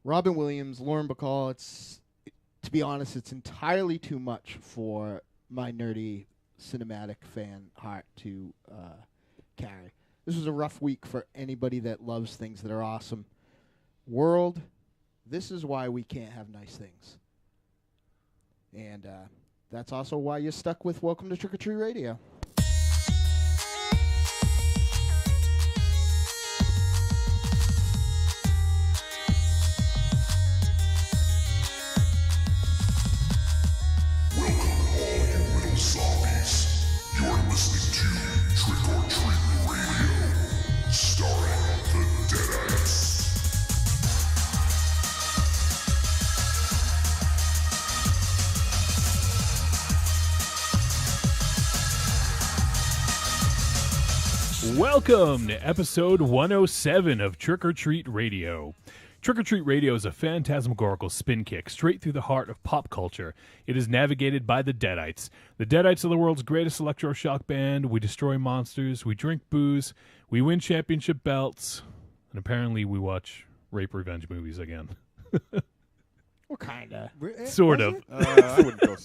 Robin Williams, Lauren Bacall. To be honest, it's entirely too much for my nerdy cinematic fan heart to carry. This was a rough week for anybody that loves things that are awesome. World, this is why we can't have nice things. And that's also why you're stuck with Welcome to Trick or Treat Radio. Welcome to episode 107 of Trick or Treat Radio. Trick or Treat Radio is a phantasmagorical spin kick straight through the heart of pop culture. It is navigated by the Deadites. The Deadites are the world's greatest electroshock band. We destroy monsters, we drink booze, we win championship belts, and apparently we watch rape revenge movies again. What kind of? Sort of. I wouldn't go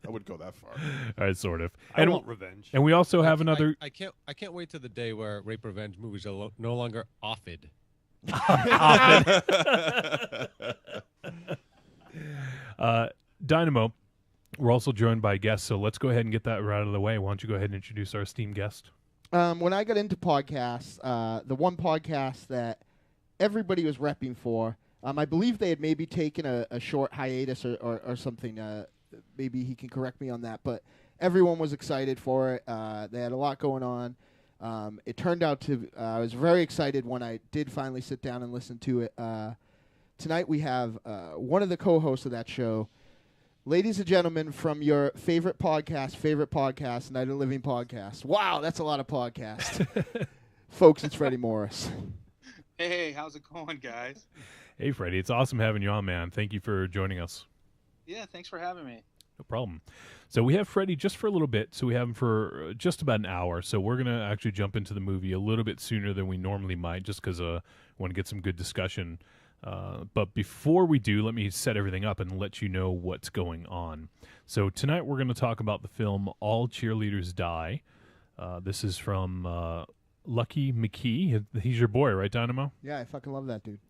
I wouldn't go that far. All right, sort of. I want revenge. And we also have another. I can't wait to the day where rape revenge movies are no longer offed. Dynamo. We're also joined by guests, so let's go ahead and get that right out of the way. Why don't you go ahead and introduce our esteemed guest? When I got into podcasts, the one podcast that everybody was repping for, I believe they had maybe taken a short hiatus or something. Maybe he can correct me on that, but everyone was excited for it. They had a lot going on. It turned out to, I was very excited when I did finally sit down and listen to it. Tonight we have one of the co-hosts of that show. Ladies and gentlemen, from your favorite podcast, Night of the Living podcast. Wow, that's a lot of podcasts. Folks, it's Freddy Morris. Hey, how's it going, guys? Hey, Freddie. It's awesome having you on, man. Thank you for joining us. Yeah, thanks for having me. No problem. So we have Freddie just for a little bit. So we have him for just about an hour. So we're going to actually jump into the movie a little bit sooner than we normally might just because we want to get some good discussion. But before we do, let me set everything up and let you know what's going on. So tonight we're going to talk about the film All Cheerleaders Die. This is from Lucky McKee. He's your boy, right, Dynamo? Yeah, I fucking love that dude.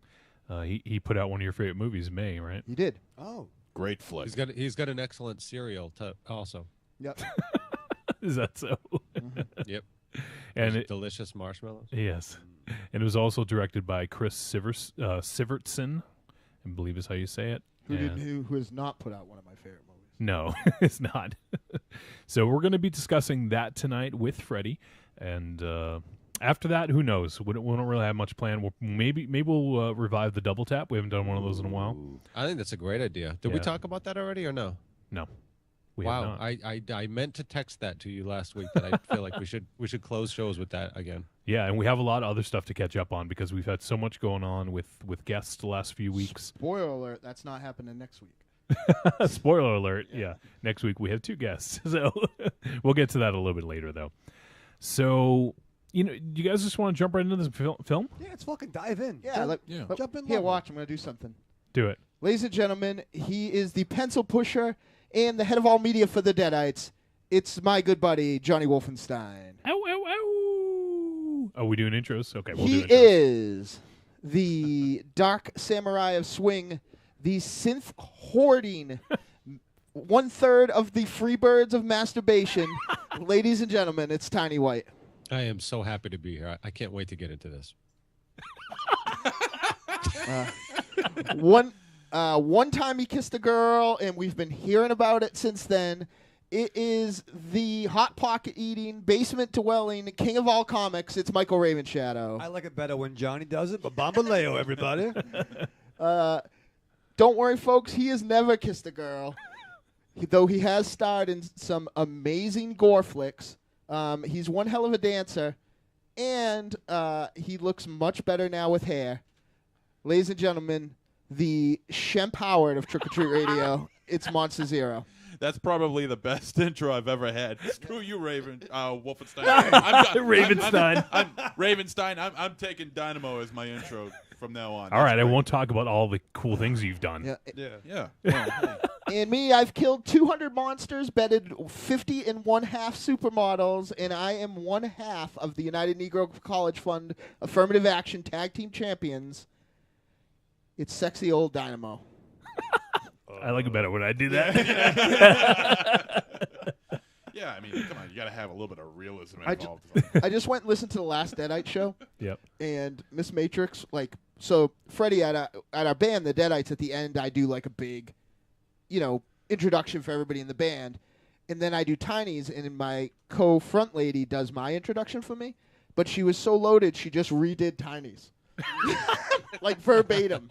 He put out one of your favorite movies, May, right? He did. Oh, great flick. He's got an excellent serial also. Yep. Is that so? Mm-hmm. Yep. And delicious marshmallows. Yes. And it was also directed by Chris Sivertson, I believe is how you say it. Who has not put out one of my favorite movies. No, it's not. So we're going to be discussing that tonight with Freddie. And after that, who knows? We don't really have much planned. Maybe we'll revive the double tap. We haven't done one of those in a while. I think that's a great idea. Did we talk about that already or no? No. Wow, I meant to text that to you last week that I feel like we should close shows with that again. Yeah, and we have a lot of other stuff to catch up on because we've had so much going on with guests the last few weeks. Spoiler alert, that's not happening next week. Spoiler alert, yeah. Next week we have 2 guests. So we'll get to that a little bit later, though. So, you guys just want to jump right into this film? Yeah, let's fucking dive in. Yeah. Jump in. Here, watch. I'm going to do something. Do it. Ladies and gentlemen, he is the pencil pusher and the head of all media for the Deadites. It's my good buddy, Johnny Wolfenstein. Ow, ow, ow. Oh, we doing intros? Okay, we'll do intros. He is the dark samurai of swing, the synth hoarding, 1/3 of the freebirds of masturbation. Ladies and gentlemen, it's Tiny White. I am so happy to be here. I can't wait to get into this. One time he kissed a girl, and we've been hearing about it since then. It is the hot pocket eating, basement dwelling, king of all comics. It's Michael Ravenshadow. I like it better when Johnny does it, but Bambaleo, everybody. Don't worry, folks. He has never kissed a girl, though he has starred in some amazing gore flicks. He's one hell of a dancer, and he looks much better now with hair. Ladies and gentlemen, the Shemp Howard of Trick or Treat Radio. It's Monster Zero. That's probably the best intro I've ever had. Screw you, Wolfenstein. Ravenstein. I'm Ravenstein. I'm taking Dynamo as my intro from now on. All right, I great. won't talk about all the cool things you've done. Yeah. Yeah. Well, hey. And me, I've killed 200 monsters, bedded 50 and 1/2 supermodels, and I am 1/2 of the United Negro College Fund Affirmative Action Tag Team Champions. It's sexy old Dynamo. I like it better when I do that. Yeah, I mean, come on, you got to have a little bit of realism I ju- involved. I just went and listened to the last Deadite show. Yep. And Miss Matrix, so Freddie at our band, the Deadites, at the end, I do like a big, introduction for everybody in the band. And then I do Tiny's, and my co-front lady does my introduction for me. But she was so loaded, she just redid Tiny's. Like verbatim.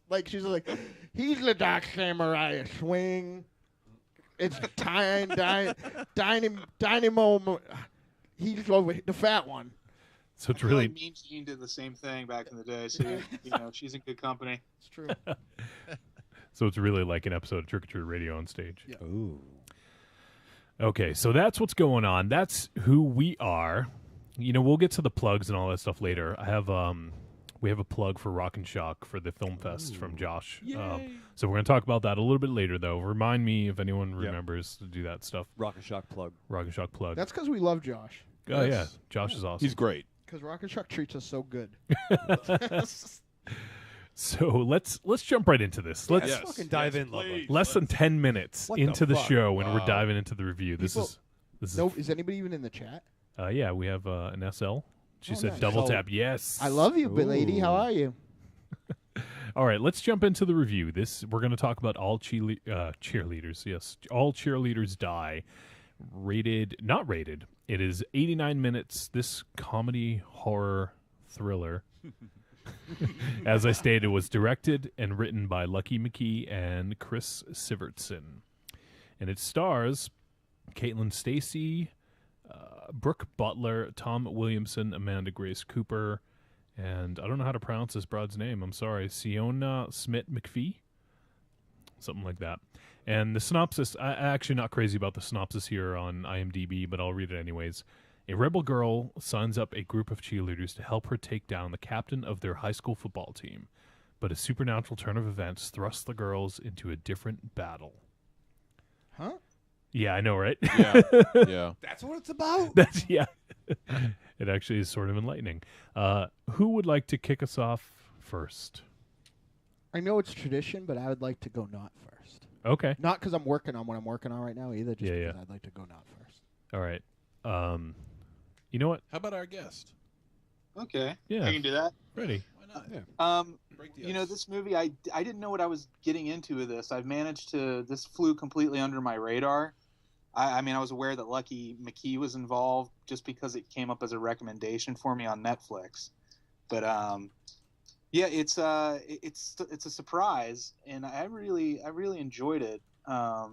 Like, she's like, he's the Dark Samurai swing. It's Dynamo. He's over the fat one. So it's I feel really like Mean Gene did the same thing back in the day, so she's in good company. It's true. so it's really like an episode of Trick or Treat Radio on stage. Yeah. Ooh. Okay, so that's what's going on. That's who we are. We'll get to the plugs and all that stuff later. We have a plug for Rock and Shock for the Film Fest from Josh. So we're going to talk about that a little bit later, though. Remind me if anyone remembers to do that stuff. Rock and Shock plug. Rock and Shock plug. That's because we love Josh. Oh, yeah. Josh is awesome. He's great. Because Rock and Shock treats us so good. So let's jump right into this. Let's Yes. fucking dive in, please. Lover. less than 10 minutes What the into the fuck? show, and we're Wow. diving into the review. This People- is No, is anybody even in the chat? yeah, we have an SL. She Oh, said nice. double So- tap. Yes. I love you, but lady. How Ooh. are you? All right, let's jump into the review. We're going to talk about all cheerleaders. Yes, all cheerleaders die. Not rated. It is 89 minutes. This comedy horror thriller, as I stated, was directed and written by Lucky McKee and Chris Sivertson, and it stars Caitlin Stacey, Brooke Butler, Tom Williamson, Amanda Grace Cooper. And I don't know how to pronounce this broad's name. I'm sorry. Siona Smith McPhee? Something like that. And the synopsis, I'm actually not crazy about the synopsis here on IMDB, but I'll read it anyways. A rebel girl signs up a group of cheerleaders to help her take down the captain of their high school football team. But a supernatural turn of events thrusts the girls into a different battle. Huh? Yeah, I know, right? Yeah. Yeah. That's what it's about? Yeah. It actually is sort of enlightening. Who would like to kick us off first? I know it's tradition, but I would like to go not first. Okay. Not because I'm working on what I'm working on right now either, just Yeah, because I'd like to go not first. All right. You know what? How about our guest? Okay, Yeah. I can do that. Ready. Why not? Break the ice. This movie, I didn't know what I was getting into with this. I've managed to. This flew completely under my radar. I mean, I was aware that Lucky McKee was involved just because it came up as a recommendation for me on Netflix. But yeah, it's a surprise, and I really enjoyed it. I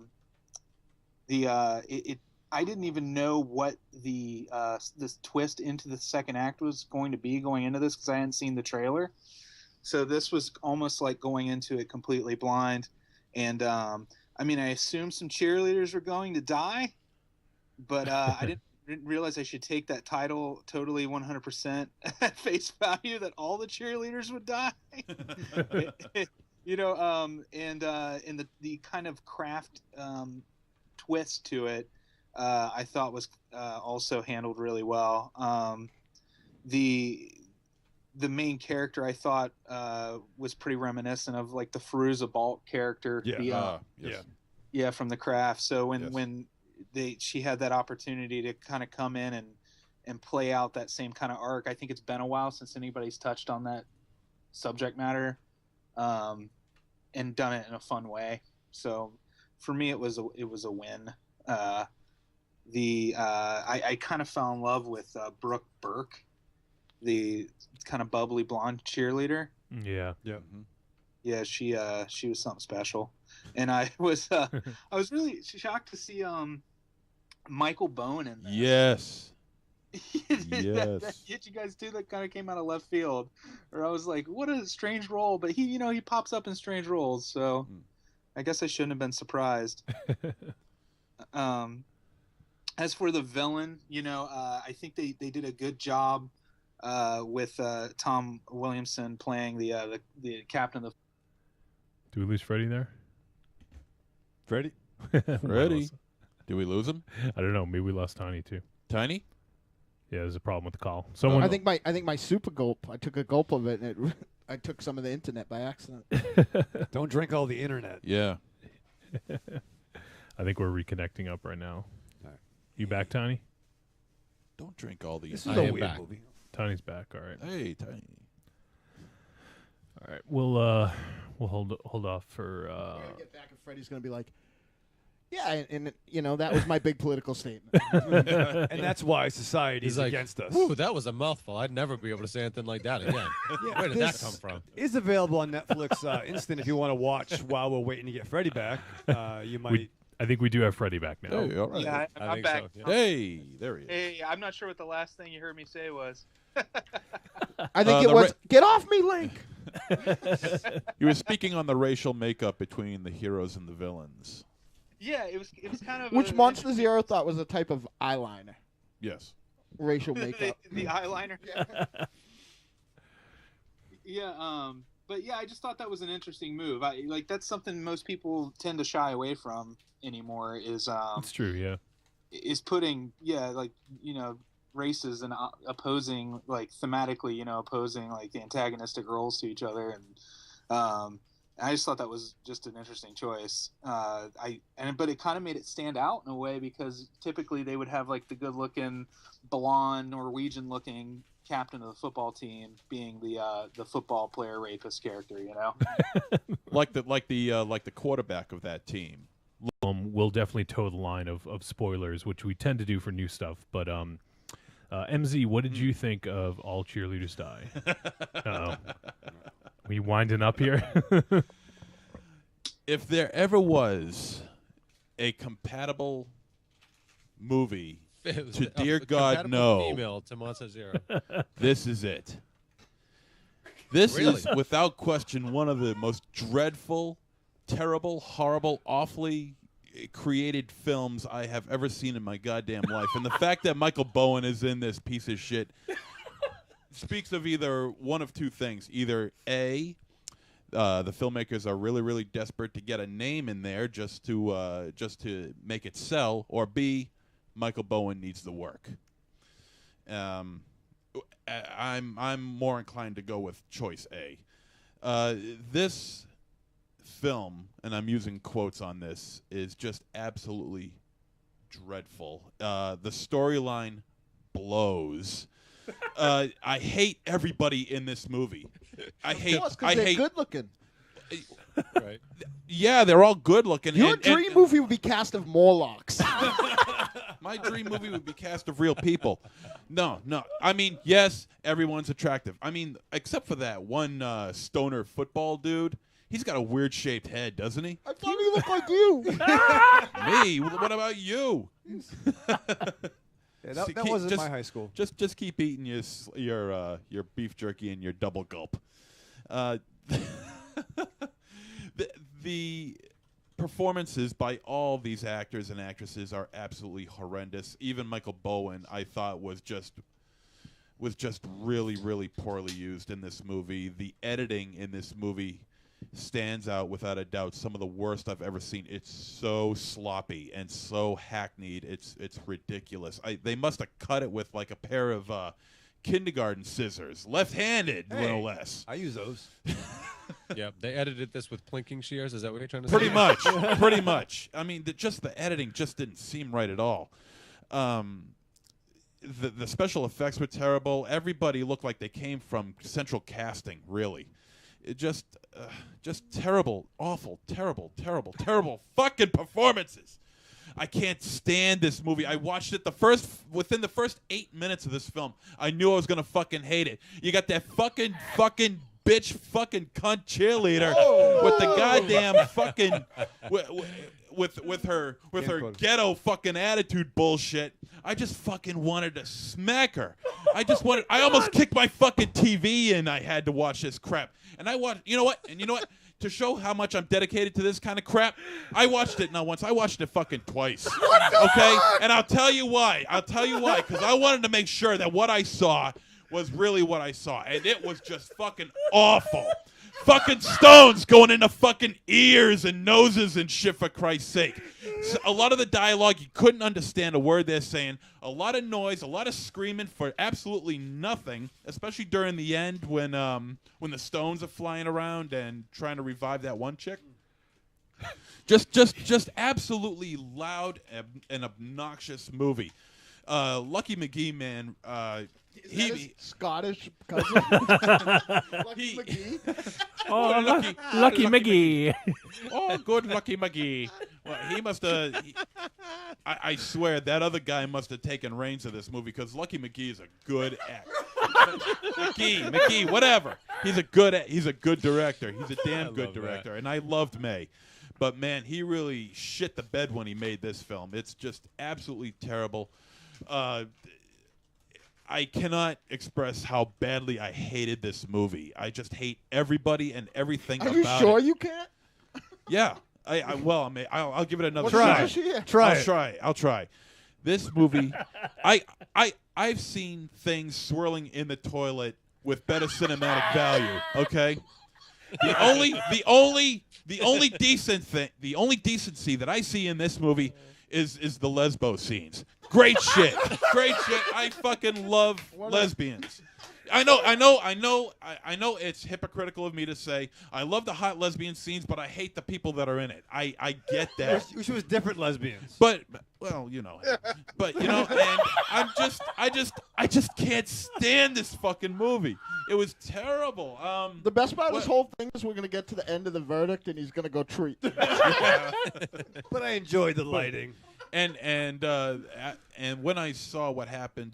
didn't even know what this twist into the second act was going to be going into this because I hadn't seen the trailer. So this was almost like going into it completely blind, and I mean, I assumed some cheerleaders were going to die, but I didn't realize I should take that title totally 100% at face value that all the cheerleaders would die. And the kind of craft twist to it, I thought was also handled really well. The main character I thought was pretty reminiscent of like the Fairuza Balk character. Yeah. Yeah, from The Craft. So Yes. when she had that opportunity to kind of come in and play out that same kind of arc, I think it's been a while since anybody's touched on that subject matter, and done it in a fun way. So for me, it was a win. I kind of fell in love with Brooke Burke, the kind of bubbly blonde cheerleader. Yeah. Yeah. Yeah, she was something special, and I was really shocked to see Michael Bone in this. Yes. That hit you guys too. That kind of came out of left field, or I was like, what a strange role. But he pops up in strange roles, so I guess I shouldn't have been surprised. As for the villain, I think they did a good job with Tom Williamson playing the captain of the. Do we lose Freddy there? Freddy? Ready? Do we lose him? I don't know. Maybe we lost Tiny too. Tiny? Yeah, there's a problem with the call. Someone. I think my super gulp. I took a gulp of it, and I took some of the internet by accident. Don't drink all the internet. Yeah. I think we're reconnecting up right now. All right. You back, Tiny? Don't drink all these. This is I a am weird back. movie. Tiny's back. All right. Hey, Tiny. All right. We'll hold off for. Get back, and Freddy's gonna be like, yeah, and you know that was my big political statement. And that's why society He's is like, against us. Whew, that was a mouthful. I'd never be able to say anything like that again. Yeah, Where did that this come from? Is available on Netflix Instant if you want to watch while we're waiting to get Freddy back. You might. I think we do have Freddy back now. Hey, all right. Yeah, I I'm think back. so, yeah. Hey, there he is. Hey, I'm not sure what the last thing you heard me say was. I think it the was get off me, Link. You were speaking on the racial makeup between the heroes and the villains. Yeah, it was kind of Which Monster Zero thought was a type of eyeliner, Yes. racial makeup. the eyeliner. Yeah, but yeah, I just thought that was an interesting move. That's something most people tend to shy away from anymore. It's true. Yeah. Is putting races and opposing thematically opposing the antagonistic roles to each other, and I just thought that was just an interesting choice. But it kind of made it stand out in a way because typically they would have the good looking blonde Norwegian looking captain of the football team being the football player rapist character, like the quarterback of that team. We'll definitely toe the line of spoilers, which we tend to do for new stuff. But MZ, what did you think of All Cheerleaders Die? Uh-oh. We winding up here? If there ever was a compatible movie to Dear God No, Email to Monster Zero. this is it. This Really? is, without question, one of the most dreadful, terrible, horrible, awfully created films I have ever seen in my goddamn life. And the fact that Michael Bowen is in this piece of shit speaks of either one of two things. Either A, the filmmakers are really, really desperate to get a name in there just to make it sell, or B, Michael Bowen needs the work. I'm more inclined to go with choice A. This film, and I'm using quotes on this, is just absolutely dreadful. The storyline blows. I hate everybody in this movie. I hate. They're good looking. Right. Yeah, they're all good looking. Your dream movie would be cast of Morlocks. My dream movie would be cast of real people. No. I mean, yes, everyone's attractive. I mean, except for that one stoner football dude. He's got a weird shaped head, doesn't he? I thought he looked like you. Me? What about you? Yeah, that wasn't my high school. Just keep eating your beef jerky and your double gulp. The performances by all these actors and actresses are absolutely horrendous. Even Michael Bowen, I thought, was just really, really poorly used in this movie. The editing in this movie stands out without a doubt. Some of the worst I've ever seen. It's so sloppy and so hackneyed. It's ridiculous. They must have cut it with like a pair of kindergarten scissors, left-handed, no less. I use those. Yeah, they edited this with plinking shears. Is that what you're trying to Pretty say? much. Pretty much. I mean, the editing just didn't seem right at all. The special effects were terrible. Everybody looked like they came from central casting, really. It just terrible, awful, terrible fucking performances. I can't stand this movie. I watched it within the first 8 minutes of this film. I knew I was gonna fucking hate it. You got that fucking bitch fucking cunt cheerleader with the goddamn fucking with her ghetto fucking attitude bullshit. I just fucking wanted to smack her. I almost kicked my fucking TV and I had to watch this crap. And I watched, you know what? To show how much I'm dedicated to this kind of crap, I watched it not once. I watched it fucking twice. Okay? And I'll tell you why. Because I wanted to make sure that what I saw was really what I saw, and it was just fucking awful. Fucking stones going into fucking ears and noses and shit, for Christ's sake. So a lot of the dialogue, you couldn't understand a word they're saying. A lot of noise, a lot of screaming for absolutely nothing, especially during the end when the stones are flying around and trying to revive that one chick. Just absolutely loud and obnoxious movie. Lucky McKee, man, Is that his Scottish cousin? Lucky McKee? Oh, Lucky McKee. Oh, good Lucky McKee. Well, he must have. I swear that other guy must have taken reins of this movie because Lucky McKee is a good actor. McKee, whatever. He's a good director. He's a damn good director, and I loved May. But man, he really shit the bed when he made this film. It's just absolutely terrible. I cannot express how badly I hated this movie. I just hate everybody and everything about it. Are you sure you can't? Yeah. I'll give it another Try. shot. I'll try. This movie, I've seen things swirling in the toilet with better cinematic value. Okay. The only decency that I see in this movie is the lesbo scenes. Great shit. I fucking love lesbians. I know it's hypocritical of me to say I love the hot lesbian scenes, but I hate the people that are in it. I get that. Which was different lesbians. But and I just can't stand this fucking movie. It was terrible. The best part of this whole thing is we're going to get to the end of the verdict and he's going to go treat. But I enjoyed the lighting. And when I saw what happened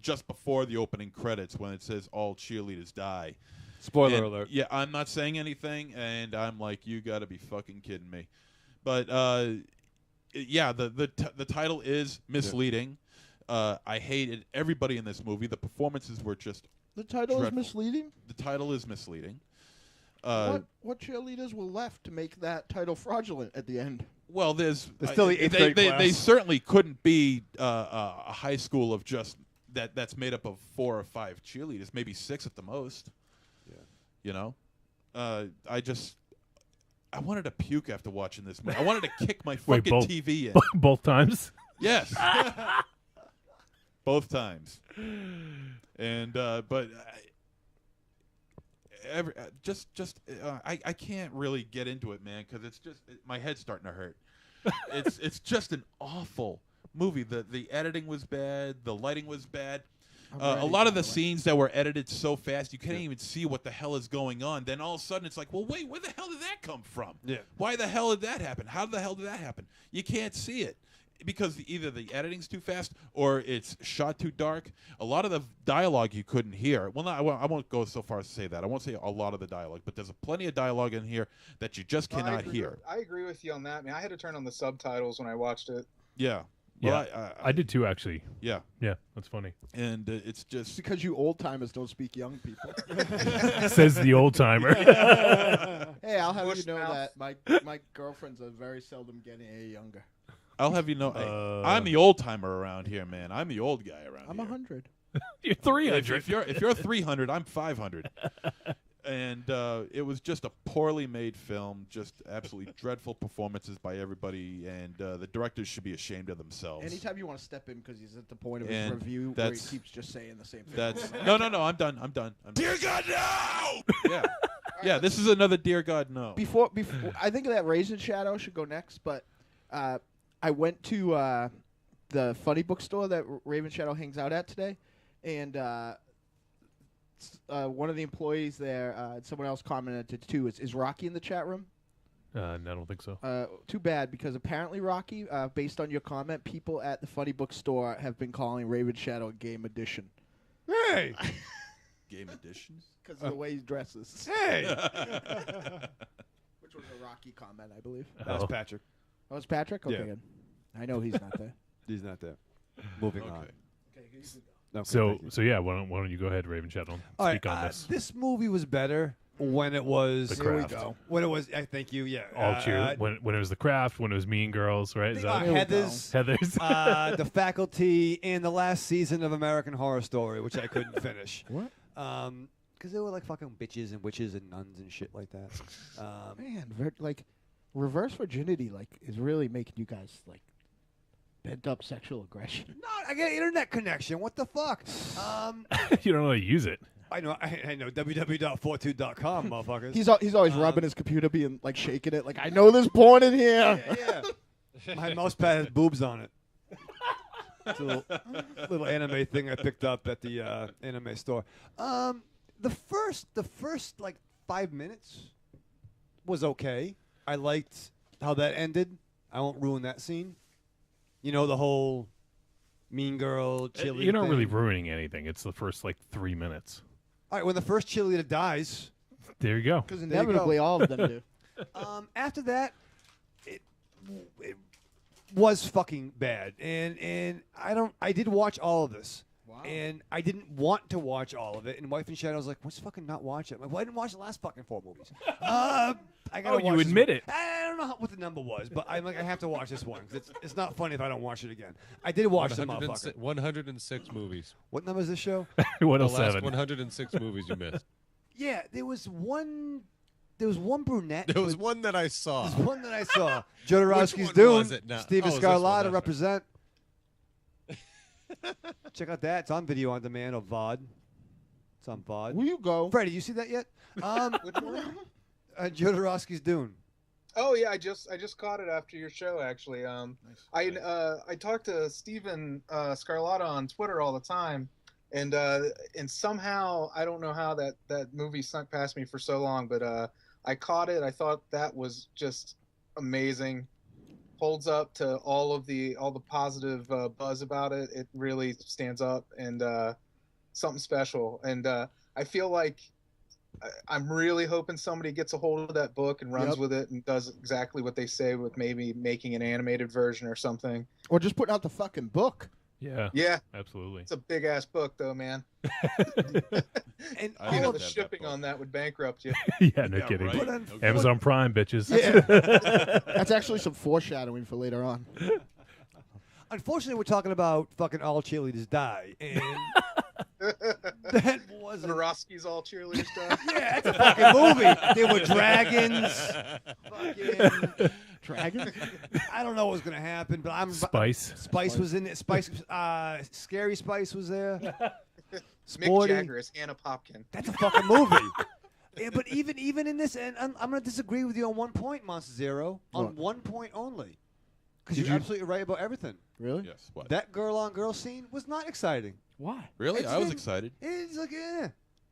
just before the opening credits, when it says all cheerleaders die. Spoiler alert. Yeah, I'm not saying anything, and I'm like, you got to be fucking kidding me. But yeah, the title is misleading. I hated everybody in this movie. The performances were just The title dreadful. is misleading? The title is misleading. What cheerleaders were left to make that title fraudulent at the end? Well, there's still the eighth grade class. They certainly couldn't be a high school of just that's made up of 4 or 5 cheerleaders, maybe 6 at the most. Yeah. You know, I wanted to puke after watching this movie. I wanted to kick my fucking TV in. Both times? Yes. Both times. And but I can't really get into it, man, because it's just my head's starting to hurt. It's just an awful movie. The editing was bad. The lighting was bad. A lot of the scenes that were edited so fast you can't even see what the hell is going on. Then all of a sudden it's like, well, wait, where the hell did that come from? Yeah. Why the hell did that happen? How the hell did that happen? You can't see it because either the editing's too fast or it's shot too dark. A lot of the dialogue you couldn't hear. Well, I won't go so far as to say that. I won't say a lot of the dialogue, but there's plenty of dialogue in here that you just cannot hear. I agree with you on that. I mean, I had to turn on the subtitles when I watched it. Yeah. Yeah, Well, I did too, actually. Yeah. Yeah, that's funny. And it's just Because you old timers don't speak young people. Says the old timer. Hey, I'll have Bush you know mouth. that my girlfriends are very seldom getting any younger. I'll have you know, hey, I'm the old timer around here, man. I'm the old guy around I'm here. 100. You're 300. If you're 300, I'm 500. And it was just a poorly made film, just absolutely dreadful performances by everybody, and the directors should be ashamed of themselves. Anytime you want to step in because he's at the point of his And review where he keeps just saying the same thing. That's no. I'm done. Dear God, no! Yeah. This is another Dear God, no. Before I think that Ravenshadow should go next, but I went to the funny book store that Ravenshadow hangs out at today, and one of the employees there, someone else commented too, is Rocky in the chat room? No, I don't think so. Too bad, because apparently, Rocky, based on your comment, people at the funny book store have been calling Ravenshadow a game edition. Hey! Game editions? Because of the way he dresses. Hey! Which was a Rocky comment, I believe. That was Patrick. Oh, it's Patrick? Okay, Yeah. good. I know he's not there. He's not there. Moving on. Okay, you can go. Okay, So thank you. yeah, why don't you go ahead, Ravenshadow, and All speak right, on this? This movie was better when it was The Craft. when it was. I thank you. Yeah, All cheer when it was The Craft, when it was Mean Girls, right? Is that Heathers, Heathers? The Faculty, and the last season of American Horror Story, which I couldn't finish. What? Because they were like fucking bitches and witches and nuns and shit like that. Man, like reverse virginity, like is really making you guys like bent up sexual aggression. No, I get an internet connection. What the fuck? You don't know how to use it. I know www.42.com, motherfuckers. He's always rubbing his computer, being like shaking it, like I know there's porn in here. Yeah. My mouse pad has boobs on it. It's a little anime thing I picked up at the anime store. The first like 5 minutes was okay. I liked how that ended. I won't ruin that scene. You know, the whole mean girl cheerleader. You're not thing. really ruining anything. It's the first like 3 minutes. All right, when the first cheerleader dies, There you go. Because inevitably all of them do. after that, it was fucking bad, and I did watch all of this, and I didn't want to watch all of it. And Wife and Shadow was like, "Let's fucking not watch it." I'm like, well, I didn't watch the last fucking 4 movies. I gotta watch you this admit one. it. I don't know what the number was, but I'm like, I have to watch this one because it's not funny if I don't watch it again. I did watch the motherfucker. 106 movies. What number is this show? The last 107. 106 movies you missed. Yeah, there was one brunette. There was one that I saw. There's one that I saw. Jodorowsky's one Dune. was it now? Steven Oh, is this one? Scarlatta That's represent. Check out that. It's on video on demand or VOD. It's on VOD. Will you go? Freddie, you see that yet? Which one? Jodorowsky's Dune. Oh yeah, I just caught it after your show actually. I talked to Steven Scarlatta on Twitter all the time, and somehow I don't know how that movie snuck past me for so long, but I caught it. I thought that was just amazing. Holds up to all the positive buzz about it. It really stands up and something special. And I feel like I'm really hoping somebody gets a hold of that book and runs with it and does exactly what they say with maybe making an animated version or something. Or just putting out the fucking book. Yeah. Yeah. Absolutely. It's a big ass book though, man. And You know all the of shipping on that would bankrupt you. Yeah, no Yeah, kidding. right? But on- Okay. Amazon Prime, bitches. That's actually some foreshadowing for later on. Unfortunately, we're talking about fucking All Cheerleaders Die, and that wasn't. Jodorowsky's All Cheerleaders Die. Yeah, it's a fucking movie. There were dragons. Fucking Dragon? I don't know what was gonna happen, but I'm. Spice. Spice was in it. Spice, Scary Spice was there. Mick Sporty. Jagger is Hannah Popkin. That's a fucking movie. Yeah, but even in this, and I'm going to disagree with you on one point, Monster Zero. On What? 1 point only. Because Did you're you- absolutely right about everything. Really? Yes. What? That girl-on-girl scene was not exciting. Why? Really? It's I was been- excited. It's like,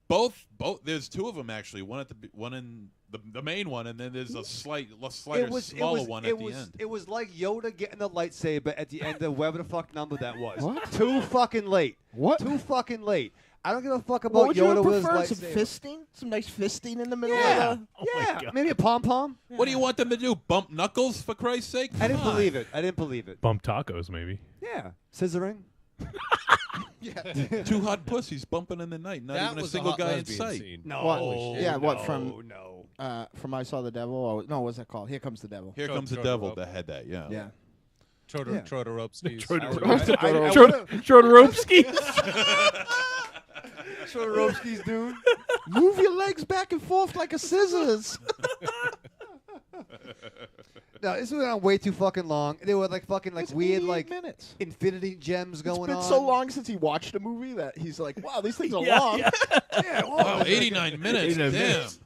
Both. There's two of them actually. One in the main one, and then there's a slighter, smaller one at the end. It was like Yoda getting the lightsaber at the end of whatever the fuck number that was. What? Too fucking late. What? Too fucking late. I don't give a fuck What about would you Yoda have with his preferred? Some lightsaber. fisting? Some nice fisting in the middle Yeah, of Oh my yeah. God. Maybe a pom-pom. What do you want them to do? Bump knuckles for Christ's sake? I didn't believe it. I didn't believe it. Bump tacos, maybe. Yeah. Scissoring. Two hot pussies bumping in the night. Not that even a was single hot guy in lesbian sight. scene. No. What? Oh, Yeah, what, no, from- No. From I Saw the Devil? Or, no, what's that called? Here Comes the Devil. Here comes the Jodorowsky. devil that had that. Yeah. Yeah. Trodorovsky's. Jodorowsky. Jodorowsky's Dune. Move your legs back and forth like a scissors. No, this went on way too fucking long. They were like fucking like It's weird 88 like minutes. infinity gems going It's been on. so long since he watched a movie that he's like, wow, these things are Yeah, long. yeah. Yeah, well, Wow, 89 minutes. 89 Damn. minutes.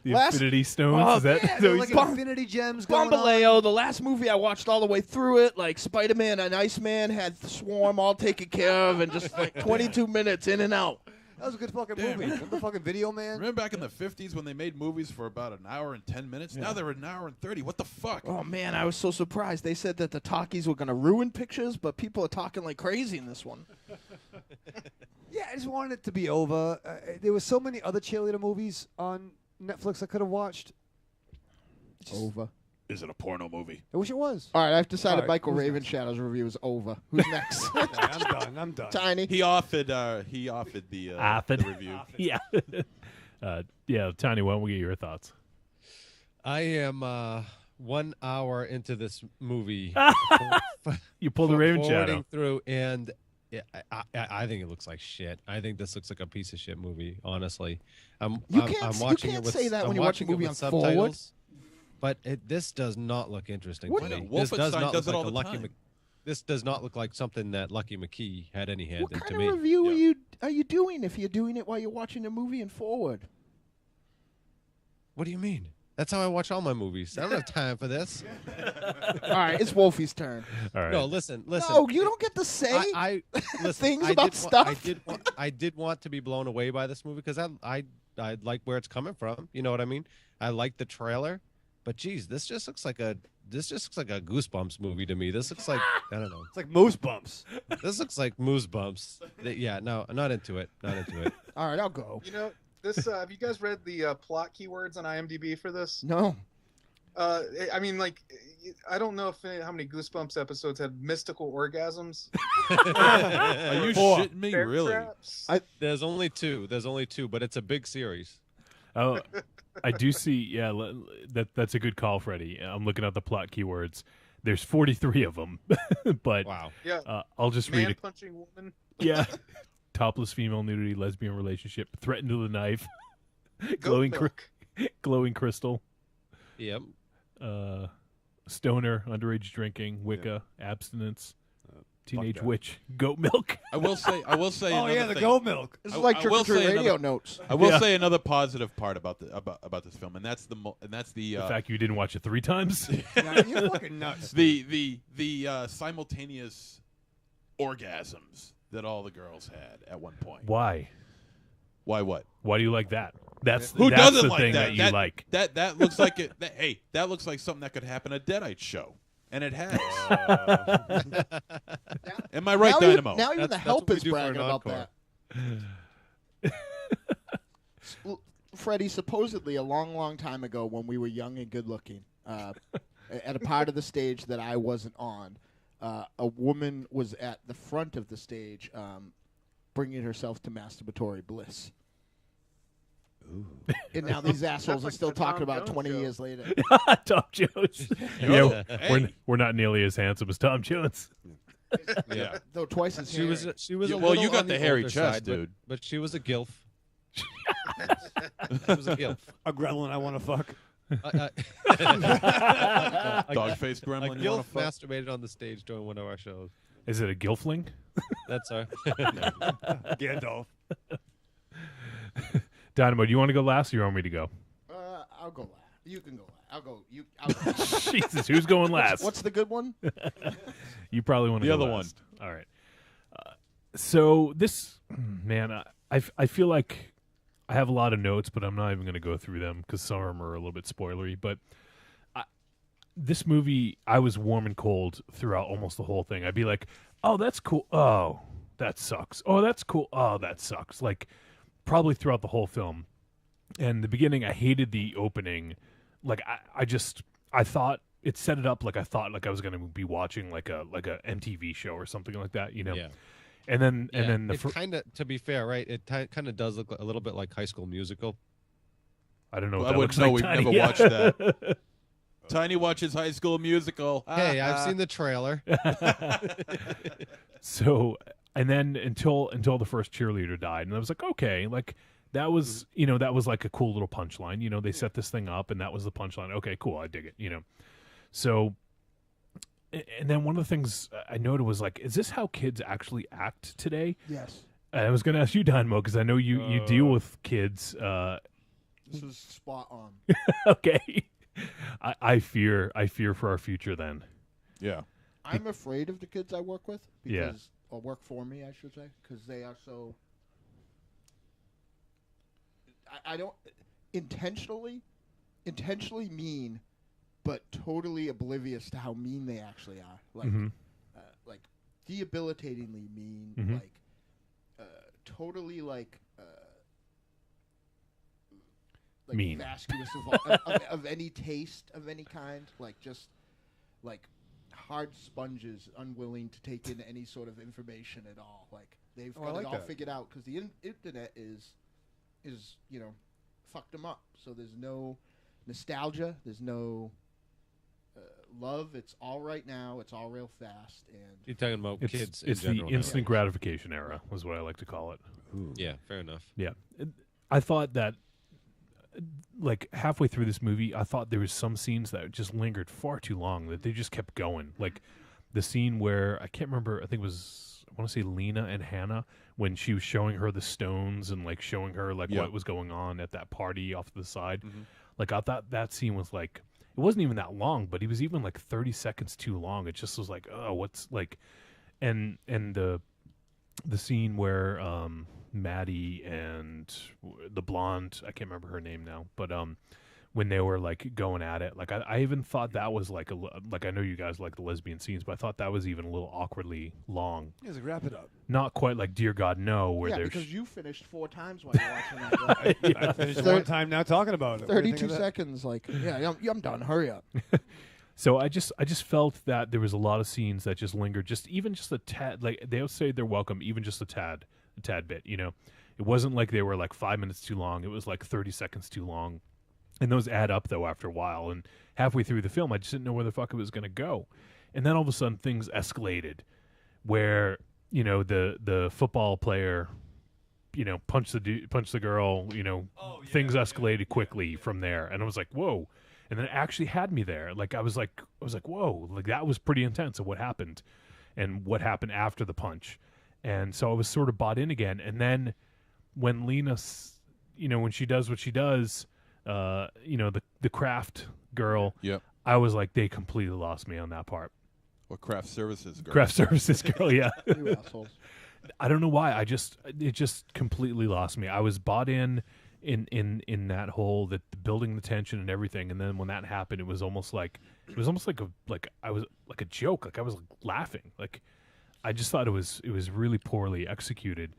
The Last- Infinity Stones. Is that yeah, so there were he's- like infinity gems going on. Bambaleo, the last movie I watched all the way through it, like Spider-Man and Iceman had Swarm all taken care of and just like 22 minutes in and out. That was a good fucking Damn. movie. Remember fucking Video Man? Remember back in the 50s when they made movies for about an hour and 10 minutes? Now they're an hour and 30. What the fuck? Oh man, I was so surprised. They said that the talkies were going to ruin pictures, but people are talking like crazy in this one. Yeah, I just wanted it to be over. There were so many other cheerleader movies on Netflix I could have watched. Over. Is it a porno movie? I wish it was. All right, I've decided All right, Michael who's Ravenshadow's review is over. Who's next? Yeah, I'm done. I'm done. Tiny. He offered the Offered. review. Yeah. Yeah, Tiny, why don't we get your thoughts? I am 1 hour into this movie. You pulled the Ravenshadow forwarding through, and I think it looks like shit. I think this looks like a piece of shit movie. Honestly, I'm watching you it can't with, say that I'm when you're watching a movie on subtitles, forward. but this does not look interesting What to do me. you- This does Wolfenstein not does look it like all a the Lucky. time. This does not look like something that Lucky McKee had any hand What in kind to of me. review are you doing if you're doing it while you're watching a movie in forward? What do you mean? That's how I watch all my movies. I don't have time for this. All right, it's Wolfie's turn. All right. No, listen. No, you don't get to say I listen, things I about did wa- stuff. I did want to be blown away by this movie because I like where it's coming from. You know what I mean? I like the trailer, but geez, this just looks like a Goosebumps movie to me. This looks like I don't know. It's like Moose Bumps. This looks like Moose Bumps. Yeah, no, I'm not into it. Not into it. All right, I'll go. You know, this. Have you guys read the plot keywords on IMDb for this? No. I mean, like, I don't know how many Goosebumps episodes had mystical orgasms. Are you shitting me? Bear Really? traps. There's only two, but it's a big series. Oh, I do see. Yeah, that's a good call, Freddie. I'm looking at the plot keywords. There's 43 of them, but Wow. Yeah. I'll just read Man it. punching woman. Yeah, topless female nudity, lesbian relationship, threatened to the knife, Goat milk. glowing crystal, Yep. stoner, underage drinking, Wicca, abstinence, teenage that. witch, goat milk. I will say. Oh another yeah, the thing. goat milk. This is I- like I Trick or will Treat say radio another- notes. I will Yeah. say another positive part about this film, and that's the The fact you didn't watch it 3 times. Yeah, you're fucking nuts. the simultaneous orgasms that all the girls had at one point. Why? Why what? Why do you like that? That's Who that's doesn't the like thing that? you like. That looks like it. Hey, that looks like something that could happen at Deadites show, and it has. Am I right, now Dynamo? now even the That's help what we is do for bragging an about encore. that. Freddie, supposedly a long, long time ago when we were young and good looking, at a part of the stage that I wasn't on, a woman was at the front of the stage bringing herself to masturbatory bliss. Ooh. And now these assholes are like still the Tom talking about Jones 20 show. years later. Tom Jones. Yo, yeah, hey. we're not nearly as handsome as Tom Jones. Yeah. Though twice as She was hairy. she was Yeah, a well, little you got on the hairy older chest, side, dude. But she was a gilf. She was a gilf. A gremlin I want to fuck. Dog-faced A gremlin. You wanna gilf fuck? masturbated on the stage during one of our shows. Is it a gilfling? That's our. Gandalf. Dynamo, do you want to go last or you want me to go? I'll go last. You can go last. I'll go. Jesus, who's going last? What's the good one? You probably want to The go other last. All right. So this, man, I feel like I have a lot of notes, but I'm not even going to go through them because some of them are a little bit spoilery. But this movie, I was warm and cold throughout almost the whole thing. I'd be like, oh, that's cool. Oh, that sucks. Oh, that's cool. Oh, that sucks. Like probably throughout the whole film. And the beginning, I hated the opening. Like I thought it set it up like I thought like I was going to be watching like a MTV show or something like that, you know. Yeah. And then the it kind of, to be fair, right? It kind of does look a little bit like High School Musical. I don't know what I that wouldn't looks know. like. We've Tiny. never watched that. Tiny watches High School Musical. Hey, I've seen the trailer. So, and then until the first cheerleader died, and I was like, okay, like that was that was like a cool little punchline. You know, they set this thing up, and that was the punchline. Okay, cool, I dig it. You know, so. And then one of the things I noted was like, is this how kids actually act today? Yes. I was going to ask you, Dynamo, because I know you deal with kids. This is spot on. Okay. I fear for our future then. Yeah. I'm afraid of the kids I work with Yeah. because or work for me, I should say, because they are so. I don't intentionally mean, but totally oblivious to how mean they actually are. Like, like debilitatingly mean. Mhm. Like, totally like Mean. vacuous of any taste of any kind. Like just like hard sponges, unwilling to take in any sort of information at all. Like they've Oh, I got like it all that. figured out because the internet is fucked them up. So there's no nostalgia. There's no love. It's all right now. It's all real fast. And You're talking about kids. It's in the general now. instant gratification era, was what I like to call it. Yeah, fair enough. Yeah, I thought that, like halfway through this movie, I thought there was some scenes that just lingered far too long. That they just kept going. Like the scene where I can't remember. I think it was, I want to say Lena and Hannah, when she was showing her the stones and like showing her like what was going on at that party off to the side. Mm-hmm. Like I thought that scene was like, it wasn't even that long, but it was even like 30 seconds too long. It just was like, oh, what's like, and the scene where Maddie and the blonde, I can't remember her name now, but when they were like going at it, like I even thought that was like I know you guys like the lesbian scenes, but I thought that was even a little awkwardly long. Yeah, like, wrap it up. Not quite like Dear God No, where there's because you finished 4 times while you're watching that. I finished one time now talking about it. 32 seconds, like, I'm done. Hurry up. So I just felt that there was a lot of scenes that just lingered, just a tad. Like they'll say they're welcome, even just a tad bit. You know, it wasn't like they were like 5 minutes too long. It was like 30 seconds too long, and those add up though after a while. And halfway through the film, I just didn't know where the fuck it was going to go. And then all of a sudden, things escalated, where the football player, punched the girl. Things escalated quickly from there, and I was like, whoa. And then it actually had me there. Like I was like, whoa, like that was pretty intense of what happened and what happened after the punch. And so I was sort of bought in again. And then when Lena, when she does what she does, the craft girl, I was like, they completely lost me on that part. Or craft services girl. Craft services girl, yeah. You assholes. I don't know why. It just completely lost me. I was bought in that whole that building the tension and everything, and then when that happened, it was almost like I was like a joke. Like I was laughing. Like I just thought it was really poorly executed.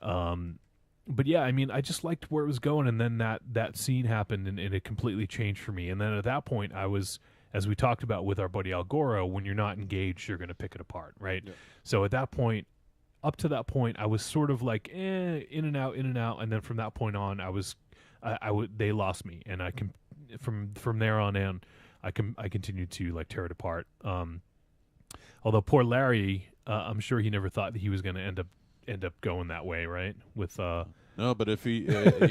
But yeah, I mean, I just liked where it was going, and then that scene happened, and it completely changed for me. And then at that point, I was, as we talked about with our buddy Al Goro, when you're not engaged, you're going to pick it apart, right? Yeah. So at that point. Up to that point, I was sort of like in and out, and then from that point on, they lost me, and I can from there on in, I continued to like tear it apart. Although poor Larry, I'm sure he never thought that he was going to end up going that way, right? With no, but if he, I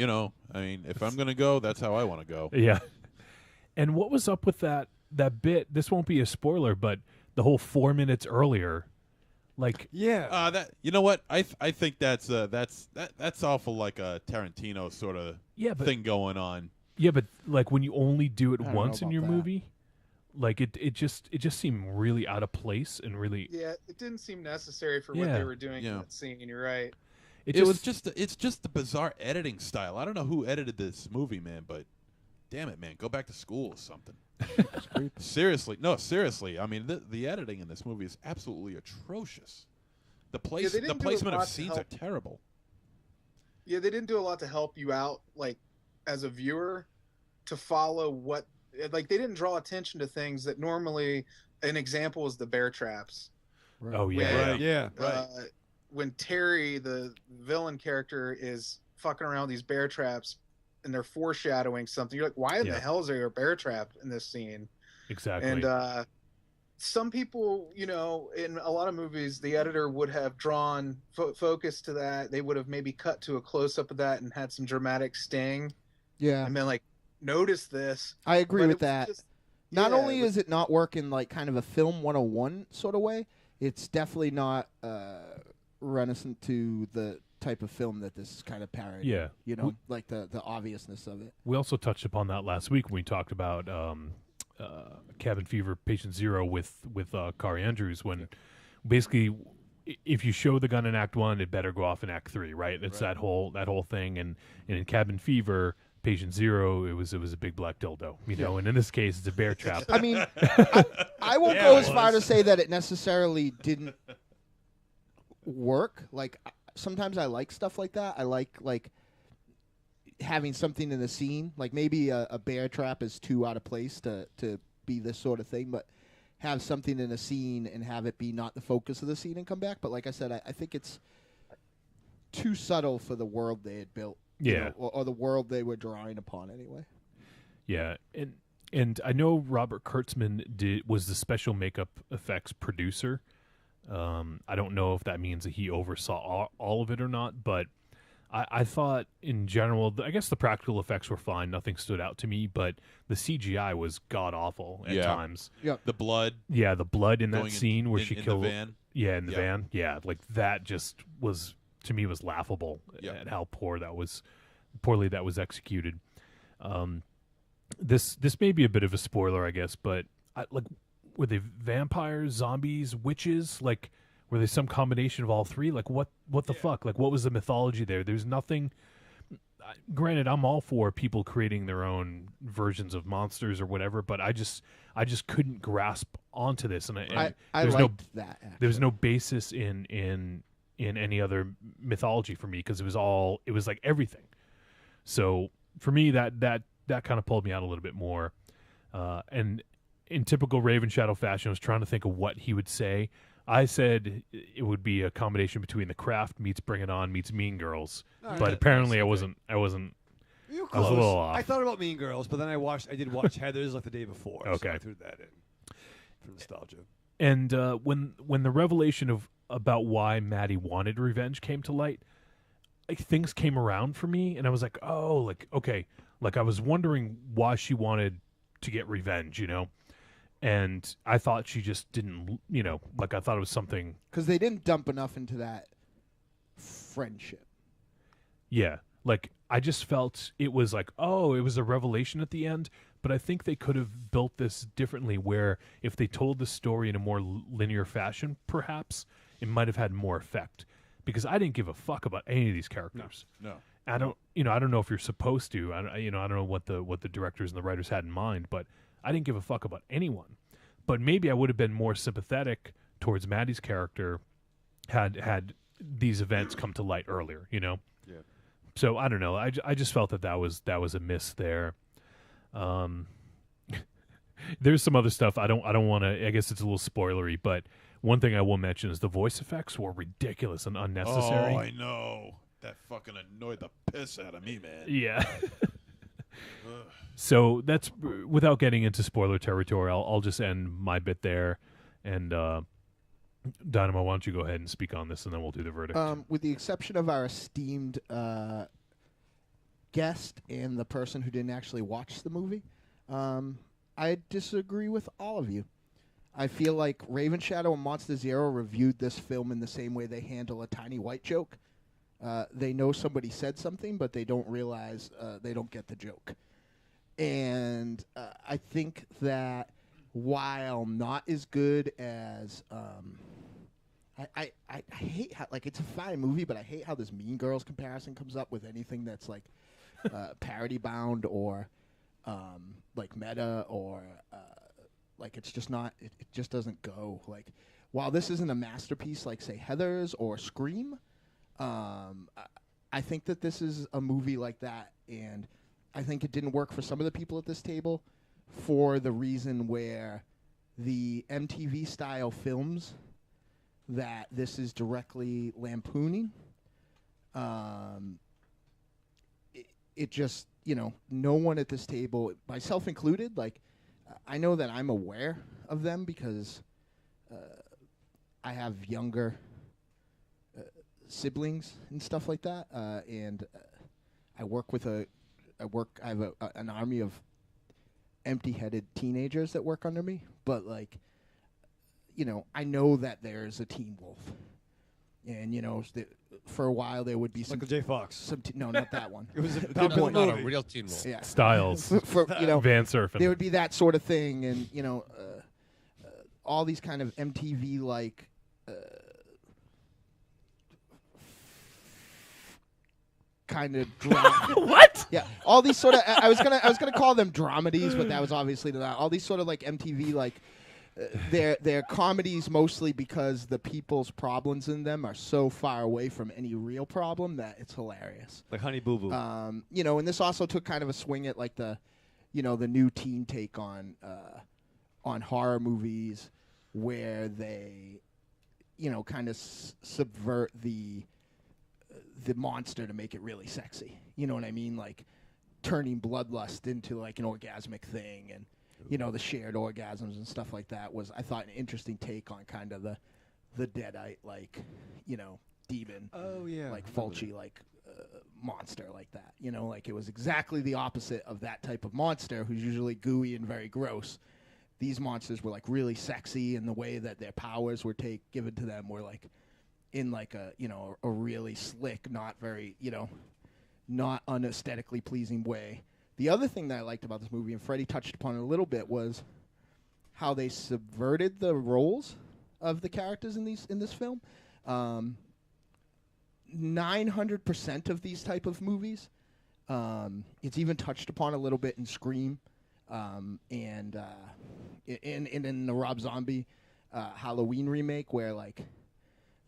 mean, if I'm going to go, that's how I want to go. Yeah. And what was up with that bit? This won't be a spoiler, but the whole 4 minutes earlier. Like that you know what I think that's awful like a Tarantino sort of thing going on. Yeah, but like when you only do it once in your movie, like it just seemed really out of place and really it didn't seem necessary for what they were doing in that scene. You're right. It's just the bizarre editing style. I don't know who edited this movie, man, but damn it, man, go back to school or something. Seriously. I mean, the editing in this movie is absolutely atrocious. The placement of scenes are terrible. Yeah, they didn't do a lot to help you out, like as a viewer, to follow what. Like they didn't draw attention to things that normally. An example is the bear traps. Right. Oh yeah, right. When Terry, the villain character, is fucking around these bear traps. And they're foreshadowing something. You're like, why in the hell is there a bear trap in this scene? Exactly. And some people, in a lot of movies, the editor would have drawn focus to that. They would have maybe cut to a close-up of that and had some dramatic sting. Yeah. And been like, notice this. I agree with that. Not only is it not working like kind of a film 101 sort of way, it's definitely not reminiscent to the type of film that this is kind of parodying. Yeah. Like the obviousness of it. We also touched upon that last week when we talked about Cabin Fever Patient Zero with Kari Andrews, when basically if you show the gun in Act 1, it better go off in Act 3, right? It's that whole thing. And in Cabin Fever Patient Zero, it was a big black dildo, and in this case it's a bear trap. I mean, I won't go as far to say that it necessarily didn't work. Like sometimes I like stuff like that. I like having something in the scene. Like maybe a bear trap is too out of place to be this sort of thing, but have something in a scene and have it be not the focus of the scene and come back. But like I said, I think it's too subtle for the world they had built you Yeah. know, or the world they were drawing upon anyway. Yeah, and I know Robert Kurtzman was the special makeup effects producer. I don't know if that means that he oversaw all of it or not, but I thought in general, I guess the practical effects were fine. Nothing stood out to me, but the CGI was god awful at times. Yeah, The blood. Yeah, the blood in that Going scene where in she the killed. van. Yeah, in the Yeah. van. Yeah, like that just was, to me, was laughable Yeah. at how poorly that was executed. This may be a bit of a spoiler, I guess, but were they vampires, zombies, witches? Like, were they some combination of all three? Like, what the fuck? Like, what was the mythology there? There's nothing. Granted, I'm all for people creating their own versions of monsters or whatever, but I just couldn't grasp onto this, and I there's liked that. Actually. there was no basis in any other mythology for me, because it was like everything. So for me, that kind of pulled me out a little bit more. And in typical Ravenshadow fashion, I was trying to think of what he would say. I said it would be a combination between The Craft meets Bring It On meets Mean Girls, but apparently I wasn't. You were I was a close. little off. I thought about Mean Girls, but then I did watch Heathers like the day before. Okay. So I threw that in for nostalgia. And when the revelation about why Maddie wanted revenge came to light, like, things came around for me, and I was like, oh, like, okay, like, I was wondering why she wanted to get revenge, you know. And I thought she just didn't, you know, like, I thought it was something. Because they didn't dump enough into that friendship. Yeah, like, I just felt it was like, oh, it was a revelation at the end, but I think they could have built this differently, where if they told the story in a more linear fashion, perhaps it might have had more effect. Because I didn't give a fuck about any of these characters. No. I don't know if you're supposed to. I don't know what the directors and the writers had in mind, but I didn't give a fuck about anyone. But maybe I would have been more sympathetic towards Maddie's character had these events come to light earlier, you know? Yeah. So I don't know. I just felt that was a miss there. There's some other stuff I don't want to. I guess it's a little spoilery, but one thing I will mention is the voice effects were ridiculous and unnecessary. Oh, I know. That fucking annoyed the piss out of me, man. Yeah. So that's, without getting into spoiler territory, I'll just end my bit there. And Dynamo, why don't you go ahead and speak on this, and then we'll do the verdict. With the exception of our esteemed guest and the person who didn't actually watch the movie, I disagree with all of you. I feel like Ravenshadow and Monster Zero reviewed this film in the same way they handle a tiny white joke. They know somebody said something, but they don't realize they don't get the joke. And I think that while not as good as I hate how, like, it's a fine movie, but I hate how this Mean Girls comparison comes up with anything that's like parody bound or like meta or like it's just not. It just doesn't go. Like, while this isn't a masterpiece like, say, Heathers or Scream, I think that this is a movie like that, and I think it didn't work for some of the people at this table for the reason where the MTV style films that this is directly lampooning, it just, you know, no one at this table, myself included, like, I know that I'm aware of them because I have younger siblings and stuff like that, and I have an army of empty-headed teenagers that work under me, but, like, you know, I know that there's a Teen Wolf, and, you know, for a while there would be some Michael J. Fox. No, not that one. It was a Good good point. Not movie. a real Teen Wolf. Yeah. Styles, for you know, Van Surfen. there would be that sort of thing, and, you know, all these kind of MTV like kind of drama. What? Yeah, all these sort of I was gonna call them dramedies, but that was obviously not. All these sort of like MTV like they're comedies mostly because the people's problems in them are so far away from any real problem that it's hilarious. Like Honey Boo Boo. You know, and this also took kind of a swing at like the new teen take on horror movies, where they, you know, kind of subvert the monster to make it really sexy. You know what I mean? Like turning bloodlust into like an orgasmic thing, and the shared orgasms and stuff like that was, I thought, an interesting take on kind of the Deadite, like, demon. Oh yeah. Like Fulci, like monster like that. Like it was exactly the opposite of that type of monster who's usually gooey and very gross. These monsters were like really sexy, and the way that their powers were given to them were like in like a really slick, not very not unaesthetically pleasing way. The other thing that I liked about this movie, and Freddie touched upon it a little bit, was how they subverted the roles of the characters in this film. 900% of these type of movies, it's even touched upon a little bit in Scream, and in the Rob Zombie Halloween remake, where like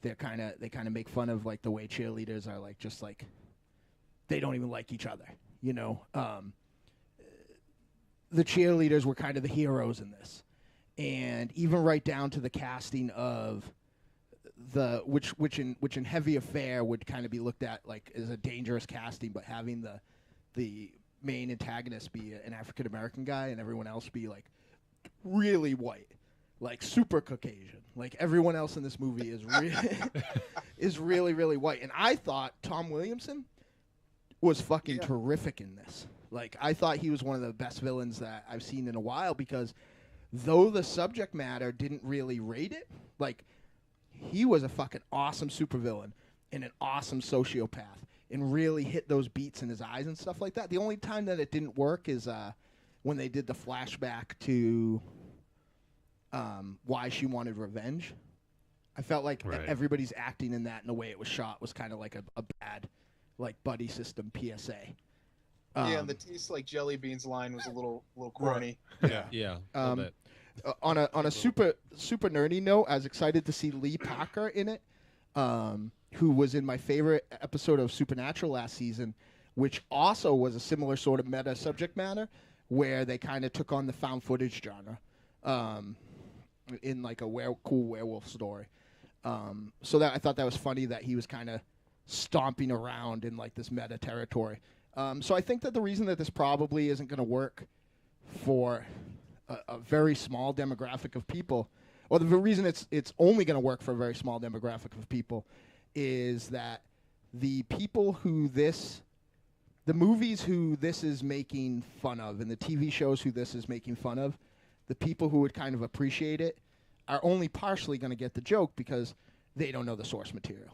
they kind of make fun of like the way cheerleaders are like just like they don't even like each other. The cheerleaders were kind of the heroes in this, and even right down to the casting of which in Heavy Affair would kind of be looked at like as a dangerous casting, but having the main antagonist be an African American guy and everyone else be like really white, like super Caucasian. Like everyone else in this movie is really really white, and I thought Tom Williamson was fucking terrific in this. Like I thought he was one of the best villains that I've seen in a while, because though the subject matter didn't really rate it, like he was a fucking awesome supervillain and an awesome sociopath, and really hit those beats in his eyes and stuff like that. The only time that it didn't work is when they did the flashback to why she wanted revenge. I felt like everybody's acting in that, and the way it was shot was kind of like a bad like buddy system PSA. And the tastes like jelly beans line was a little corny. Yeah. On a super nerdy note, I was excited to see Lee Packer in it, who was in my favorite episode of Supernatural last season, which also was a similar sort of meta subject matter, where they kind of took on the found footage genre in like a cool werewolf story. So that I thought that was funny that he was kind of stomping around in like this meta territory. So I think that the reason that this probably isn't going to work for a very small demographic of people, or the reason it's only going to work for a very small demographic of people, is that the people the movies who this is making fun of, and the TV shows who this is making fun of, the people who would kind of appreciate it are only partially going to get the joke because they don't know the source material.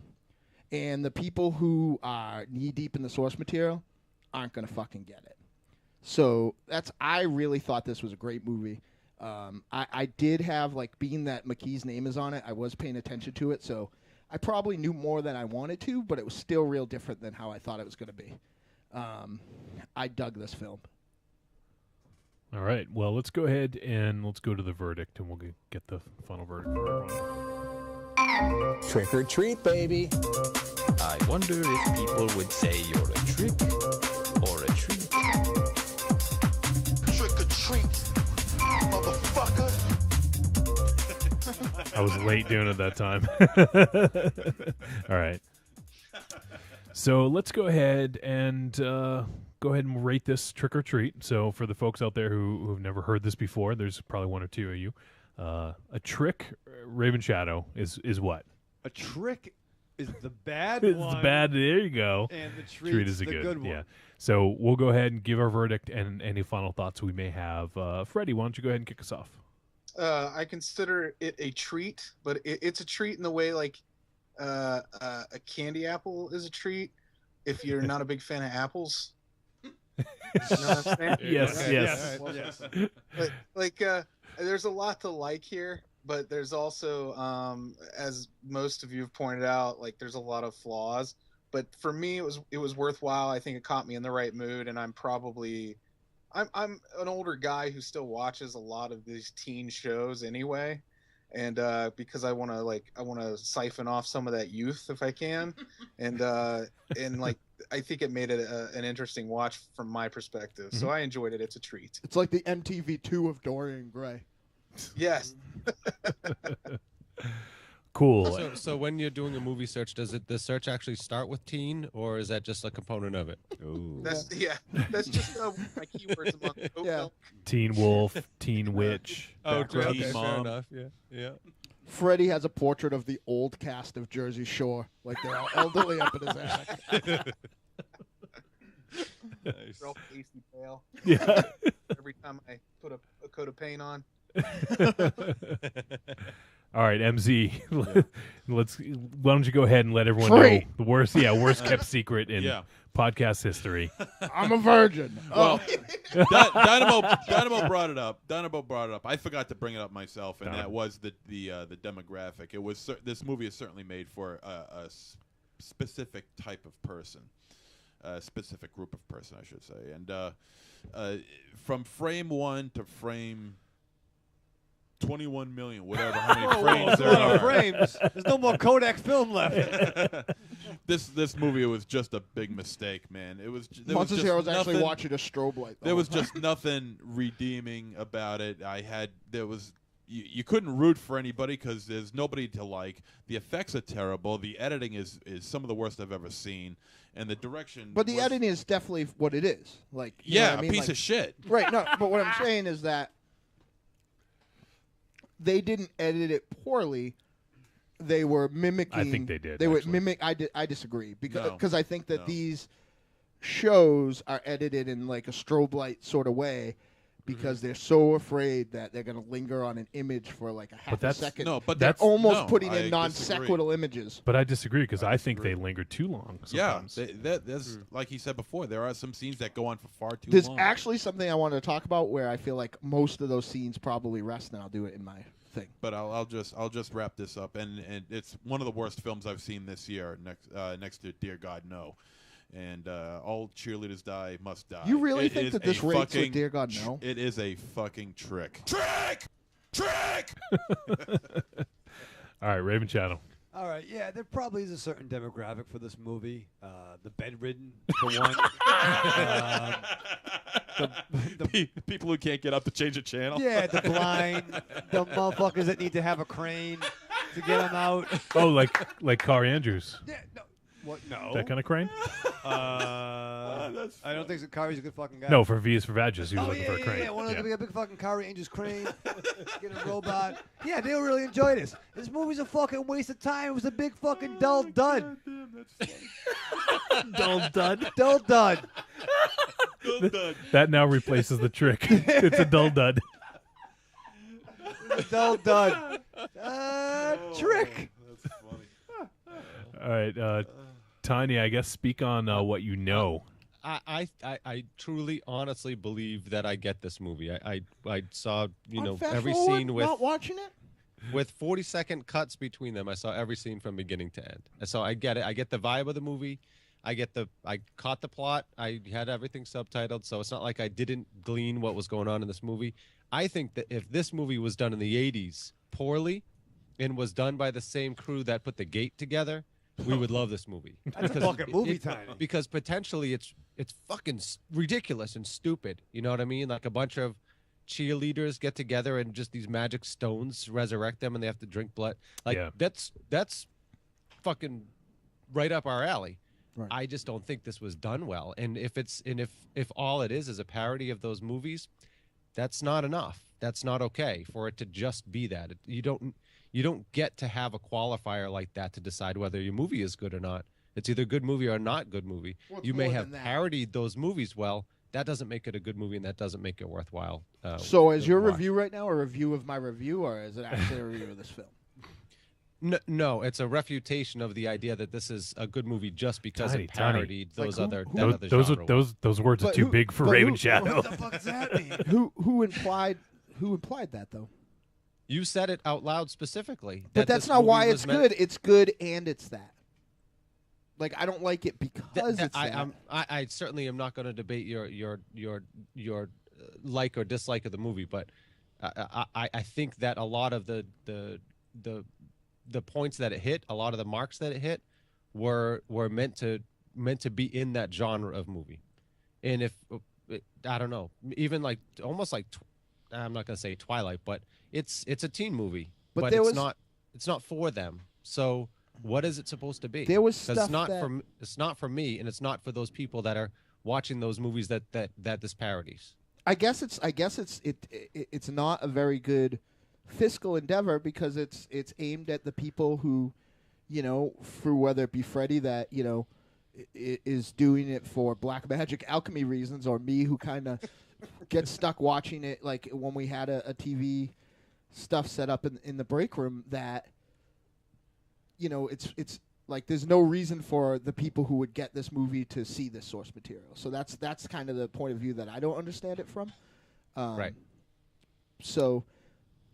And the people who are knee-deep in the source material aren't going to fucking get it. So I really thought this was a great movie. I did have, like, being that McKee's name is on it, I was paying attention to it, so I probably knew more than I wanted to, but it was still real different than how I thought it was going to be. I dug this film. All right. Well, let's go ahead and let's go to the verdict, and we'll get the final verdict for everyone. Trick or treat, baby. I wonder if people would say you're a trick or a treat. Trick or treat, motherfucker. I was late doing it that time. All right. So let's go ahead and rate this trick or treat. So for the folks out there who have never heard this before, there's probably one or two of you. A trick, Ravenshadow, is what? A trick is the bad It's one. the bad. There you go. And the Treat is the a good one. Yeah. So we'll go ahead and give our verdict and any final thoughts we may have. Freddie, why don't you go ahead and kick us off? I consider it a treat, but it's a treat in the way like a candy apple is a treat if you're not a big fan of apples. You know what I'm saying? Yes, Right? yes. Well, yes. But, like, there's a lot to like here, but there's also, as most of you have pointed out, like there's a lot of flaws. But for me, it was worthwhile. I think it caught me in the right mood, and I'm an older guy who still watches a lot of these teen shows anyway, and because I want to siphon off some of that youth if I can, and like I think it made it an interesting watch from my perspective. So I enjoyed it. It's a treat. It's like the MTV2 of Dorian Gray. Yes. Cool. So when you're doing a movie search, does the search actually start with teen, or is that just a component of it? Ooh. That's just my keywords among Yeah. Teen Wolf, Teen Witch. Oh, Background okay, fair mom. enough. Yeah. Freddie has a portrait of the old cast of Jersey Shore, like they're all elderly up in his attic. Nice. They're all pasty pale. Yeah. Every time I put a coat of paint on. All right, MZ. Let's. Why don't you go ahead and let everyone Free. know the worst kept secret in Yeah. podcast history. I'm a virgin. Well, Dynamo brought it up. I forgot to bring it up myself, and that was the demographic. It was this movie is certainly made for a specific type of person, a specific group of person, I should say. And from frame 1 to frame 21 million, whatever, how many frames there are. frames. There's no more Kodak film left. This movie was just a big mistake, man. It was. There was Monsters just Here, I was actually nothing- watching a strobe light. There was just nothing redeeming about it. You couldn't root for anybody because there's nobody to like. The effects are terrible. The editing is some of the worst I've ever seen, and the direction. But the was- editing is definitely what it is. Like, you know yeah, what I mean? a piece Like- of shit. Right. No, but what I'm saying is that they didn't edit it poorly. They were mimicking. I think they did, They would actually. mimic. I disagree No, because I think that no. these shows are edited in like a strobe light sort of way because they're so afraid that they're going to linger on an image for like a half a that's- second. No, but they're that's almost no, putting I in non disagree. sequital images. But I disagree because I think they linger too long. Yeah, Sometimes. there's like he said before. There are some scenes that go on for far too There's long. actually something I wanted to talk about where I feel like most of those scenes probably rest, and I'll do it in my thing. But I'll just wrap this up, and it's one of the worst films I've seen this year. Next to Dear God No, and all cheerleaders die must die. You really It think is that this a rates with fucking Dear God No? It is a fucking trick. Trick. All right, Ravenshadow. All right, yeah, there probably is a certain demographic for this movie. The bedridden, for one. People who can't get up to change a channel. Yeah, the blind, the motherfuckers that need to have a crane to get them out. Oh, like Car Andrews. Yeah, no, what? No. That kind of crane? I don't think so. Kari's a good fucking guy. No, for V is for Vadges. He was Oh, looking yeah, for a crane. yeah. One of them a big fucking Kari Angels crane, get a robot. Yeah, they'll really enjoy this. This movie's a fucking waste of time. It was a big fucking dull dud. Dull dud. Dull dud. That now replaces the trick. It's a dull dud. Dull dud. Trick. That's funny. All right, Tanya, I guess speak on what you know. I truly, honestly believe that I get this movie. I saw every scene with not watching it. with 40-second cuts between them. I saw every scene from beginning to end. And so I get it. I get the vibe of the movie. I caught the plot. I had everything subtitled, so it's not like I didn't glean what was going on in this movie. I think that if this movie was done in the 80s poorly and was done by the same crew that put The Gate together, we would love this movie. That's a fucking movie time. Because potentially it's fucking ridiculous and stupid. You know what I mean? Like a bunch of cheerleaders get together and just these magic stones resurrect them and they have to drink blood. Like Yeah. that's fucking right up our alley. Right. I just don't think this was done well. And if all it is a parody of those movies, that's not enough. That's not okay for it to just be that. You don't get to have a qualifier like that to decide whether your movie is good or not. It's either good movie or not good movie. Well, it's You may more have than that. parodied those movies well. That doesn't make it a good movie, and that doesn't make it worthwhile. So, is to your watch. review right now a review of my review, or is it actually a review of this film? No, it's a refutation of the idea that this is a good movie just because Tiny, it tiny. parodied Like those who- other who- that other Those genre. those words are But too who- big for but who- Ravenshadow. What the fuck does that mean? Who implied that though? You said it out loud specifically. But that that's this not movie why was it's meant- good. It's good and it's that. Like I don't like it because it's that. I certainly am not going to debate your like or dislike of the movie, but I think that a lot of the points that it hit, a lot of the marks that it hit, were meant to be in that genre of movie. And if I don't know, even like almost like I'm not going to say Twilight, but it's a teen movie, But but there it's was- not. It's not for them. So what is it supposed to be? There was 'Cause stuff it's not that- for it's not for me, and it's not for those people that are watching those movies that this parodies. I guess it's not a very good fiscal endeavor because it's aimed at the people who, through whether it be Freddy that is doing it for black magic alchemy reasons, or me who kind of gets stuck watching it, like when we had a TV stuff set up in the break room that it's like there's no reason for the people who would get this movie to see this source material. So that's kind of the point of view that I don't understand it from. Right. So,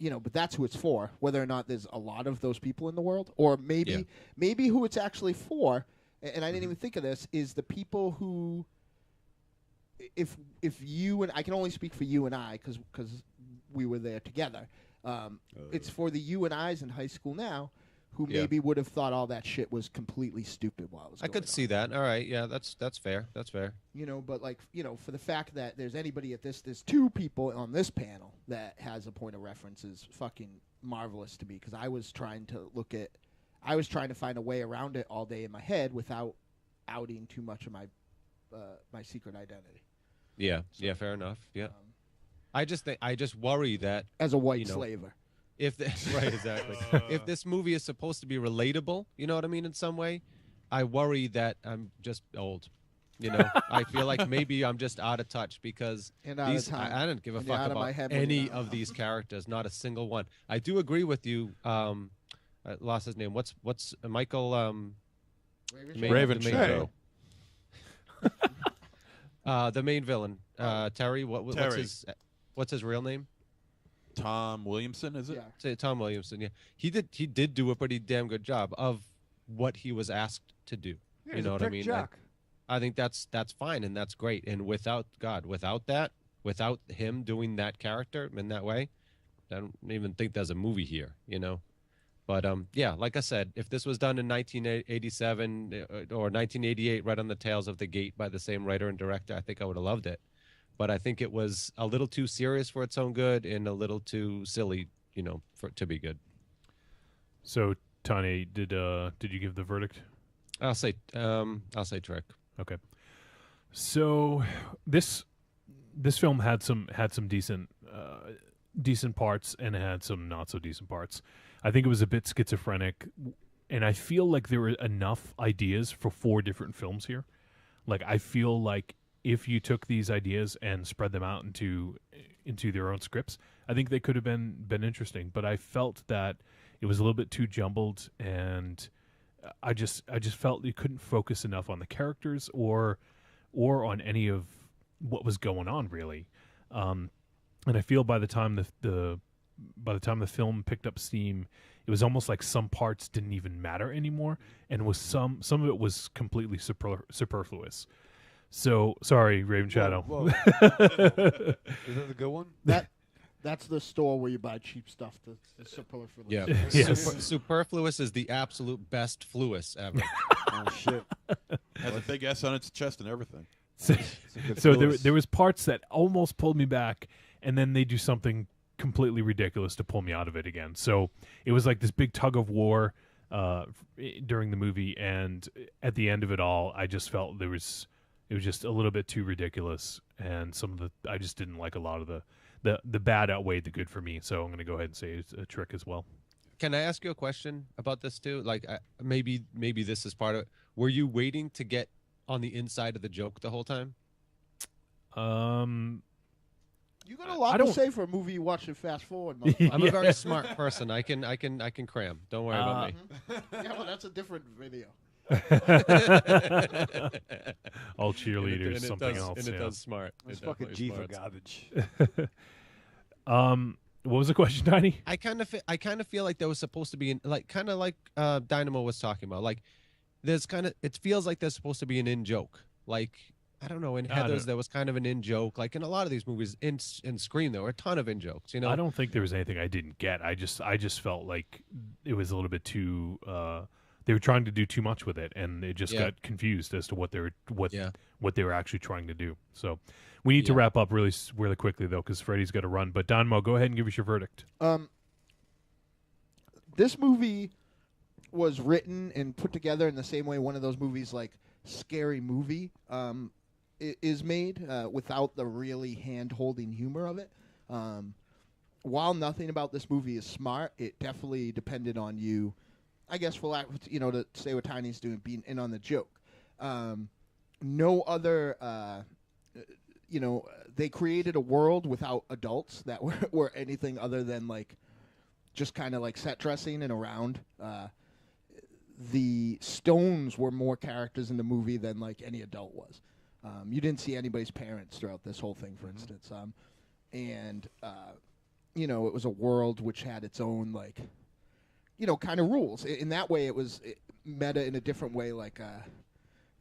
but that's who it's for. Whether or not there's a lot of those people in the world, or maybe who it's actually for, and I didn't even think of this, is the people who, if you and I can only speak for you and I because we were there together. It's for the you and I's in high school now, who maybe would have thought all that shit was completely stupid while it was I could see that. All right, yeah, that's fair. That's fair. But for the fact that there's anybody at there's two people on this panel that has a point of reference is fucking marvelous to me, because I was trying to find a way around it all day in my head without outing too much of my my secret identity. Yeah, fair enough. Yeah. I just worry that as a white slaver. If right, exactly. If this movie is supposed to be relatable, you know what I mean, in some way, I worry that I'm just old. I feel like maybe I'm just out of touch because I don't give a fuck about any of these characters, not a single one. I do agree with you. I lost his name. What's Michael? Ravenshadow. The main villain, Terry. What's his real name? Tom Williamson, is it? Yeah. Say Tom Williamson. Yeah, he did do a pretty damn good job of what he was asked to do. Yeah, you know what I mean? I think that's fine and that's great. And without him doing that character in that way, I don't even think there's a movie here. But like I said, if this was done in 1987 or 1988, right on the tails of the gate by the same writer and director, I think I would have loved it. But I think it was a little too serious for its own good and a little too silly, for it to be good. So, Tani, did you give the verdict? I'll say trick. Okay. So this film had some decent parts and it had some not so decent parts. I think it was a bit schizophrenic, and I feel like there were enough ideas for 4 different films here. Like, I feel like if you took these ideas and spread them out into their own scripts, I think they could have been interesting. But I felt that it was a little bit too jumbled, and I just felt you couldn't focus enough on the characters or on any of what was going on, really. And I feel by the time the film picked up steam, it was almost like some parts didn't even matter anymore, and was some of it was completely superfluous. So sorry, Ravenshadow. Whoa. Is that a good one? That's the store where you buy cheap stuff. The superfluous. Yeah. Yes. Superfluous is the absolute best fluous ever. Oh shit! Has a big S on its chest and everything. So there was parts that almost pulled me back, and then they do something completely ridiculous to pull me out of it again. So it was like this big tug of war during the movie, and at the end of it all, I just felt it was just a little bit too ridiculous, and I just didn't like a lot of the bad outweighed the good for me. So I'm going to go ahead and say it's a trick as well. Can I ask you a question about this too? Like, maybe this is part of it. Were you waiting to get on the inside of the joke the whole time? You got a lot to say for a movie you watch it fast forward. I'm a very smart person. I can cram. Don't worry about me. Yeah, well, that's a different video. All cheerleaders, and something else. And it does smart. It's fucking G for garbage. What was the question, Tiny? I kind of feel like there was supposed to be kind of like Dynamo was talking about. Like, it feels like there's supposed to be an in joke. Like, I don't know, in Heathers there was kind of an in joke. Like in a lot of these movies, in Scream there were a ton of in jokes. I don't think there was anything I didn't get. I just felt like it was a little bit too. They were trying to do too much with it, and they just got confused as to what they were actually trying to do. So we need to wrap up really quickly though, because Freddy's got to run. But Dynamo, go ahead and give us your verdict. this movie was written and put together in the same way one of those movies like Scary Movie is made, without the really hand-holding humor of it. While nothing about this movie is smart, it definitely depended on you, I guess, for lack, to say what Tiny's doing, being in on the joke. No other, they created a world without adults that were anything other than like just kind of like set dressing and around. The Stones were more characters in the movie than like any adult was. You didn't see anybody's parents throughout this whole thing, for instance. It was a world which had its own, like, kind of rules. In that way, it was meta in a different way, like,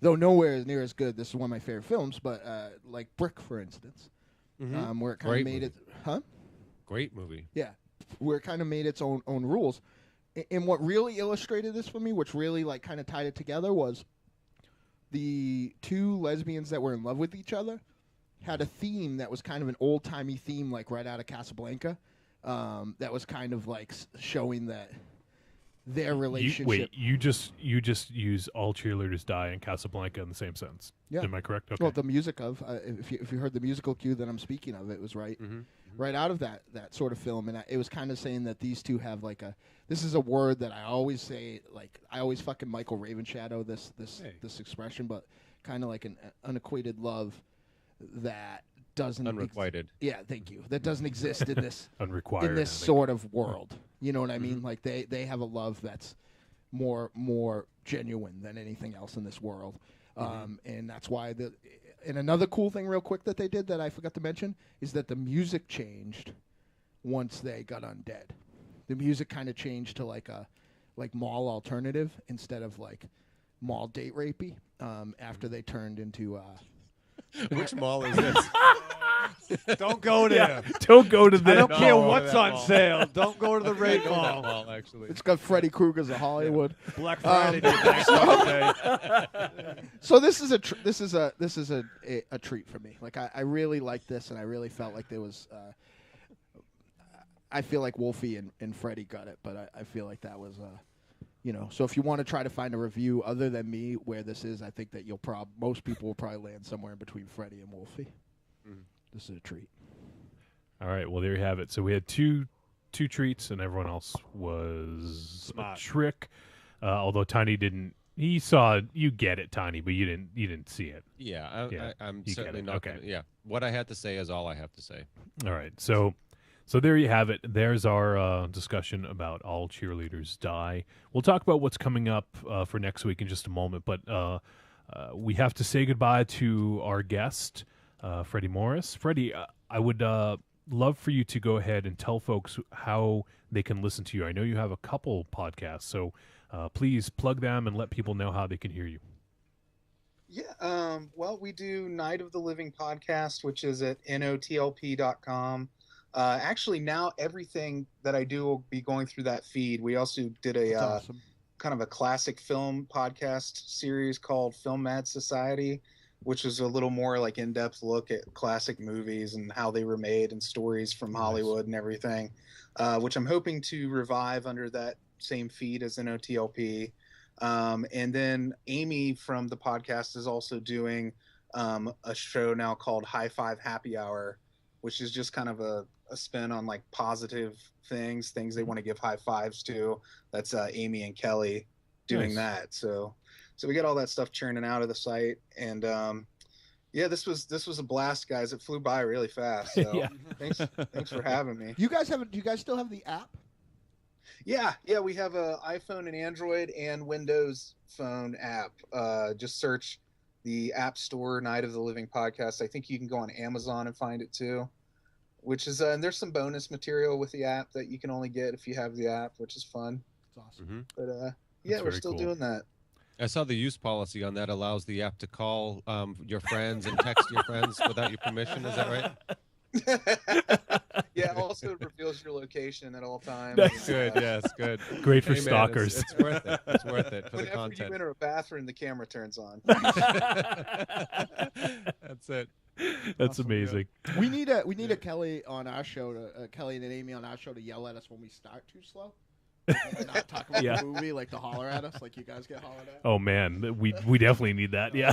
though nowhere is near as good. This is one of my favorite films, but like Brick, for instance, where it kind of made it. Huh? Great movie. Yeah, where it kind of made its own rules. And what really illustrated this for me, which really, like, kind of tied it together, was the two lesbians that were in love with each other had a theme that was kind of an old-timey theme, like right out of Casablanca, that was kind of like showing that their relationship. You just use All Cheerleaders Die and Casablanca in the same sentence. Yeah. Am I correct? Okay. Well, the music of if you heard the musical cue that I'm speaking of, it was right out of that sort of film, and it was kind of saying that these two have like this is a word that I always say, like I always fucking Michael Ravenshadow this expression, but kind of like an unequated love that doesn't unrequited. Yeah, thank you. That doesn't exist in this unrequired in this sort of world. You know what I mean? Like they have a love that's more genuine than anything else in this world. And that's why and another cool thing real quick that they did that I forgot to mention is that the music changed once they got undead. The music kind of changed to like a mall alternative instead of like mall date rapey after they turned into Which mall is this? Don't go there. Yeah, don't go to I that. don't care what's on sale. Don't go to the raid mall. mall. Actually, it's got Freddy Krueger's of Hollywood. Black Friday. Day. So this is a treat for me. Like I really like this, and I really felt like there was. I feel like Wolfie and Freddy got it, but I feel like that was. So if you want to try to find a review other than me where this is, I think that most people will probably land somewhere in between Freddy and Wolfie. This is a treat. All right, well there you have it. So we had two treats, and everyone else was Smart. a trick. Although Tiny didn't. He saw you get it, Tiny, but you didn't see it. Yeah, I'm you certainly get it. not. Okay. Yeah, what I had to say is all I have to say. All right, so there you have it. There's our discussion about All Cheerleaders Die. We'll talk about what's coming up for next week in just a moment, but we have to say goodbye to our guest, Freddy Morris. Freddy, I would love for you to go ahead and tell folks how they can listen to you. I know you have a couple podcasts, so please plug them and let people know how they can hear you. Yeah, well, we do Night of the Living podcast, which is at notlp.com. Actually, now everything that I do will be going through that feed. We also did a kind of a classic film podcast series called Film Mad Society, which is a little more like in-depth look at classic movies and how they were made and stories from Hollywood and everything, which I'm hoping to revive under that same feed as NOTLP. And then Amy from the podcast is also doing a show now called High Five Happy Hour, which is just kind of a spin on like positive things they want to give high fives to. That's Amy and Kelly doing that. So we got all that stuff churning out of the site, and this was a blast, guys. It flew by really fast. So Yeah. thanks for having me. Do you guys still have the app? Yeah, we have a iPhone and Android and Windows phone app. Just search the App Store Night of the Living podcast. I think you can go on Amazon and find it too, which is and there's some bonus material with the app that you can only get if you have the app, which is fun. It's awesome. But That's we're very still cool. doing that. I saw the use policy on that allows the app to call your friends and text your friends without your permission. Is that right? Yeah, also it reveals your location at all times. That's Good. Yes. Good. Great for Hey, man, stalkers. it's worth it. It's worth it for the Whenever you content. enter a bathroom, the camera turns on. That's it. That's Awesome, amazing. We need a Kelly on our show Kelly and Amy on our show to yell at us when we start too slow. not talk about Yeah. the movie, like to holler at us, like you guys get hollered at. Oh man, we definitely need that. Yeah.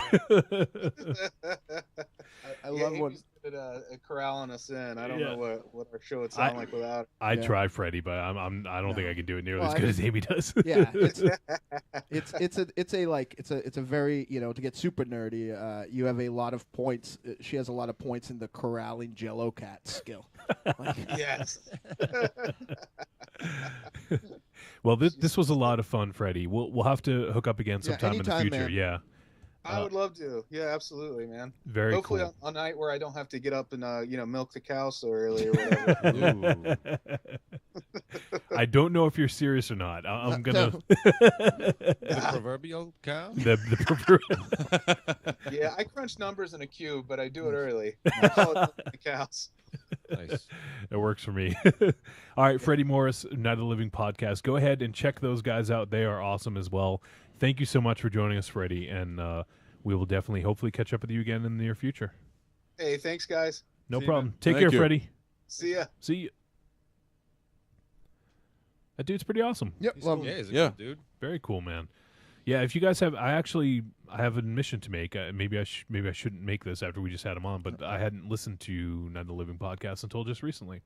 I love He when was good at corralling us in. I don't Yeah. know what our show would sound like without it. I Yeah. try Freddy, but I don't think I can do it nearly Well, as I good as mean- Amy does. yeah, it's a very, to get super nerdy. You have a lot of points. She has a lot of points in the corralling Jello cat skill. Like, Yes. Well, this was a lot of fun, Freddie. We'll have to hook up again Yeah, sometime in the anytime, future. man. Yeah, I would love to. Yeah, absolutely, man. very Hopefully cool. on a night where I don't have to get up and milk the cow so early or whatever. I don't know if you're serious or not. I'm gonna The proverbial cow. the proverbial. Yeah, I crunch numbers in a cube, but I do it early. I call it the cows. Nice. It works for me. All right, Freddy Morris, Night of the Living podcast. Go ahead and check those guys out. They are awesome as well. Thank you so much for joining us, Freddie, and we will definitely, hopefully, catch up with you again in the near future. Hey, thanks, guys. No See you, problem. man. Take Thank care, you. Freddie. See ya. See you. That dude's pretty awesome. yep, He's love cool. him. Yeah, he's a Yeah. good dude. Very cool, man. Yeah, if you guys have, I have an admission to make. Maybe I shouldn't make this after we just had him on, but I hadn't listened to Night of the Living podcast until just recently,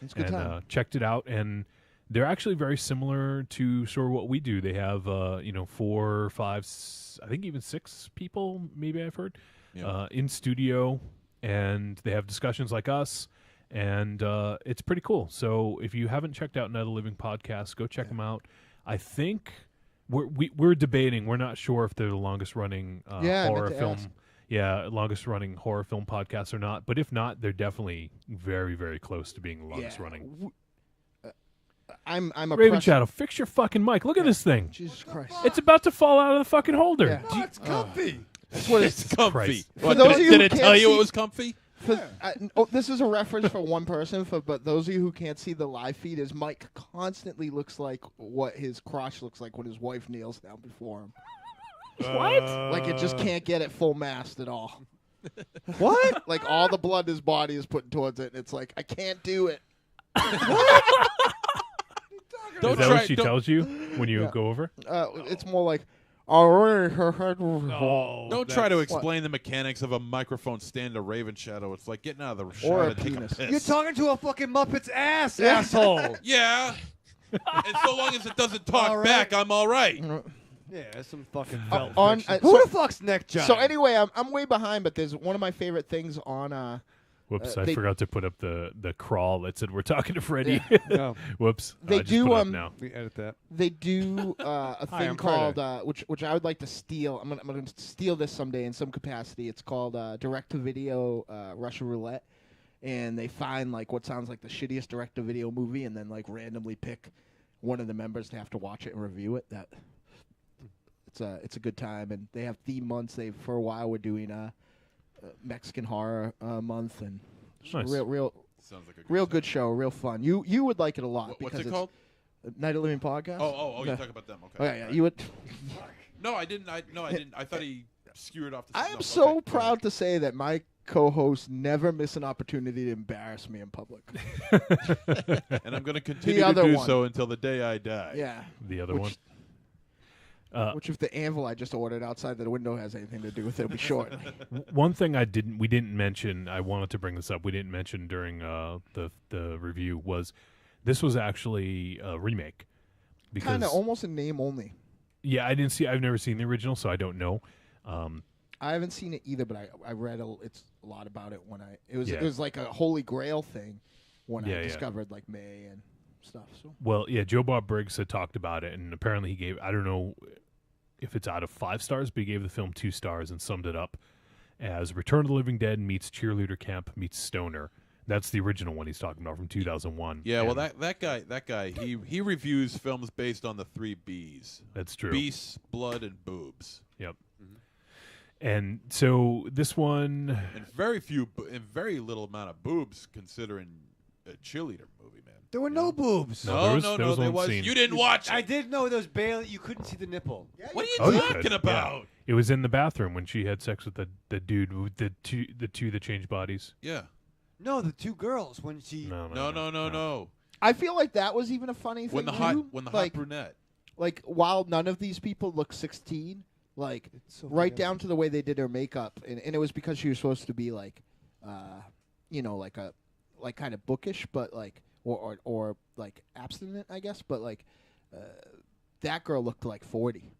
It's a good and time. checked it out. And they're actually very similar to sort of what we do. They have 4, 5, I think even 6 people. Maybe I've heard Yeah. in studio, and they have discussions like us. And it's pretty cool. So if you haven't checked out Night of the Living podcast, go check them out. I think we're debating. We're not sure if they're the longest running Yeah, I meant horror to film. ask. Yeah, longest running horror film podcast or not. But if not, they're definitely very, very close to being the longest running. I'm a Ravenshadow, fix your fucking mic. Look at this thing. Jesus Christ. It's about to fall out of the fucking holder. Yeah. Oh, it's comfy. That's what it's. It's comfy. Christ. What, those of did you did who it can't tell you see- it was comfy? This is a reference for one person, but those of you who can't see the live feed, his mic constantly looks like what his crotch looks like when his wife kneels down before him. What? Like it just can't get it full mast at all. What? Like all the blood his body is putting towards it, and it's like I can't do it. Is that what she tells you when you Yeah. go over? It's more like, oh, Don't try to explain the mechanics of a microphone stand to Ravenshadow. It's like getting out of the shower Or a to take penis. piss. You're talking to a fucking Muppet's ass, asshole. Yeah. And so long as it doesn't talk All right. back, I'm all right. Yeah, that's some fucking felt on- friction. so- Who the fuck's neck job? So anyway, I'm way behind, but there's one of my favorite things on. Whoops, Uh, I they- forgot to put up the crawl that said we're talking to Freddie. No, Whoops. They I just do, put it up um, now. we edit that. They do a Hi, thing I'm called Carter. which I would like to steal. I'm gonna steal this someday in some capacity. It's called direct to video Russian roulette, and they find like what sounds like the shittiest direct to video movie, and then like randomly pick one of the members to have to watch it and review it. That it's a good time, and they have theme months. They for a while were doing Mexican horror month, and it's Nice. real Sounds like a real good show, real fun. You would like it a lot. What's because it it's called? Night of the Living podcast. Oh, No. you talk about them. Okay. Oh yeah, you would. No, I didn't. I didn't. I thought he skewered off the I am no, so okay, proud to say that my co-hosts never miss an opportunity to embarrass me in public. And I'm going to continue to other do one. so until the day I die. Yeah. The other Which- one. Which, if the anvil I just ordered outside the window has anything to do with it, it'll be short. One thing we didn't mention. I wanted to bring this up. We didn't mention during the review was this was actually a remake. Because Kind of almost in name only. yeah, I've never seen the original, so I don't know. I haven't seen it either, but I read a lot about it when it Yeah. was like a holy grail thing when Yeah, I yeah. discovered like May and stuff. So Well, yeah, Joe Bob Briggs had talked about it, and apparently he gave, I don't know if it's out of 5 stars, but he gave the film 2 stars and summed it up as Return of the Living Dead meets Cheerleader Camp meets Stoner. That's the original one he's talking about from 2001. Yeah, well, And that guy, he reviews films based on the 3 B's: that's true. beasts, blood, and boobs. Yep. And so this one, And very little amount of boobs, considering a cheerleader movie, man. There were no boobs. No, there was there one was. scene. You didn't watch it. I did know there was barely. You couldn't see the nipple. What are you Oh, you talking could, about? yeah. It was in the bathroom when she had sex with the dude with the two that changed bodies. Yeah. No, the 2 girls when she. No. I feel like that was even a funny thing. When the too. hot brunette. Like, while none of these people look 16, like, so right forgettable. down to the way they did her makeup, and it was because she was supposed to be, like, like kind of bookish, but, like, or like, abstinent, I guess, but, like, that girl looked like 40.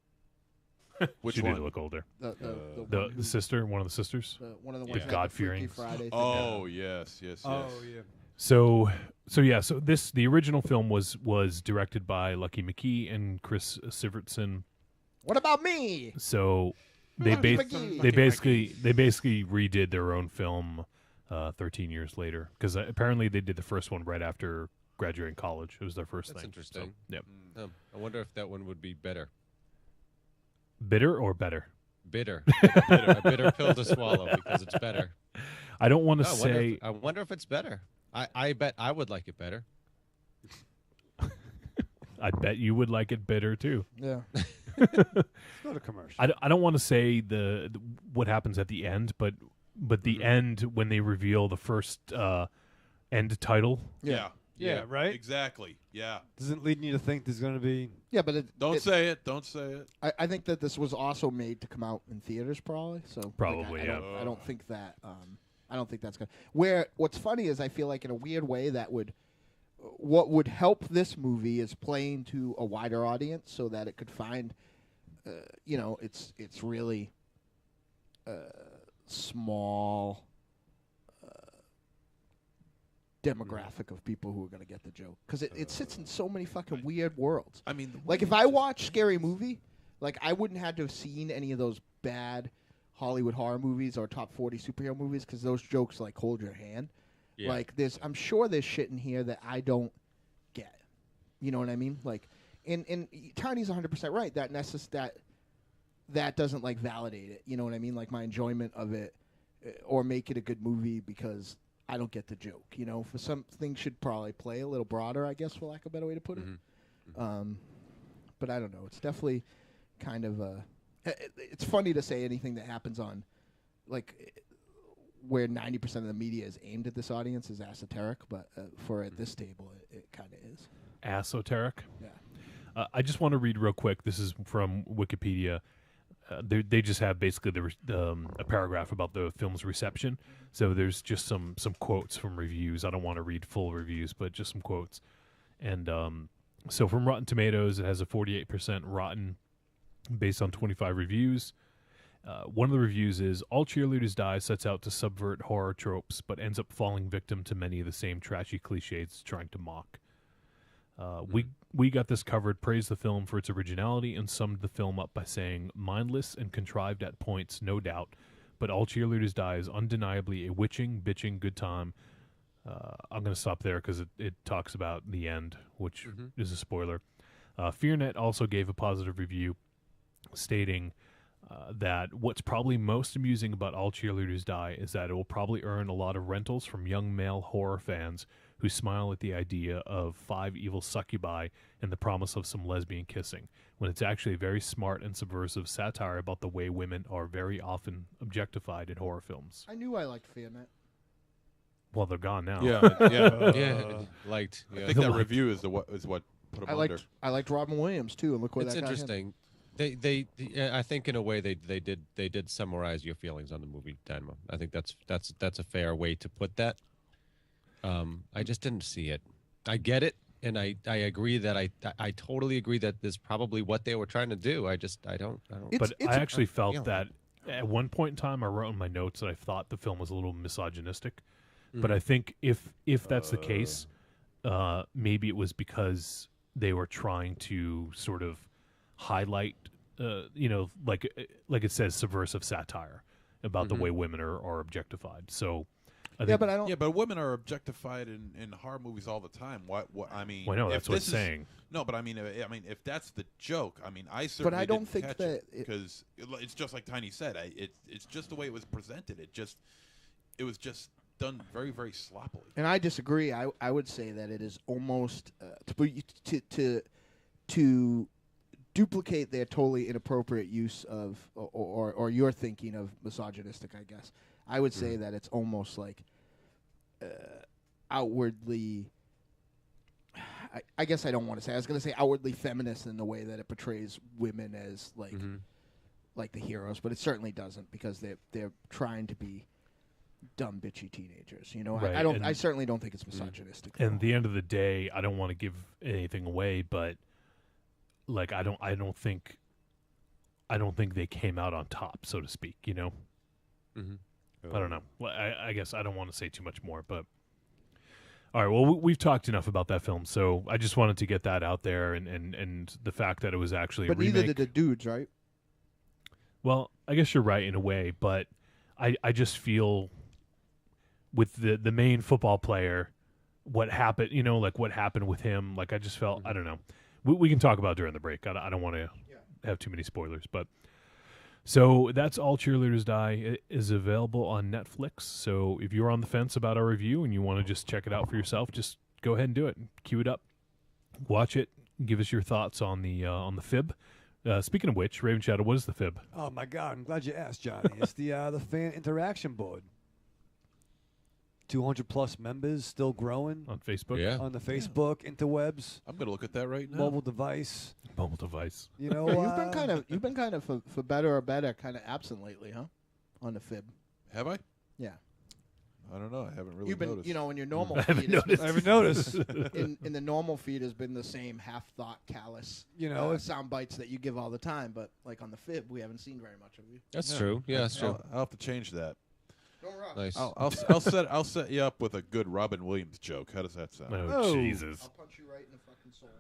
Which she one? did look older. The The sister, one of the sisters. one of the The ones that had God-fearing. Freaky Friday thing. Oh yes. Oh yeah. So the original film was directed by Lucky McKee and Chris Sivertson. What about me? So they Lucky McKee. they basically redid their own film 13 years later, because apparently they did the first one right after graduating college. It was their first That's thing. interesting. So, yep. I wonder if that one would be better. Bitter or better? Bitter. A bitter pill to swallow because it's better. I don't want to No, say. I wonder if it's better. I bet I would like it better. I bet you would like it bitter too. Yeah. Go to commercial. I don't want to say the what happens at the end, but the end when they reveal the first end title. Yeah. Yeah, right? Exactly. Yeah. Doesn't lead you to think there's going to be. Yeah, but Don't say it. Don't say it. I think that this was also made to come out in theaters, probably. So like, Probably, yeah. I don't think that. I don't think that's good. What's funny is I feel like in a weird way that what would help this movie is playing to a wider audience so that it could find, it's really small demographic of people who are going to get the joke, because it sits in so many fucking weird worlds. I mean, Like, if I watch Scary Movie, like, I wouldn't have to have seen any of those bad Hollywood horror movies or top 40 superhero movies, because those jokes, like, hold your hand. Yeah. Like, I'm sure there's shit in here that I don't get. You know what I mean? Like, and Tiny's 100% right. That doesn't, like, validate it. You know what I mean? Like, my enjoyment of it or make it a good movie because I don't get the joke. You know, for some things should probably play a little broader, I guess, for lack of a better way to put it. But I don't know. It's definitely kind of it's funny to say anything that happens on, like, where 90% of the media is aimed at this audience is esoteric, but for at this table, it kind of is. Esoteric. Yeah. I just want to read real quick. This is from Wikipedia. They just have basically a paragraph about the film's reception. So there's just some quotes from reviews. I don't want to read full reviews, but just some quotes. And so from Rotten Tomatoes, it has a 48% rotten based on 25 reviews. One of the reviews is, All Cheerleaders Die sets out to subvert horror tropes, but ends up falling victim to many of the same trashy cliches it's trying to mock. We Got This Covered praised the film for its originality and summed the film up by saying, mindless and contrived at points, no doubt, but All Cheerleaders Die is undeniably a witching, bitching good time. I'm going to stop there because it talks about the end, which is a spoiler. FearNet also gave a positive review stating that what's probably most amusing about All Cheerleaders Die is that it will probably earn a lot of rentals from young male horror fans who smile at the idea of 5 evil succubi and the promise of some lesbian kissing, when it's actually a very smart and subversive satire about the way women are very often objectified in horror films. I knew I liked FearNet. Well, they're gone now. Yeah, liked. I Yeah. think that review is what put them under. I liked Robin Williams too, and look where It's that got him. interesting. They I think in a way they did summarize your feelings on the movie, Dynamo. I think that's a fair way to put that. I just didn't see it. I get it, and I agree that I totally agree that this is probably what they were trying to do. I don't. But I actually felt that at one point in time I wrote in my notes that I thought the film was a little misogynistic. But I think if that's the case, maybe it was because they were trying to sort of highlight, like it says, subversive satire about the way women are objectified. So, I think, but I don't. Yeah, but women are objectified in horror movies all the time. What I mean? Well, I know if that's what this it's saying. No, but I mean, if that's the joke, I mean, I certainly But I don't didn't think catch that it because it's just like Tiny said. It's just the way it was presented. It was just done very, very sloppily. And I disagree. I would say that it is almost to duplicate their totally inappropriate use of or your thinking of misogynistic, I guess. I would say that it's almost like outwardly I guess I don't want to say. I was going to say outwardly feminist in the way that it portrays women as like the heroes, but it certainly doesn't because they're trying to be dumb bitchy teenagers. You know, Right, I certainly don't think it's misogynistic. And at the end of the day, I don't want to give anything away, but like I don't think they came out on top, so to speak. You know. I don't know. Well, I guess I don't want to say too much more, but all right. Well, we've talked enough about that film, so I just wanted to get that out there, and the fact that it was actually but a remake. neither did the dudes, right? Well, I guess you're right in a way, but I just feel with the main football player, what happened, you know, like what happened with him, like I just felt, I don't know. We can talk about it during the break. I don't want to have too many spoilers, but so that's all. Cheerleaders Die. It is available on Netflix. So if you're on the fence about our review and you want to just check it out for yourself, just go ahead and do it. Cue it up, watch it, give us your thoughts on the fib. Speaking of which, Ravenshadow, what is the fib? Oh my God! I'm glad you asked, Johnny. It's the fan interaction board. 200+ members, still growing On Facebook? Yeah. on the Facebook interwebs, I'm gonna look at that right now. mobile device. Mobile device. You know, You've been kind of for better or better kind of absent lately, huh? On the fib. Have I? Yeah. I don't know. I haven't really You've been, noticed. you know, in your normal I haven't feed, noticed. I haven't noticed. in the normal feed has been the same half-thought, callous, You know, it's- sound bites that you give all the time. But like on the fib, we haven't seen very much of you. That's true. Yeah, that's true. I'll have to change that. Don't rush. Nice. I'll set you up with a good Robin Williams joke. How does that sound? Oh, Oh. Jesus. I'll punch you right in the fucking soul.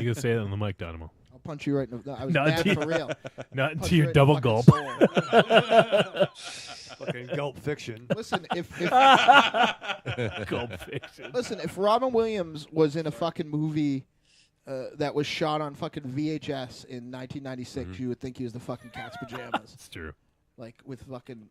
You can say that on the mic, Dynamo. I'll punch you right in the. No, I was Not mad to- for real. Not Punch into you your right in double the gulp. fucking soul. fucking gulp fiction. Listen, if Gulp fiction. listen, if Robin Williams was in a fucking movie that was shot on fucking VHS in 1996, you would think he was the fucking Cat's Pajamas, It's true. like with fucking.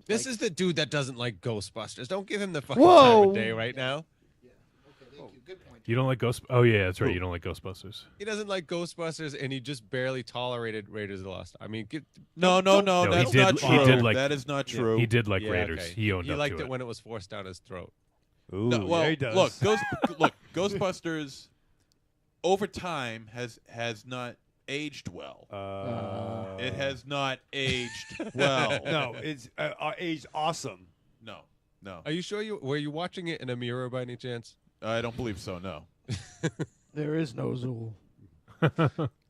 This is the dude that doesn't like Ghostbusters. Don't give him the fucking Whoa. time of day right now. Okay, thank you. Good point. You don't like Ghost? Oh, yeah, that's right. You don't like Ghostbusters. He doesn't like Ghostbusters, and he just barely tolerated Raiders of the Lost. I mean, No, No, that's he did- not he true. did like- that is not true. He did like yeah, Raiders. okay. He owned up liked to it when it was forced down his throat. Ooh, No, well, yeah, he does. look, Ghostbusters over time has not aged well. It has not aged well. No, it's aged awesome. No. Are you sure were you watching it in a mirror by any chance? I don't believe so. No. There is no Zool.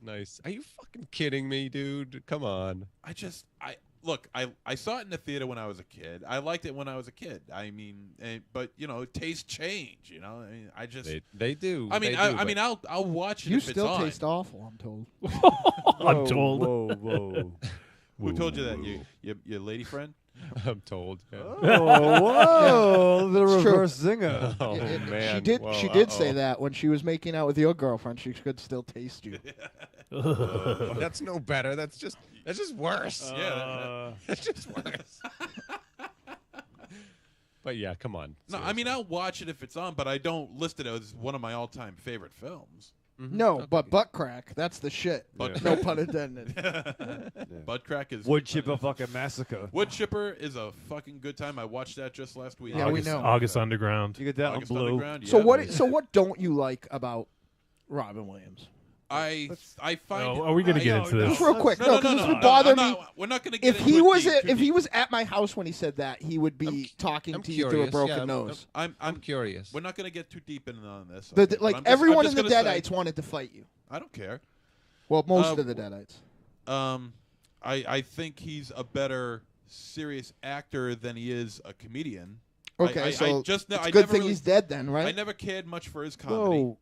Nice. Are you fucking kidding me, dude? Come on. I saw it in the theater when I was a kid. I liked it when I was a kid. I mean, but you know, tastes change. You know, I mean, I just. They do. I mean, They I do, mean, but- I'll watch it You if it's still on. taste awful. I'm told. I'm told. Whoa, whoa. Who told you that? Your lady friend? I'm told. Yeah. Oh, whoa. The It's true. reverse zinger. Oh man. She did. Whoa, She did say uh-oh. that when she was making out with your girlfriend. She could still taste you. That's no better. That's just worse. Yeah. That's just worse. But yeah, come on. No, I mean, I'll watch it if it's on, but I don't list it as one of my all-time favorite films. No, but butt crack. That's the shit. Butt No pun intended. Butt Crack is Wood chipper fucking massacre. Wood Chipper is a fucking good time. I watched that just last week. Yeah, we August, know. August Underground. You get that August on blue. Underground, So yeah. what don't you like about Robin Williams? I find. Oh, are we going to get into this? Just real quick, No, because no, this no, would bother I'm me. not- we're not going to get If into he it was deep, if he was at my house when he said that, he would be talking I'm to you through a curious, broken yeah, I'm- nose. I'm curious. We're not going to get too deep in on this. The- okay, but like I'm just- everyone I'm in just the gonna say, Deadites wanted to fight you. I don't care. Well, most Uh, of the Deadites. I think he's a better serious actor than he is a comedian. Okay, I so just it's I a good never thing really- he's dead then, right? I never cared much for his comedy. Whoa.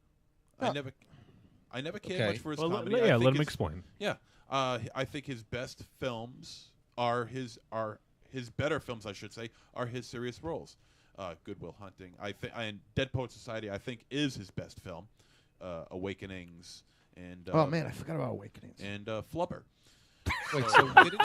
I never cared Okay. much for his Well, comedy. yeah, I think let him his- explain. Yeah, I think his best films are his better films, I should say, are his serious roles. Good Will Hunting, and Dead Poet Society, I think, is his best film. Awakenings and Oh man, I forgot about Awakenings. and Flubber. Wait, so didn't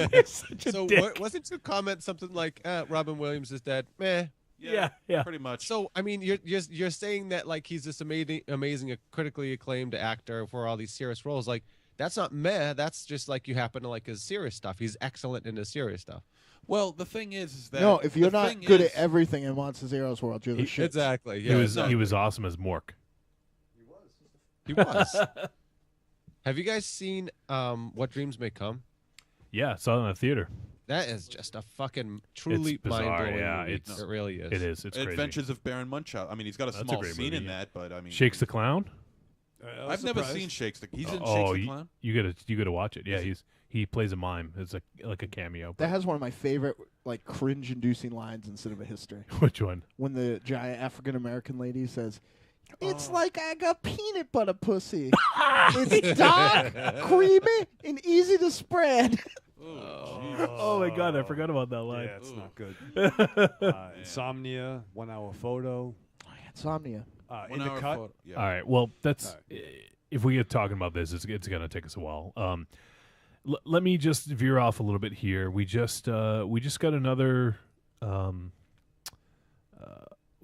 you? Such a So dick. wasn't your comment something like, Robin Williams is dead? Meh. Yeah. pretty much. So I mean, you're saying that like he's this amazing, critically acclaimed actor for all these serious roles. Like that's not meh. That's just like you happen to like his serious stuff. He's excellent in his serious stuff. Well, the thing is that No, if you're the not thing good is- at everything in Monster Zero's world, you're the shit. Exactly. He Yeah, was awesome as Mork. He was. Have you guys seen What Dreams May Come? Yeah, saw it in the theater. That is just a fucking truly It's bizarre, mind-blowing yeah, movie. it's- It really is. It is. It's crazy. Adventures of Baron Munchausen. I mean, he's got a That's a small great scene movie, in yeah. that, but I mean, Shakes the Clown. I've never seen Shakes the. He's in Shakes Oh, the Clown. you gotta watch it. Yeah, he plays a mime. It's like a cameo. That has one of my favorite, like, cringe-inducing lines in cinema history. Which one? When the giant African-American lady says, "It's like I got peanut butter pussy. It's dark, creamy, and easy to spread." Oh my God, I forgot about that line. Yeah, it's not good. Insomnia, 1 hour photo. Insomnia. In the cut. Photo. Yeah. All right. Well, that's if we get talking about this, it's gonna take us a while. Let me just veer off a little bit here. We just got another.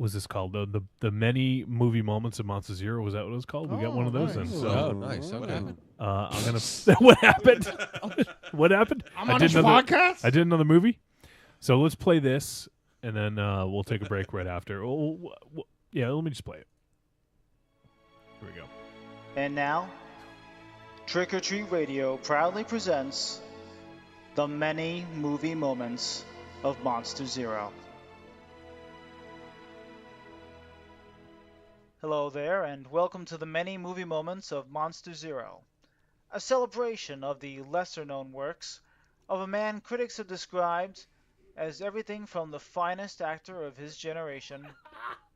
Was this called the many movie moments of Monster Zero? Was that what it was called? We got one of those. nice. Then. Oh, nice. What Okay. happened? I'm gonna. What happened? What happened? I'm on this podcast. I did another movie. So let's play this, and then we'll take a break right after. Yeah, let me just play it. Here we go. And now, Trick or Treat Radio proudly presents the many movie moments of Monster Zero. Hello there, and welcome to the many movie moments of Monster Zero, a celebration of the lesser-known works of a man critics have described as everything from the finest actor of his generation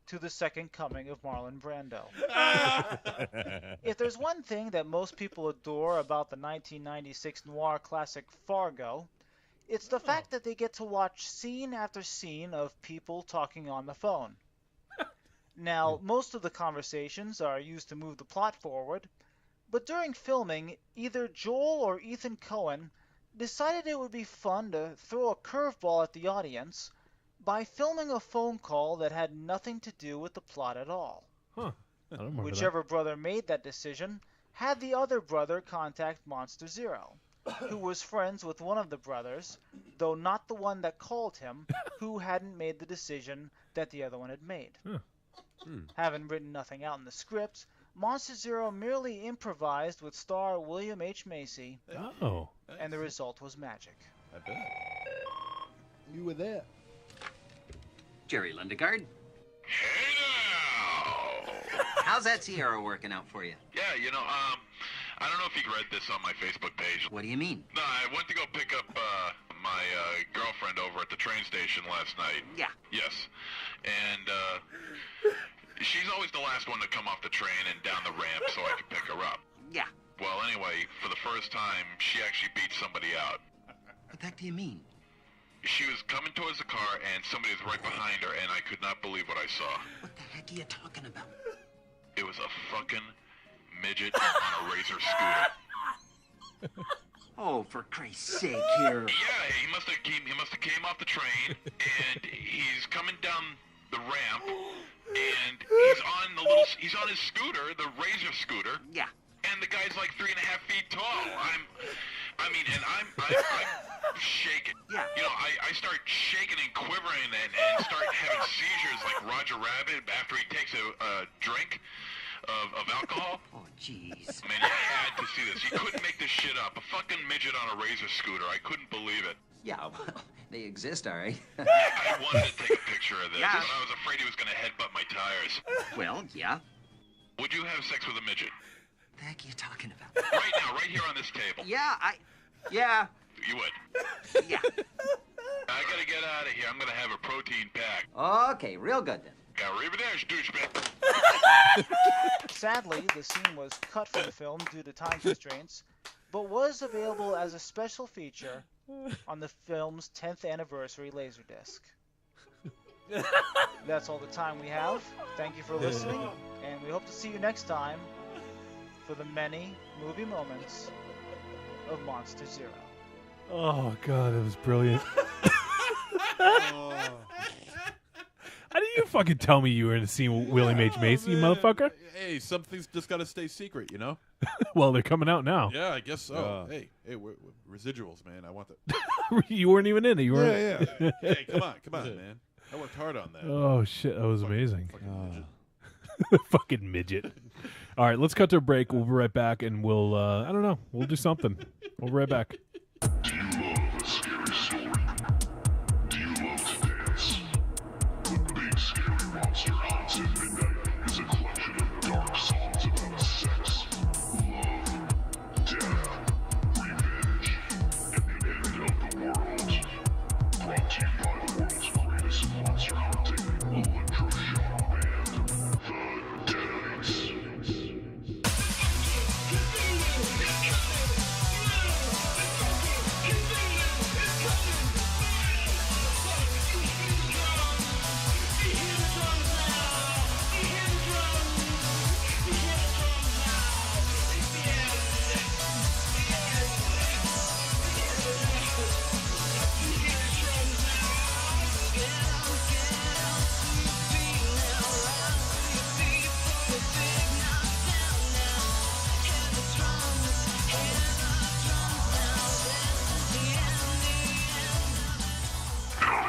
to the second coming of Marlon Brando. If there's one thing that most people adore about the 1996 noir classic Fargo, it's the fact that they get to watch scene after scene of people talking on the phone. Now, most of the conversations are used to move the plot forward, but during filming, either Joel or Ethan Coen decided it would be fun to throw a curveball at the audience by filming a phone call that had nothing to do with the plot at all. Huh. I don't remember Whichever brother made that decision had the other brother contact Monster Zero, who was friends with one of the brothers, though not the one that called him, who hadn't made the decision that the other one had made. Huh. Having written nothing out in the script, Monster Zero merely improvised with star William H. Macy, that. Oh. and the result was magic. I bet. You were there. Jerry Lundegaard. Hey now! How's that Sierra working out for you? Yeah, I don't know if you read this on my Facebook page. What do you mean? No, I went to go pick up my girlfriend over at the train station last night. Yeah. Yes. And she's always the last one to come off the train and down the ramp so I can pick her up. Yeah. Well, anyway, for the first time, she actually beat somebody out. What the heck do you mean? She was coming towards the car, and somebody was right behind her, and I could not believe what I saw. What the heck are you talking about? It was a fucking midget on a Razor scooter. Oh, for Christ's sake, here. Yeah, he must have came off the train, and he's coming down the ramp, and he's on his scooter, the Razor scooter. Yeah. And the guy's like 3.5 feet tall. I'm shaking. Yeah. I start shaking and quivering and start having seizures like Roger Rabbit after he takes a drink of alcohol. Oh, jeez. Man, you had to see this. You couldn't make this shit up. A fucking midget on a Razor scooter. I couldn't believe it. Yeah, well, they exist, all right. I wanted to take a picture of this, Yeah. but I was afraid he was going to headbutt my tires. Well, yeah. Would you have sex with a midget? What the heck are you talking about? Right now, right here on this table. Yeah, Yeah. You would. Yeah. I gotta get out of here. I'm gonna have a protein pack. Okay, real good then. Arrivederci, douchebag. Sadly, the scene was cut from the film due to time constraints, but was available as a special feature on the film's 10th anniversary Laserdisc. That's all the time we have. Thank you for listening, and we hope to see you next time for the many movie moments of Monster Zero. Oh God, that was brilliant. How did you fucking tell me you were in the scene with William H. Macy, you motherfucker? Hey, Hey, some things just got to stay secret, you know? Well, they're coming out now. Yeah, I guess so. Hey, we're residuals, man. I want that. You weren't even in it. You weren't. Yeah. Hey, come on, man. I worked hard on that. Oh shit, that was amazing. Fucking midget. Fucking midget. All right, let's cut to a break. We'll be right back, and we'll I don't know. We'll do something. We'll be right back. Do you love a scary story? Do you love to dance? The Big Scary Monster Haunts at Midnight is a collection of dark songs about sex, love, death, revenge, and the end of the world. Brought to you by the world's greatest monster hunting electro-genre band, the Deadites.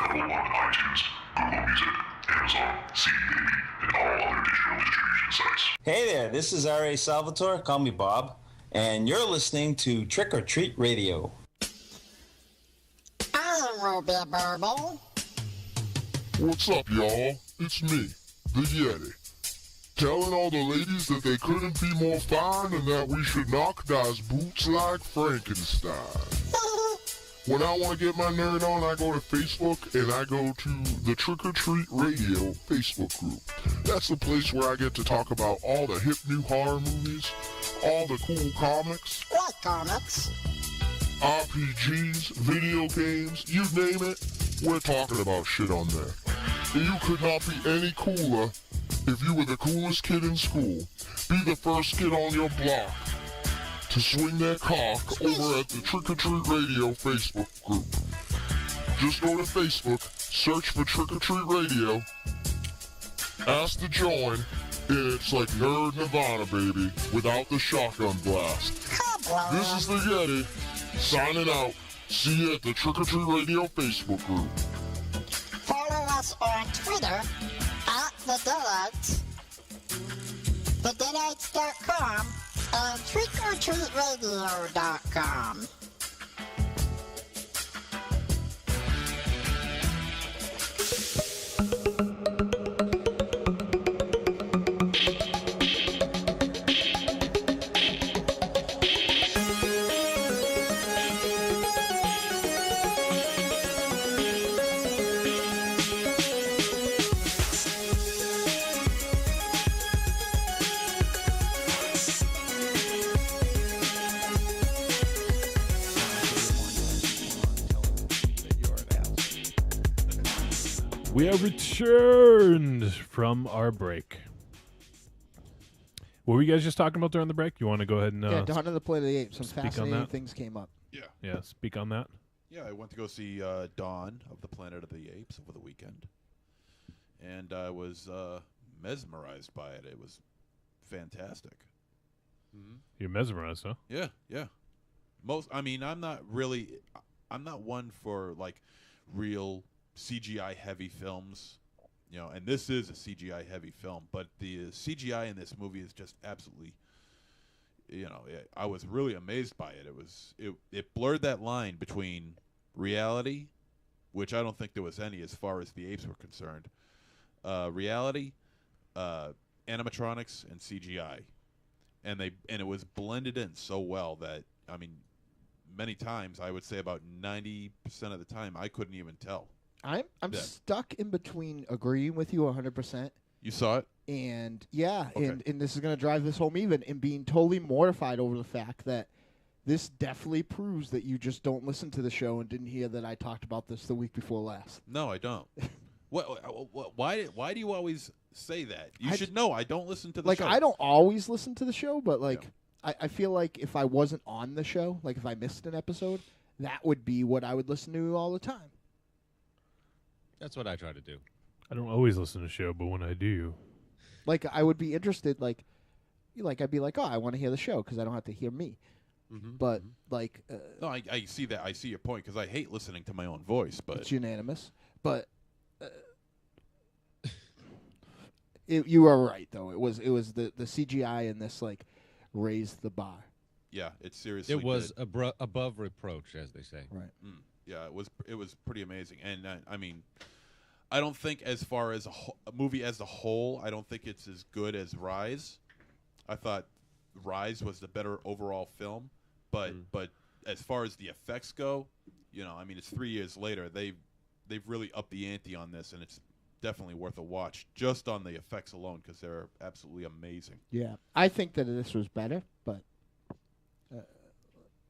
Available on iTunes, Google Music, Amazon, CD Baby, and all other digital distribution sites. Hey there, this is R.A. Salvatore, call me Bob, and you're listening to Trick or Treat Radio. I will be Burble. What's up, y'all? It's me, the Yeti. Telling all the ladies that they couldn't be more fine and that we should knock those boots like Frankenstein. When I want to get my nerd on, I go to Facebook and I go to the Trick or Treat Radio Facebook group. That's the place where I get to talk about all the hip new horror movies, all the cool comics. What comics? RPGs, video games, you name it, we're talking about shit on there. And you could not be any cooler if you were the coolest kid in school. Be the first kid on your block to swing that cock over at the Trick or Treat Radio Facebook group. Just go to Facebook, search for Trick or Treat Radio, ask to join, and it's like Nerd Nirvana, baby, without the shotgun blast. This is the Yeti, signing out. See you at the Trick or Treat Radio Facebook group. Follow us on Twitter at The Deadites, TheDeadites.com, and TrickOrTreatRadio.com. We have returned from our break. What were you guys just talking about during the break? You want to go ahead and Dawn of the Planet of the Apes. Some speak on fascinating that? things came up. Yeah, speak on that. Yeah, I went to go see Dawn of the Planet of the Apes over the weekend. And I was mesmerized by it. It was fantastic. You're mesmerized, huh? Yeah. I'm not one for, like, real CGI heavy films, you know, and this is a CGI heavy film, but the CGI in this movie is just absolutely, you know, I was really amazed by it. It blurred that line between reality, which I don't think there was any as far as the apes were concerned, reality, animatronics, and CGI, and it was blended in so well that, I mean, many times, I would say about 90% of the time, I couldn't even tell. I'm stuck in between agreeing with you 100%. You saw it? And yeah, Okay. and this is going to drive this home even, and being totally mortified over the fact that this definitely proves that you just don't listen to the show and didn't hear that I talked about this the week before last. No, I don't. Why do you always say that? You should know I don't listen to the show. I don't always listen to the show, but I feel like if I wasn't on the show, like if I missed an episode, that would be what I would listen to all the time. That's what I try to do. I don't always listen to the show, but when I do, Like I would be interested, like like I'd be like, oh, I want to hear the show because I don't have to hear me. But like, No, I see that. I see your point because I hate listening to my own voice. But it's unanimous. But you are right though. It was the CGI in this like raised the bar. Yeah, it's seriously. It was good. above reproach, as they say. Right. Yeah, it was pretty amazing, and I mean, I don't think as far as a movie as a whole, I don't think it's as good as Rise. I thought Rise was the better overall film, but as far as the effects go, I mean, it's 3 years later. They've really upped the ante on this, and it's definitely worth a watch just on the effects alone because they're absolutely amazing. Yeah, I think that this was better, but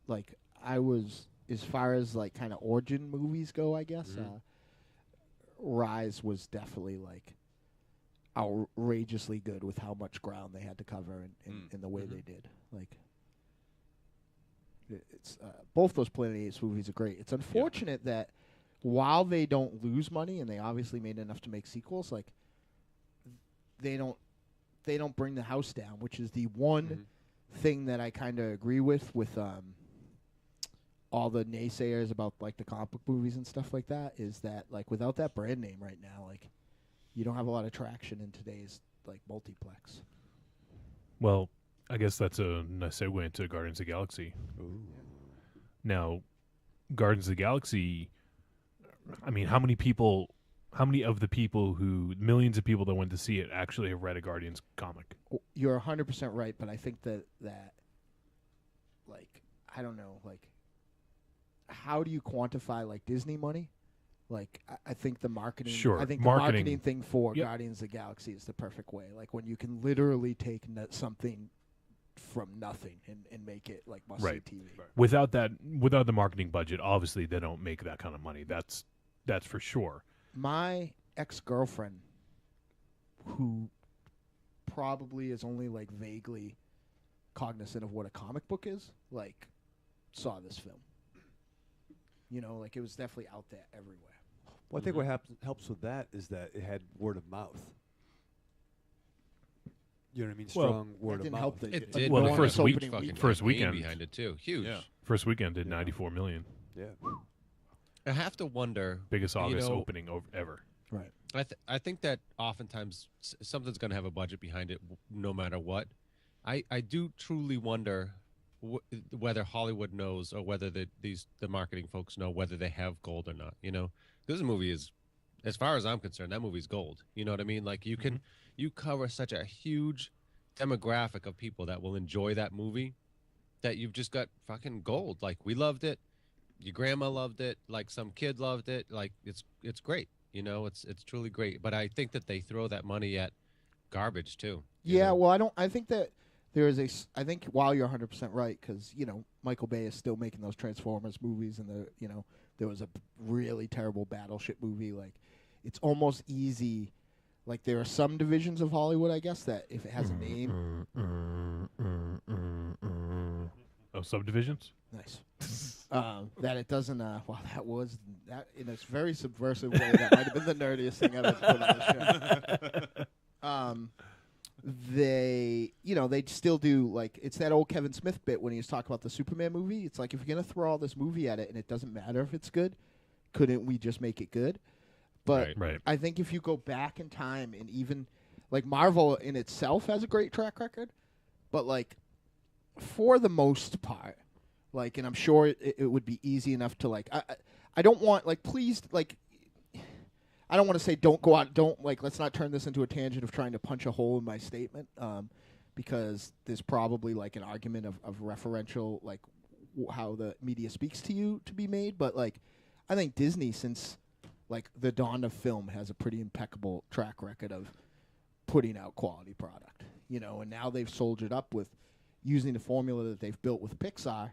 like I was as far as like kind of origin movies go, I guess. Rise was definitely like outrageously good with how much ground they had to cover in the way they did. Like, it's both those Planet of the Apes movies are great. It's unfortunate that while they don't lose money and they obviously made enough to make sequels, like they don't bring the house down, which is the one thing that I kind of agree with all the naysayers about like the comic book movies and stuff like that, is that like without that brand name right now, like you don't have a lot of traction in today's like multiplex. Well, I guess that's a nice segue into Guardians of the Galaxy. Ooh. Now, Guardians of the Galaxy, I mean, how many of the people millions of people that went to see it actually have read a Guardians comic? You're 100% right, but I think that like, I don't know, like, how do you quantify like Disney money? Like, I think the marketing. Sure, I think the marketing thing for Guardians of the Galaxy is the perfect way. Like when you can literally take something from nothing and make it like must-see TV. Right. Without the marketing budget, obviously they don't make that kind of money. That's for sure. My ex-girlfriend, who probably is only like vaguely cognizant of what a comic book is, like saw this film. Like it was definitely out there everywhere. Well, I think what helps with that is that it had word of mouth. You know what I mean? Strong word of mouth. Help It did. Well, the first First weekend behind it too. Huge. Yeah. First weekend did 94 million. Yeah. I have to wonder. Biggest August opening ever. Right. I think that oftentimes something's going to have a budget behind it, no matter what. I do truly wonder whether Hollywood knows or whether the marketing folks know whether they have gold or not. This movie is, as far as I'm concerned, that movie's gold. You know what I mean? Like you cover such a huge demographic of people that will enjoy that movie that you've just got fucking gold. Like we loved it. Your grandma loved it. Like some kid loved it. Like it's great. It's truly great. But I think that they throw that money at garbage too. Yeah. Well, I think that there is I think while you're 100% right, because Michael Bay is still making those Transformers movies, and there was a really terrible Battleship movie. Like, it's almost easy. Like, there are some divisions of Hollywood, I guess, that if it has a name. Oh, subdivisions? Nice. That it doesn't. Well, that in a very subversive way. That might have been the nerdiest thing I've ever put on the show. They still do, like, it's that old Kevin Smith bit when he was talking about the Superman movie. It's like, if you're going to throw all this movie at it and it doesn't matter if it's good, couldn't we just make it good? But right. I think if you go back in time, and even, like, Marvel in itself has a great track record, but, like, for the most part, like, and I'm sure it would be easy enough to, like, I don't want, like, please, like, I don't want to say let's not turn this into a tangent of trying to punch a hole in my statement, because there's probably like an argument of referential, like how the media speaks to you to be made. But like, I think Disney, since like the dawn of film, has a pretty impeccable track record of putting out quality product, and now they've soldiered up with using the formula that they've built with Pixar.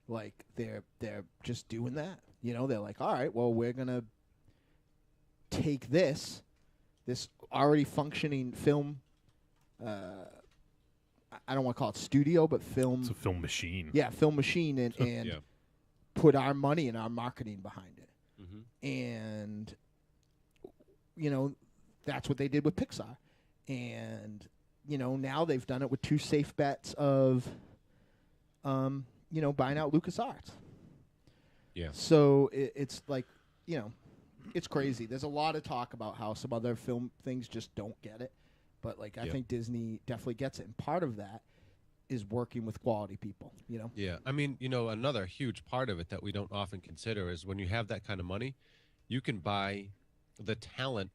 Like they're just doing that, they're like, all right, well, we're going to take this already functioning film, I don't want to call it studio, but film. It's a film machine. Yeah, film machine, and put our money and our marketing behind it. And, that's what they did with Pixar. And now they've done it with 2 safe bets of, buying out LucasArts. Yeah. So it's like, it's crazy. There's a lot of talk about how some other film things just don't get it. But, like, I think Disney definitely gets it. And part of that is working with quality people, Yeah. I mean, another huge part of it that we don't often consider is when you have that kind of money, you can buy the talent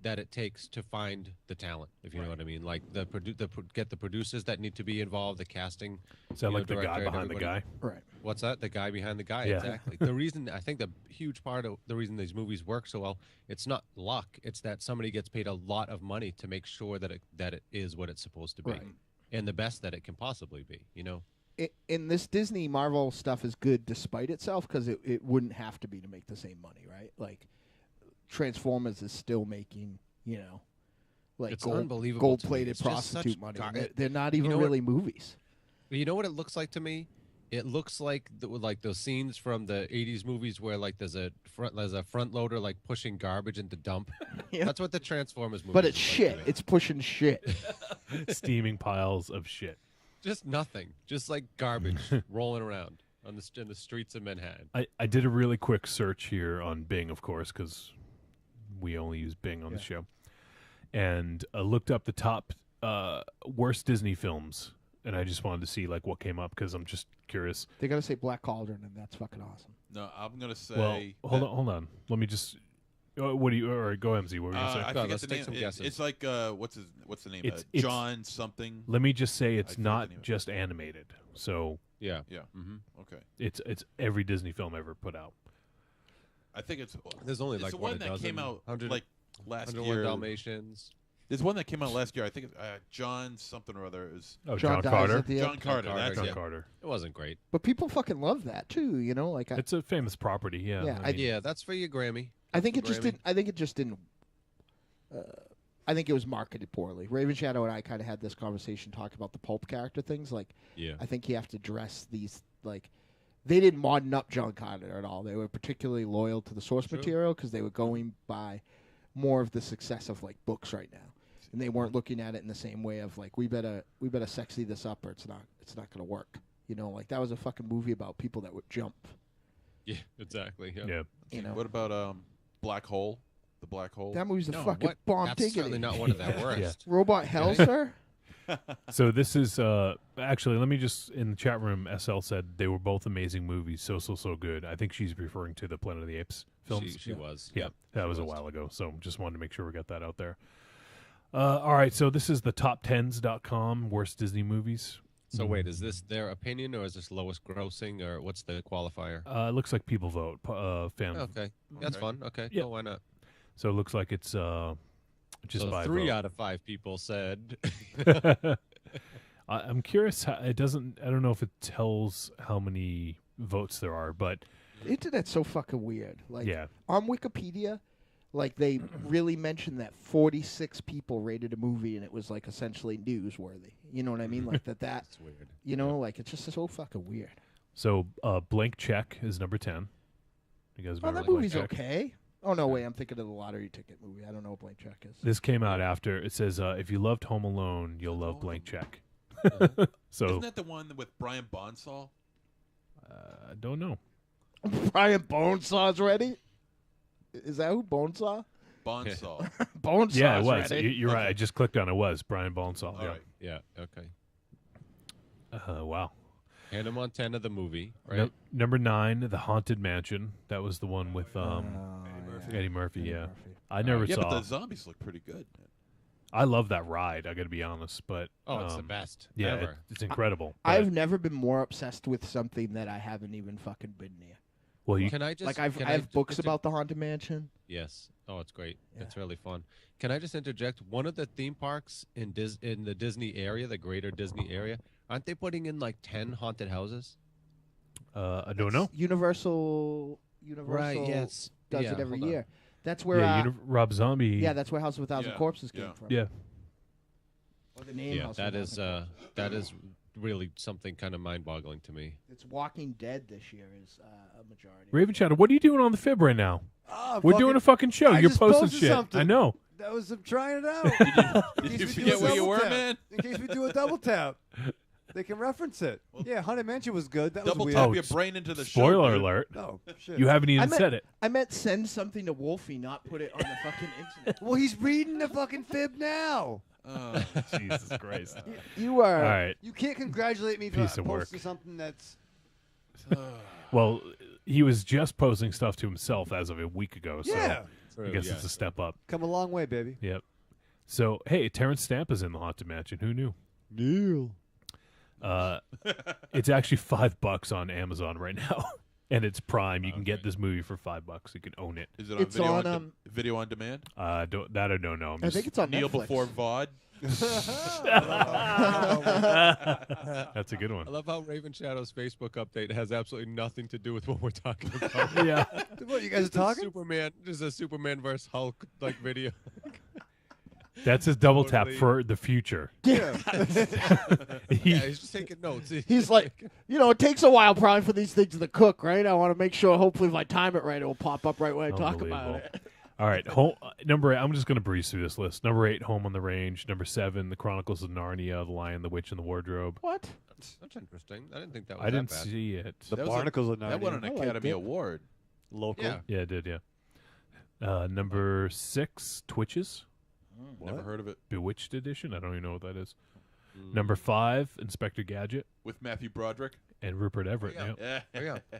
that it takes to find the talent, if you know what I mean. Like, get the producers that need to be involved, the casting. Is that like the guy behind the guy? Right. What's that? The guy behind the guy, Yeah. exactly. The reason, I think the huge part of the reason these movies work so well, it's not luck. It's that somebody gets paid a lot of money to make sure that it is what it's supposed to be. Right. And the best that it can possibly be, In this Disney Marvel stuff is good despite itself because it wouldn't have to be to make the same money, right? Like, Transformers is still making, like It's unbelievable to me. gold-plated It's just prostitute such money. They're not even really movies. You know what it looks like to me? It looks like those scenes from the '80s movies where like there's a front loader like pushing garbage into dump. Yeah. That's what the Transformers movie. But it's shit. It's pushing shit. Steaming piles of shit. Just nothing. Just like garbage rolling around in the streets of Manhattan. I did a really quick search here on Bing, of course, because we only use Bing on the show, and looked up the top worst Disney films. And I just wanted to see like what came up because I'm just curious. They gotta say Black Cauldron, and that's fucking awesome. No, I'm gonna say. Well, hold on. Let me just. What do you? All right, go MZ. What were you gonna say? I forget the name. It's like what's the name? It's John something. Let me just say it's not just animated. So yeah. Mm-hmm. Okay. It's every Disney film ever put out. I think it's. There's only it's like the one that came out like last year. Dalmatians. There's one that came out last year. I think it's John something or other. Is John Carter. John Carter. That's John it. Carter. It wasn't great, but people fucking love that too. Like it's a famous property. Yeah. Yeah. That's for your Grammy. I think it just didn't. I think it just didn't. I think it was marketed poorly. Ravenshadow and I kind of had this conversation talking about the pulp character things. Like, I think you have to dress these like. They didn't modern up John Carter at all. They were particularly loyal to the source material because they were going by more of the success of like books right now. And they weren't looking at it in the same way of like we better sexy this up or it's not going to work. Like that was a fucking movie about people that would jump. Yeah, exactly. Yeah. What about Black Hole? The Black Hole. That movie's a fucking bomb. That's certainly not one of their worst. Robot Hell, sir. So this is actually. Let me just in the chat room. SL said they were both amazing movies. So good. I think she's referring to the Planet of the Apes films. She was. Yeah, that was a while ago. So just wanted to make sure we got that out there. All right, so this is the top10s.com worst Disney movies. So wait, is this their opinion or is this lowest grossing or what's the qualifier? It looks like people vote. Fan. Okay, that's fun. Okay, yeah. Cool, why not? So it looks like it's just so by 3 vote. out of 5 people said. I'm curious. It doesn't. I don't know if it tells how many votes there are, but The internet's so fucking weird. Like yeah. On Wikipedia. Like, they really mentioned that 46 people rated a movie, and it was, like, essentially newsworthy. You know what I mean? Like, that's weird. Like, it's just so fucking weird. So, Blank Check is number 10. You guys remember that movie's Blank Check? okay. Oh, no, wait, I'm thinking of the lottery ticket movie. I don't know what Blank Check is. This came out after. It says, if you loved Home Alone, you'll love Blank Check. So isn't that the one with Brian Bonsall? I don't know. Brian Bonesaw's ready? Is that who Bonesaw? Bonsall. Bonesaw's Yeah, it was. ready. You're right. I just clicked on it. Was Brian Bonsall. All right. Yeah, okay. Wow. Hannah Montana, the movie, right? Number 9, The Haunted Mansion. That was the one with Eddie Murphy. Yeah. I never saw. Yeah, but the zombies look pretty good. I love that ride. I got to be honest, but it's the best. Yeah, ever. it's incredible. I've never been more obsessed with something that I haven't even fucking been near. Well, Can I just Like I have books about the Haunted Mansion. Yes. Oh, it's great. It's really fun. Can I just interject? One of the theme parks in the Disney area, the greater Disney area, aren't they putting in like 10 haunted houses? I don't know. Universal Right, yes. does Yeah, it every hold on. year. That's where Rob Zombie. yeah, that's where House of a Thousand Yeah, Corpses came yeah. from. Yeah. Or the name House that of a is Thousand Corpses. that is really something kind of mind-boggling to me. It's Walking Dead this year is a majority. Ravenshadow, what are you doing on the Fib right now? Ah, We're doing a fucking show. I You're just posting posted shit. something. I know. I'm trying it out. Did you forget where you were, man? In case we do a double tap, they can reference it. Yeah, Haunted Mansion was good. That Double was tap weird. your brain into the Spoiler show. dude. alert. Oh shit! You haven't even said it. I meant send something to Wolfie, not put it on the fucking internet. Well, he's reading the fucking fib now. Oh. Jesus Christ. You are. All right. You can't congratulate me for Piece of work. posting something that's. Well, he was just posting stuff to himself as of a week ago. So Yeah. I guess it's a step up. Come a long way, baby. Yep. So, hey, Terrence Stamp is in the Haunted Mansion. Who knew? Neil. It's actually $5 on Amazon right now, and it's Prime. You can get this movie for $5. You can own it. Is it on It's video on, video on demand? I don't know. I think it's on Kneel Netflix. before VOD. That's a good one. I love how Ravenshadow's Facebook update has absolutely nothing to do with what we're talking about. Yeah. What you guys are talking? Superman. There's a Superman versus Hulk like video. That's his double tap Totally. for the future. Yeah. Yeah, he's just taking notes. He's like, it takes a while probably for these things to cook, right? I want to make sure, hopefully, if I time it right, it will pop up right when I talk about Unbelievable. it. All right, number 8. I'm just going to breeze through this list. Number 8, Home on the Range. Number 7, The Chronicles of Narnia, The Lion, the Witch, and the Wardrobe. What? That's interesting. I didn't think that was I didn't that bad. see it. The Barnacles of Narnia. That won an Academy Award. Local. Yeah. Yeah, it did, yeah. Number 6, Twitches. Never heard of it. Bewitched Edition. I don't even know what that is. Number 5, Inspector Gadget. With Matthew Broderick. And Rupert Everett. Yeah. Yeah. Oh, yeah.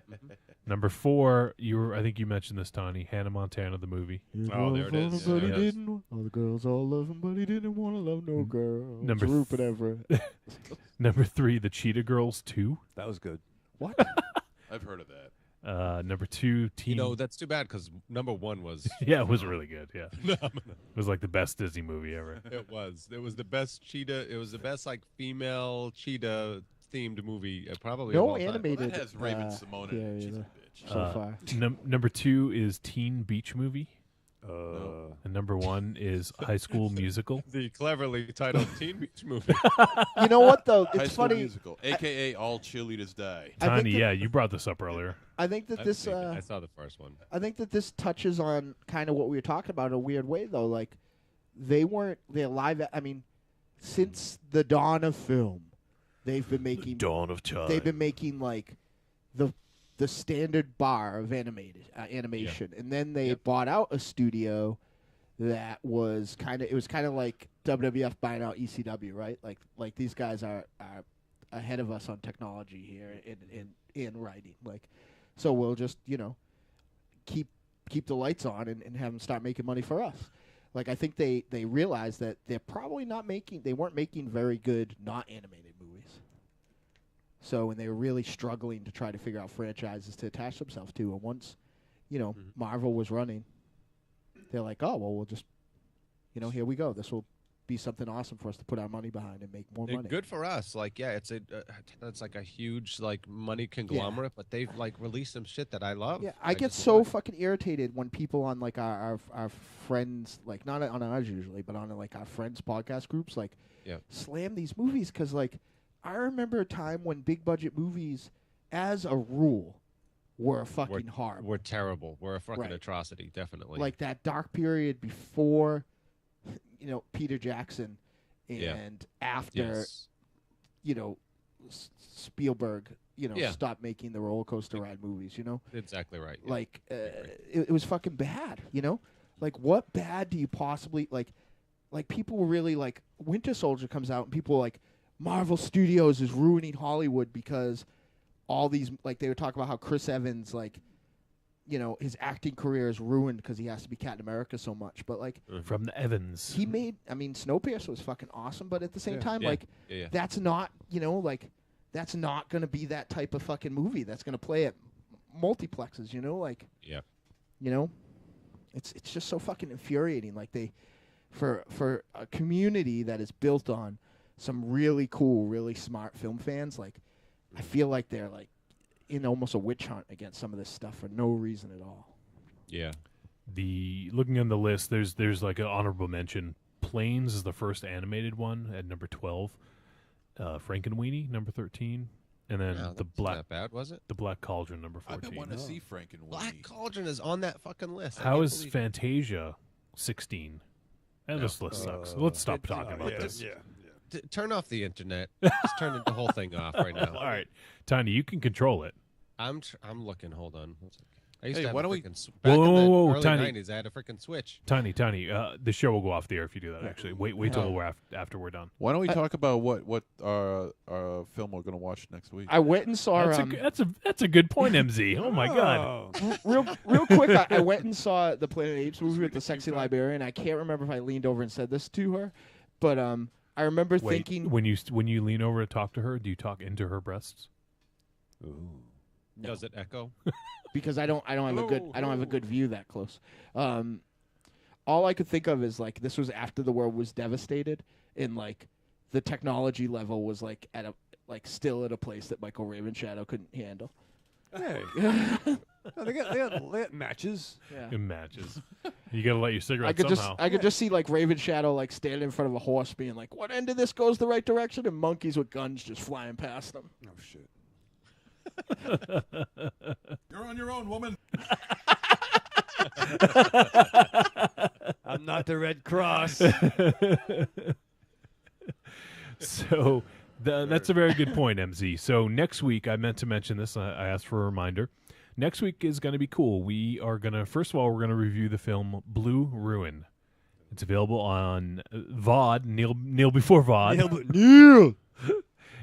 Number 4, I think you mentioned this, Tony. Hannah Montana, the movie. Oh, there it is. But he Yeah. didn't. All the girls all love him, but he didn't want to love no girl. Number It's Rupert Everett. Number 3, The Cheetah Girls 2. That was good. What? I've heard of that. Number 2, Teen. That's too bad because number 1 was. Yeah, it was really good. Yeah, phenomenal. it was like the best Disney movie ever. It was. It was the best cheetah. It was the best female cheetah themed movie probably. of No all time. animated. Well, that has Raven Simone in it. yeah, She's a yeah. bitch. So far. Number 2 is Teen Beach Movie. No. And number 1 is High School Musical. The cleverly titled Teen Beach movie. You know what though? High It's School funny. Musical, a.k.a. All Cheerleaders Die. I think Tiny, that- yeah, you brought this up earlier. I think that I've this. seen it. I saw the first one. I think that this touches on kind of what we were talking about in a weird way, though. Like, they're live. I mean, since the dawn of film, they've been making Dawn of Time. They've been making like the standard bar of animation, and then they bought out a studio that was kind of like WWF buying out ECW, right? Like these guys are ahead of us on technology here in writing, like. So we'll just, keep the lights on and have them start making money for us. Like, I think they realized that they weren't making very good not animated movies. So when they were really struggling to try to figure out franchises to attach themselves to, and once, Marvel was running, they're like, oh, well, we'll just, here we go. This will be something awesome for us to put our money behind and make more money. Good for us. Like, yeah, it's like a huge money conglomerate, but they've released some shit that I love. Yeah, I get just so love it. fucking irritated when people on our friends, like not on ours usually, but on our friends podcast groups, slam these movies because I remember a time when big budget movies, as a rule, were fucking hard. We're terrible. We're a fucking Right. atrocity, definitely. Like that dark period before, Peter Jackson, and after, Spielberg, stopped making the roller coaster ride movies. Exactly right. Yeah. Like it was fucking bad. Like what bad do you possibly like? Like people were really like Winter Soldier comes out and people are like Marvel Studios is ruining Hollywood because all these they were talking about how Chris Evans his acting career is ruined because he has to be Captain America so much. But From the Evans. he made, Snowpiercer was fucking awesome. But at the same time, Yeah. that's not that's not gonna be that type of fucking movie that's gonna play at multiplexes. Yeah. It's just so fucking infuriating. Like for a community that is built on some really cool, really smart film fans, I feel like they're in almost a witch hunt against some of this stuff for no reason at all. Yeah. Looking on the list, there's an honorable mention. Planes is the first animated one at number 12. Frankenweenie, number 13. And then Wow, the that's Black not bad, was it? The Black Cauldron, number 14. I've been wanting to see Frankenweenie. Black Cauldron is on that fucking list. I How can't is believe- Fantasia 16? And this list sucks. Let's stop talking about this. Turn off the internet. Just turn the whole thing off right now. All right, Tiny, you can control it. I'm looking. Hold on. I used Hey, to have why a don't we- freaking back in the Whoa, early Tiny. 90s. I had a freaking Switch. Tiny, the show will go off the air if you do that. Actually, wait till we're after we're done. Why don't we talk about what film we're going to watch next week? I went and saw. That's a good point, MZ. Oh my god. Real quick, I went and saw the Planet of the Apes movie with the sexy librarian. I can't remember if I leaned over and said this to her, but I remember thinking when you lean over to talk to her, do you talk into her breasts? Ooh. No. Does it echo? Because I don't have a good view that close. All I could think of is like this was after the world was devastated, and like the technology level was like still at a place that Michael Ravenshadow couldn't handle. Hey, they got matches. Yeah. It matches. You gotta light your cigarette somehow. I could just see like Ravenshadow like standing in front of a horse, being like, "What end of this goes the right direction?" and monkeys with guns just flying past them. Oh shit. You're on your own, woman. I'm not the Red Cross. So that's a very good point, MZ. So next week, I meant to mention this. I asked for a reminder. Next week is going to be cool. We are going to, first of all, we're going to review the film Blue Ruin. It's available on V.O.D. Neil before V.O.D. Neil.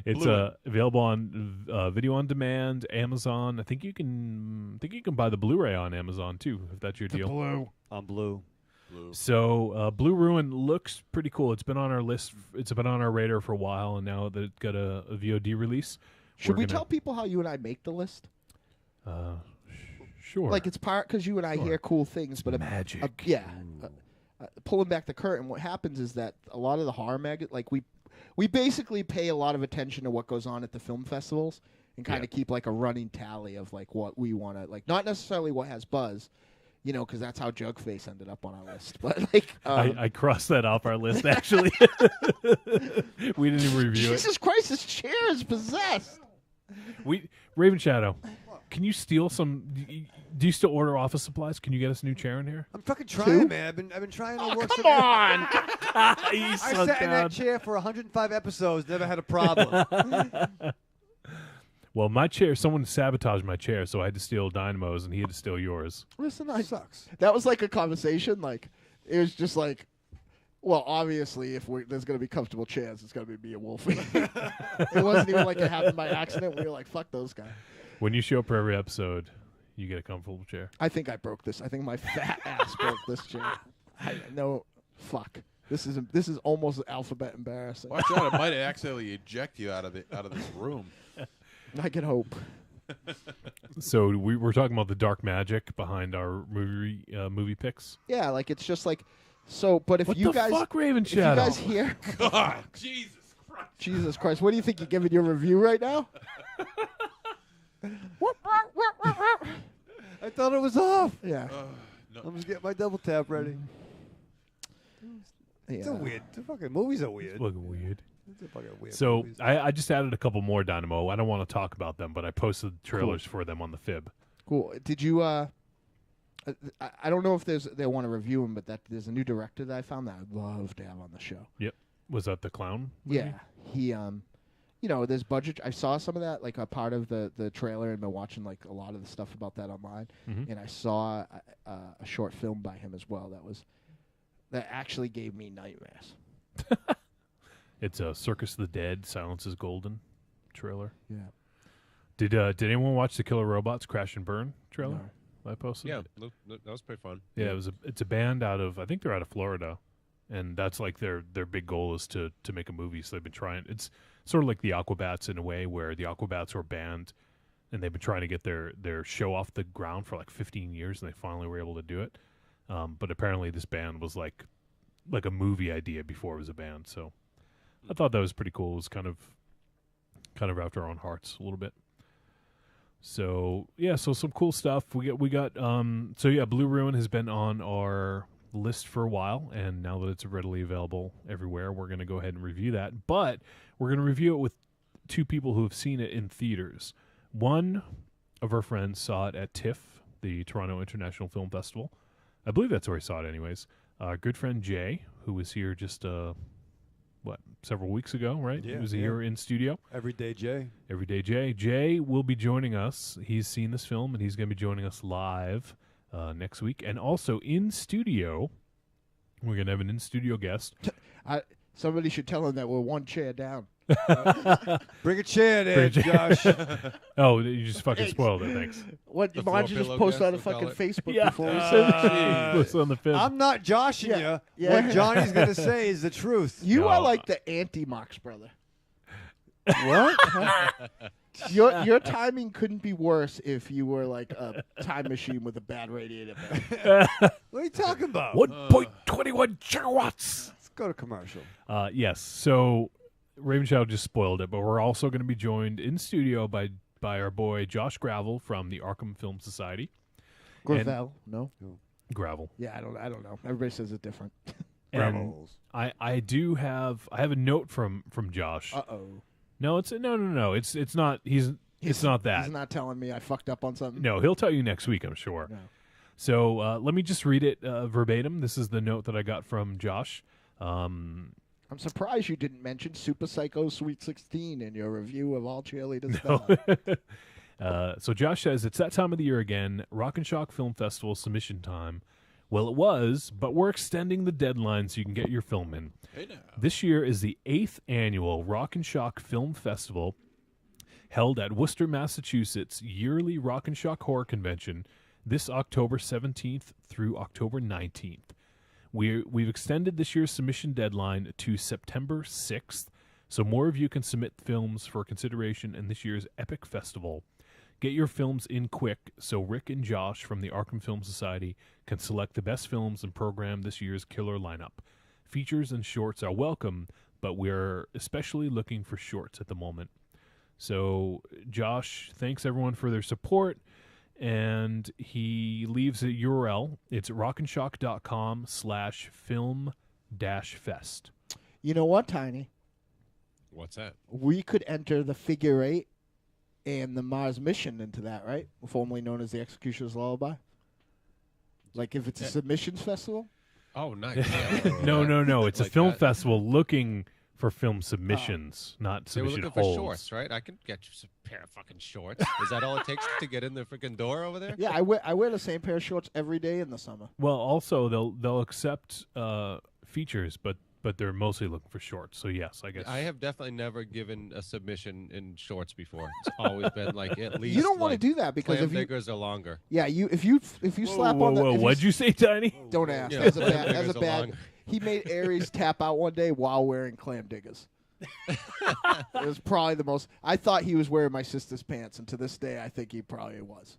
It's available on video on demand, Amazon. I think you can buy the Blu-ray on Amazon too, if that's your deal. Blue. On Blue. So Blue Ruin looks pretty cool. It's been on our list. It's been on our radar for a while, and now that it's got a VOD release. Should we tell people how you and I make the list? Sure. Like it's part because you and I hear cool things, but magic. Pulling back the curtain, what happens is that a lot of the horror we basically pay a lot of attention to what goes on at the film festivals and kind of keep like a running tally of like what we want to like, not necessarily what has buzz, because that's how Jugface ended up on our list. But like, I crossed that off our list actually. We didn't even review it. Jesus Christ, this chair is possessed. Ravenshadow, can you steal some? Do you still order office supplies? Can you get us a new chair in here? I'm fucking trying, man. I've been trying to work. Come on! I sat in that chair for 105 episodes. Never had a problem. Well, my chair. Someone sabotaged my chair, so I had to steal Dynamo's, and he had to steal yours. Listen, sucks. That was like a conversation. Like it was just like, well, obviously, if there's going to be comfortable chairs, it's going to be me and Wolfie. It wasn't even like it happened by accident. We were like, fuck those guys. When you show up for every episode, you get a comfortable chair. I think I broke this. I think my fat ass broke this chair. Fuck. This is almost alphabet embarrassing. Watch out! It might accidentally eject you out of this room. I can hope. So we're talking about the dark magic behind our movie picks. Yeah, like it's just like so. But if What you the guys, fuck, Ravenshadow? if you guys hear, God, Jesus Christ! What do you think? You're giving your review right now? I thought it was off. Yeah. No. I'm just getting my double tap ready. It's Yeah. a weird. The fucking movies are weird. It's looking weird. It's a fucking weird. So movies. I just added a couple more Dynamo. I don't want to talk about them, but I posted trailers for them on the Fib. Cool. Did you? I don't know if they want to review them, but there's a new director that I found that I'd love to have on the show. Yep. Was that the clown movie? Yeah. He there's budget. I saw some of that, like a part of the trailer, and been watching like a lot of the stuff about that online. Mhm. And I saw a short film by him as well that actually gave me nightmares. It's a Circus of the Dead, Silence is Golden trailer. Yeah. Did anyone watch the Killer Robots Crash and Burn trailer? No. I posted. Yeah, that was pretty fun. Yeah, it's a band I think they're out of Florida, and that's like their big goal is to make a movie. So they've been trying. It's sort of like the Aquabats in a way, where the Aquabats were banned, and they've been trying to get their show off the ground for like 15 years, and they finally were able to do it. But apparently, this band was like a movie idea before it was a band. So I thought that was pretty cool. It was kind of after our own hearts a little bit. So yeah, so some cool stuff. We got Blue Ruin has been on our list for a while, and now that it's readily available everywhere, we're going to go ahead and review that. But we're going to review it with two people who have seen it in theaters. One of our friends saw it at TIFF, the Toronto International Film Festival. I believe that's where he saw it anyways. our good friend Jay, who was here just several weeks ago, right? Yeah, he was here in studio. Everyday Jay. Everyday Jay. Jay will be joining us. He's seen this film, and he's going to be joining us live next week. And also in studio, we're going to have an in-studio guest. Somebody should tell him that we're one chair down. Bring a chair there, Josh. Oh, you just fucking spoiled it. Thanks. What? Why don't you just post on a fucking Facebook before we Post on the fifth. I'm not joshing you. Yeah. What Johnny's going to say is the truth. You are like the anti-Marx brother. What? Your timing couldn't be worse if you were like a time machine with a bad radiator. What are you talking about? 1.21 gigawatts. Let's go to commercial. Yes. So Ravenshadow just spoiled it, but we're also going to be joined in studio by our boy Josh Gravel from the Arkham Film Society. Gravel? No. Gravel. Yeah, I don't know. Everybody says it different. And I have a note from Josh. Uh-oh. No, it's no. It's not. It's not that. He's not telling me I fucked up on something. No, he'll tell you next week, I'm sure. No. So let me just read it verbatim. This is the note that I got from Josh. I'm surprised you didn't mention Super Psycho Sweet 16 in your review of All Cheerleaders Die. So Josh says, it's that time of the year again, Rock and Shock Film Festival submission time. Well, it was, but we're extending the deadline so you can get your film in. Hey now. This year is the 8th annual Rock and Shock Film Festival, held at Worcester, Massachusetts' yearly Rock and Shock Horror Convention this October 17th through October 19th. We've extended this year's submission deadline to September 6th, so more of you can submit films for consideration in this year's epic festival. Get your films in quick so Rick and Josh from the Arkham Film Society can select the best films and program this year's killer lineup. Features and shorts are welcome, but we're especially looking for shorts at the moment. So, Josh, thanks everyone for their support. And he leaves a URL. It's rockandshock.com/film-fest. You know what, Tiny? What's that? We could enter the Figure 8 and the Mars mission into that, right? Formerly known as the Executioner's Lullaby. Like if it's a submissions festival? Oh, nice. No. It's like a film that. festival looking for film submissions, not They were submission looking holes. for shorts, right? I can get you some pair of fucking shorts. Is that all it takes to get in the freaking door over there? Yeah, I wear the same pair of shorts every day in the summer. Well, also they'll accept features, but they're mostly looking for shorts. So yes, I guess I have definitely never given a submission in shorts before. It's always been like at least. You don't want like, to do that because clam if you diggers are longer. Yeah, if you slap on the Whoa, if what'd you say, Tiny? Don't ask. Yeah, That's a clam bad. That's a diggers are bad. long. He made Aries tap out one day while wearing clam diggers. It was probably the most. I thought he was wearing my sister's pants, and to this day, I think he probably was.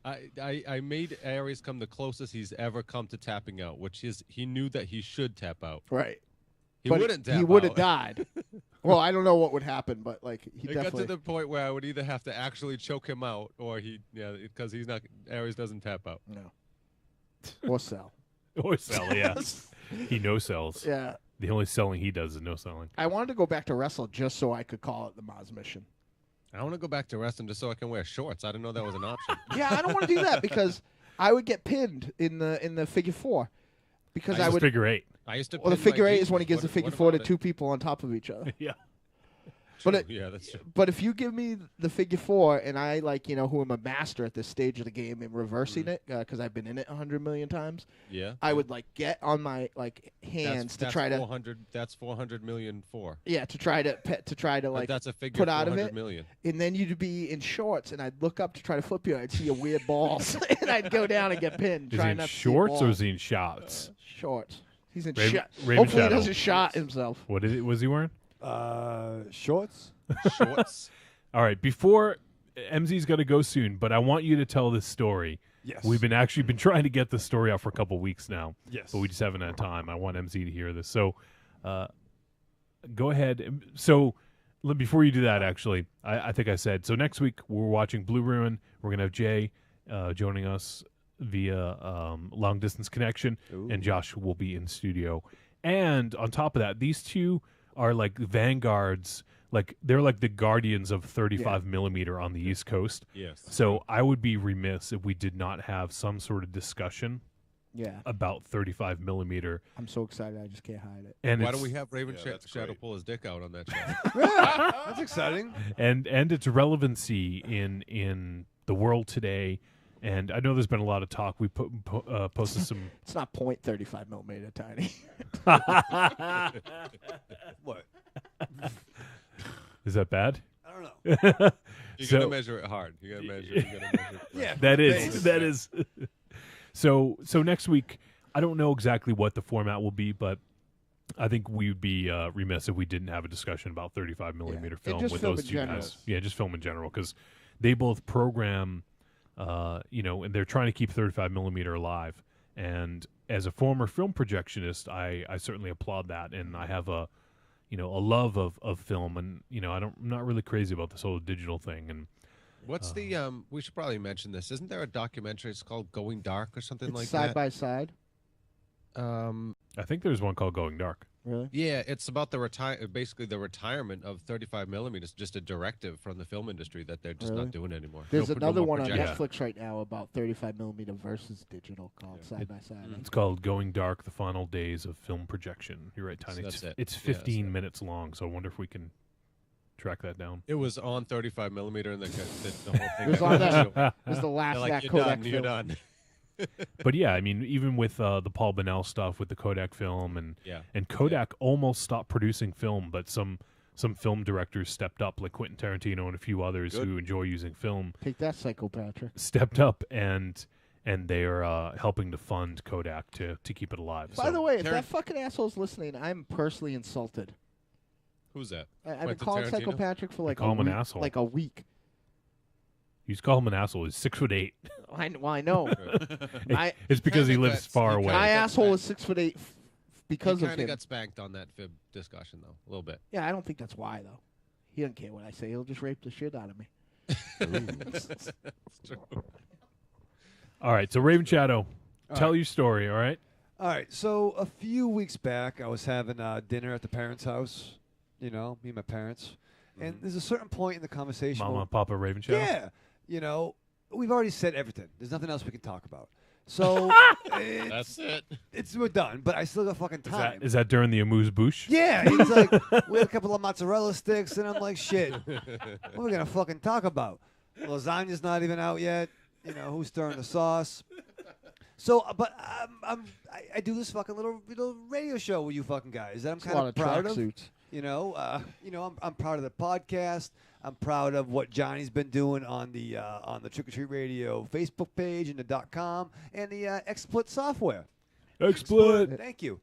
I made Aries come the closest he's ever come to tapping out, which is he knew that he should tap out. Right. He But wouldn't tap He would have out. died. Well, I don't know what would happen, but like he It definitely. got to the point where I would either have to actually choke him out, or because he's not. Aries doesn't tap out. No. Or sell. Or sell, yeah. He no sells. Yeah. The only selling he does is no selling. I wanted to go back to wrestle just so I could call it the Mars mission. I want to go back to wrestling just so I can wear shorts. I didn't know that was an option. Yeah, I don't want to do that because I would get pinned in the figure 4 because I would figure 8. I used to. Well, the pin my figure 8 jeans. is when he gives What- the figure what 4 to about it? two people on top of each other. Yeah. But yeah, that's true. But if you give me the figure 4 and I who am a master at this stage of the game in reversing it because I've been in it 100 million times. Yeah. I would get on my hands to try to 400. That's 400 million for. yeah to try to But that's a figure put out of 400 it. million. And then you'd be in shorts and I'd look up to try to flip you. I'd see your weird balls and I'd go down and get pinned. Is he trying in not to see shorts balls. or is he in shots? Shorts? He's in Raven- shot. Ravenshadow. Hopefully he doesn't shot himself. What was he wearing? Shorts. Shorts. All right, before MZ's got to go soon, but I want you to tell this story. Yes. We've been trying to get the story out for a couple weeks now. Yes. But we just haven't had time. I want MZ to hear this. So go ahead. So before you do that, actually, I think I said, so next week we're watching Blue Ruin. We're going to have Jay joining us via long distance connection, and Josh will be in studio. And on top of that, these two are like vanguards. Like they're like the guardians of 35 millimeter on the East Coast. Yes. So I would be remiss if we did not have some sort of discussion Yeah. about 35 millimeter. I'm so excited, I just can't hide it. And Why it's- don't we have Ravenshadow pull his dick out on that show? Yeah, that's exciting. and its relevancy in the world today. And I know there's been a lot of talk. We posted some. It's not 0.35 millimeter tiny. What? Is that bad? I don't know. You gotta measure it hard. You gotta measure it. Yeah, that is. So next week, I don't know exactly what the format will be, but I think we would be remiss if we didn't have a discussion about 35 millimeter film just with film those in two general. guys. Yeah, just film in general, because they both program, and they're trying to keep 35 millimeter alive. And as a former film projectionist, I certainly applaud that, and I have a love of film, and I'm not really crazy about this whole digital thing. And What's the we should probably mention this. Isn't there a documentary? It's called Going Dark or something It's like side that. by side. I think there's one called Going Dark. Really? Yeah, it's about basically the retirement of 35 millimeters. Just a directive from the film industry that they're just Really? not doing anymore. There's No another more one on projection. Netflix right now about 35 millimeter versus digital called Side by Side. It's called Going Dark: The Final Days of Film Projection. You're right, Tiny. So that's it. It's Yeah, 15 minutes long, so I wonder if we can track that down. It was on 35 millimeter, and the whole thing. It was on that. It was the They're last like, that you're Kodak done. You're film. done. But yeah, I mean, even with the Paul Bonnell stuff with the Kodak film, and Kodak almost stopped producing film, but some film directors stepped up, like Quentin Tarantino and a few others Good. who enjoy using film. Take that, Psycho Patrick. Stepped up and they are helping to fund Kodak to keep it alive. By the way, if that fucking asshole's listening, I'm personally insulted. Who's that? I've been Quentin calling Psycho Tarantino? Patrick for like Call him an week, asshole. like a week. You just call him an asshole. He's 6'8". I know. It's because he lives far away. My asshole is 6'8" because he of kind of him. got spanked on that fib discussion, though, a little bit. Yeah, I don't think that's why though. He doesn't care what I say. He'll just rape the shit out of me. It's true. All right, so Ravenshadow, tell right. your story. All right. All right, so a few weeks back, I was having dinner at the parents' house. Me and my parents. And there's a certain point in the conversation. Mama where- and Papa Ravenshadow? Yeah. We've already said everything. There's nothing else we can talk about. So That's it. We're done, but I still got fucking time. Is that during the amuse bouche? Yeah, he's like, we had a couple of mozzarella sticks, and I'm like, shit, what are we gonna fucking talk about? Lasagna's not even out yet. Who's stirring the sauce? So, but I do this fucking little radio show with you fucking guys that I'm It's a kind lot of of proud of. tracksuits. I'm proud of the podcast. I'm proud of what Johnny's been doing on the Trick or Treat Radio Facebook page and the .com and the XSplit software. XSplit. Thank you.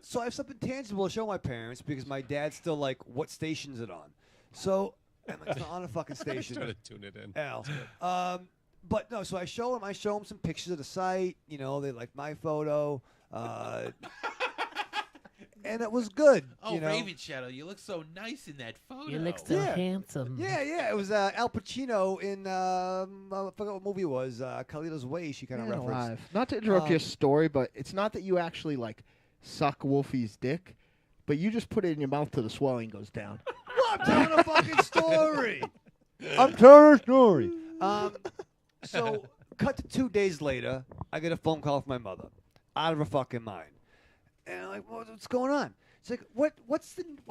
So I have something tangible to show my parents because my dad's still like, what station's it on? So I'm like, it's not on a fucking station. Trying to tune it in. Al. But no, so I show them some pictures of the site. They like my photo. And it was good. Oh, Ravenshadow, you look so nice in that photo. You look so handsome. Yeah. It was Al Pacino in I forgot what movie it was. Carlito's Way. She kind of referenced. Alive. Not to interrupt your story, but it's not that you actually like suck Wolfie's dick, but you just put it in your mouth till the swelling goes down. Well, I'm telling a fucking story. I'm telling a story. So, cut to 2 days later, I get a phone call from my mother, out of her fucking mind. And I'm like, what's going on? It's like,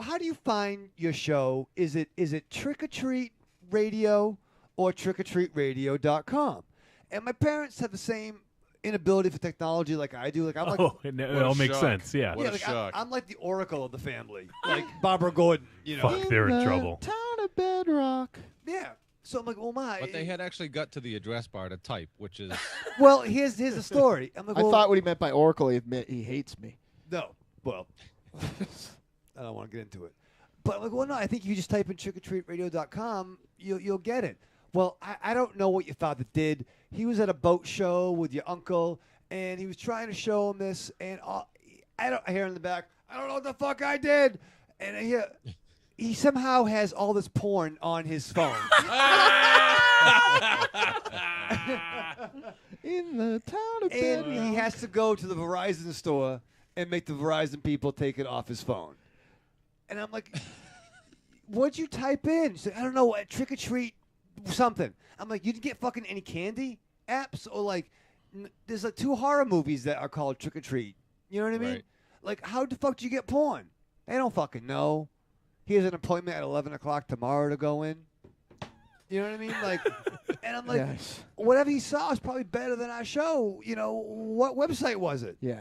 how do you find your show? Is it Trick or Treat Radio or trickortreatradio.com? And my parents have the same inability for technology like I do. Like I'm like, it all makes sense. Yeah. What a shock. I'm like the oracle of the family, like Barbara Gordon. Fuck, they're in trouble. Town of Bedrock. Yeah. So I'm like, oh my. But they had actually got to the address bar to type, which is. Well, here's the story. I'm like, I thought what he meant by oracle, he hates me. No. Well, I don't want to get into it. But I'm like, well, no, I think if you just type in trickortreatradio.com, you'll get it. Well, I don't know what your father did. He was at a boat show with your uncle, and he was trying to show him this, and I hear in the back, I don't know what the fuck I did. And I hear he somehow has all this porn on his phone. In the town of And Bedrock. he has to go to the Verizon store and make the Verizon people take it off his phone. And I'm like, what'd you type in? She's like, I don't know, Trick or Treat something. I'm like, you didn't get fucking any candy apps or like there's like 2 horror movies that are called Trick or Treat. You know what I mean? Right. Like, how the fuck do you get porn? They don't fucking know. He has an appointment at 11 o'clock tomorrow to go in. You know what I mean? Like, and I'm like, Yes. whatever he saw is probably better than our show. You know, what website was it? Yeah.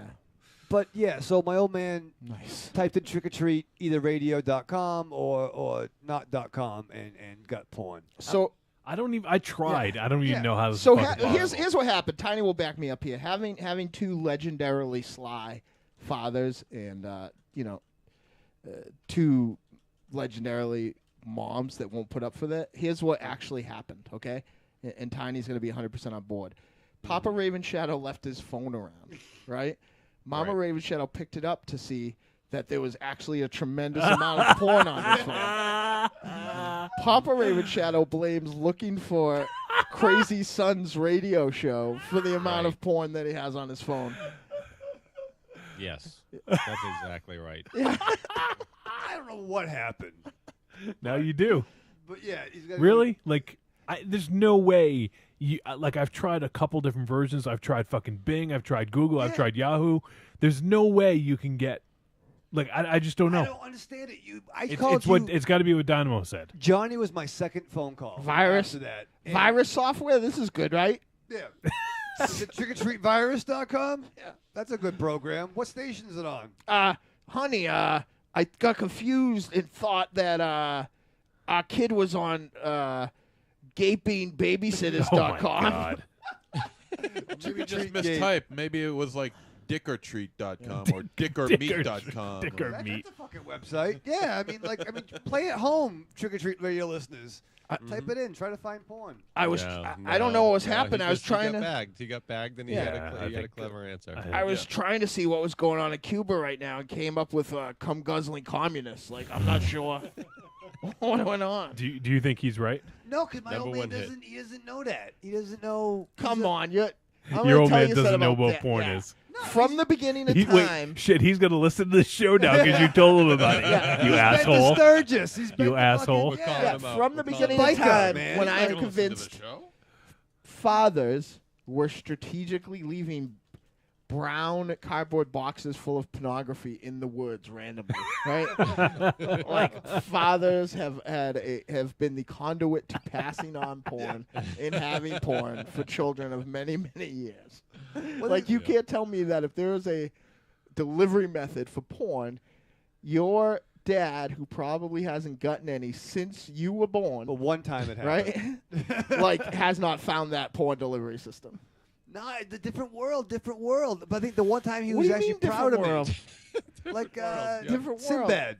But yeah, so my old man Nice. typed in trick or treat, either radio.com or not.com, and got porn. So I don't even. I tried. I don't even know how this. So is fucking here's possible. here's what happened. Tiny will back me up here. Having 2 legendarily sly fathers and 2 legendarily moms that won't put up for that. Here's what actually happened. Okay, and Tiny's gonna be 100% on board. Papa Ravenshadow left his phone around, right? Mama Ravenshadow picked it up to see that there was actually a tremendous amount of porn on his phone. Papa Ravenshadow blames looking for Crazy Son's radio show for the amount of porn that he has on his phone. Yes, that's exactly right. I don't know what happened. Now you do. But yeah, he's got Really? Like, there's no way. Like, I've tried a couple different versions. I've tried fucking Bing. I've tried Google. I've tried Yahoo. There's no way you can get. Like, I just don't know. I don't understand it. It's got to be what Dynamo said. Johnny was my second phone call. Virus. After that. And Virus software. This is good, right? Yeah. Is it trickortreatvirus.com? Yeah. That's a good program. What station is it on? Honey, I got confused and thought that our kid was on gapingbabysitters.com. Oh my God. Maybe just mistyped. Maybe it was like dickortreat.com or dickormeat.com. Dick or That's meat. a fucking website. Yeah, I mean, play at home, Trick or Treat radio listeners. Type it in. Try to find porn. I don't know what was happening. I was trying to. He got bagged, and he Yeah, had a clever answer. I was trying to see what was going on in Cuba right now and came up with cum guzzling communists. Like, I'm not sure what went on. Do you think he's right? No, because my Number old man one hit. doesn't. He doesn't know that. He doesn't know. Come on, I'm Your gonna old tell man you doesn't something know about what that. porn Yeah. is. From the beginning of Wait, time. shit, he's going to listen to this show now because you told him about it. Yeah. You He's asshole. been to Sturgis. He's been You to asshole. fucking- calling yeah. him out. From the We're beginning calling of him out. time, Man. when You're I not am gonna listen to the convinced show? fathers were strategically leaving brown cardboard boxes full of pornography in the woods randomly, right? Like, fathers have been the conduit to passing on porn and having porn for children of many, many years. Like, you can't tell me that if there is a delivery method for porn, your dad, who probably hasn't gotten any since you were born, But one time it happened. right? Like, has not found that porn delivery system. No, the different world. But I think the one time he What was do you actually mean, proud of different world? me. Like, Different world. Sinbad.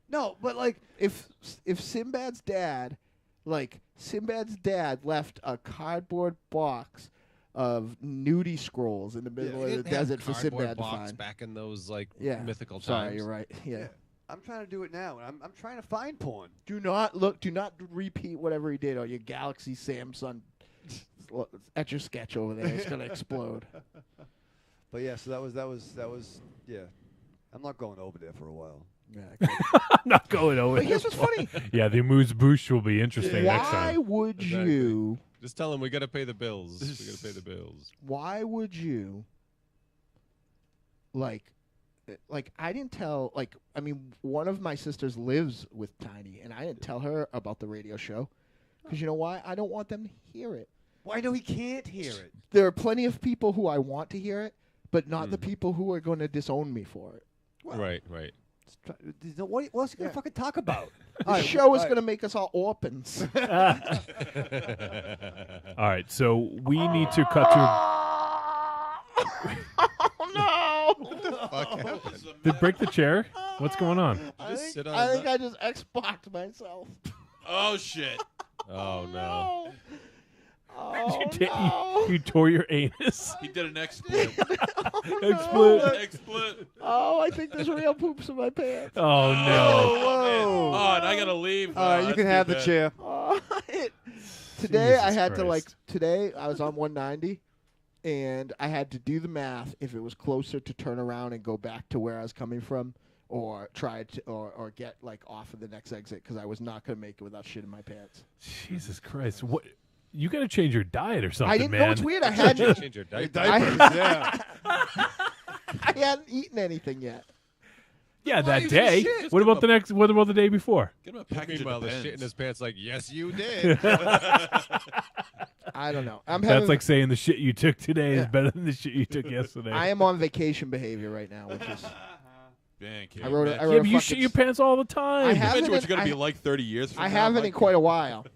No, but like, If Sinbad's dad left a cardboard box of nudie scrolls in the middle of the desert for Sinbad to find. back in those mythical Sorry, times. you're right. Yeah. I'm trying to do it now. And I'm trying to find porn. Do not repeat whatever he did on your Galaxy Samsung etch a sketch over there. It's gonna explode. But yeah, so that was yeah. I'm not going over there for a while. Yeah. I'm not going over But there. here's what's funny. Yeah, the amuse bouche will be interesting next Why time. would Exactly. you? Just tell him we got to pay the bills. We got to pay the bills. Why would you? Like I didn't tell. I mean, one of my sisters lives with Tiny, and I didn't tell her about the radio show because you know why? I don't want them to hear it. Well, I know he can't hear it. There are plenty of people who I want to hear it, but not the people who are going to disown me for it. Well, Right. What else are you gonna fucking talk about? The show is going to make us all orphans. All right, so we need to cut to. Oh no! Did break the chair? What's going on? I Just sit think, on I think the- I just Xboxed myself. Oh shit! Oh no. Oh, You, no. you tore your anus. He did an XSplit. Xsplit. XSplit. Oh, I think there's real poops in my pants. Oh no! Oh, man. Oh, and I gotta leave. All right, you that's can too have the bad. chair. Oh, today I Jesus had to Christ. today I was on 190 and I had to do the math if it was closer to turn around and go back to where I was coming from or try to or get off of the next exit because I was not going to make it without shit in my pants. Jesus Christ! What? You got to change your diet or something, I didn't man. know. It's weird. I had Change your diapers. Yeah. I hadn't eaten anything yet. Yeah, Why that is day. this shit? What about the next? What about the day before? Get him a package Meanwhile, of the shit in Depends. his pants like, yes, you did. I don't know. I'm That's having. like saying the shit you took today is Yeah. better than the shit you took yesterday. I am on vacation behavior right now, which is. Thank you. I wrote. I yeah, wrote but a you fucking shit your pants all the time. I Imagine haven't. what you're going I- to be like 30 years from I now. haven't in Mike. quite a while.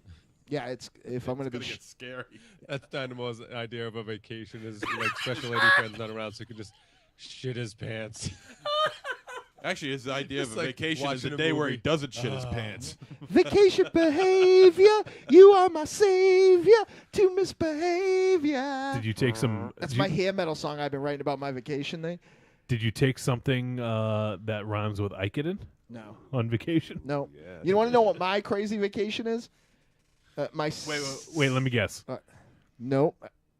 Yeah, it's if I'm going to It's be. gonna get scary. That's Dynamo's idea of a vacation is like special lady friends not around, so he can just shit his pants. Actually, his idea of Just a like vacation is watching a a day where he movie. doesn't shit his pants. Vacation behavior, you are my savior to misbehavior. Did you take some? That's did my you, hair metal song I've been writing about my vacation thing. Did you take something that rhymes with Icodin No, on vacation? no. Yeah, You want to know what my crazy vacation is? Wait. Let me guess. No,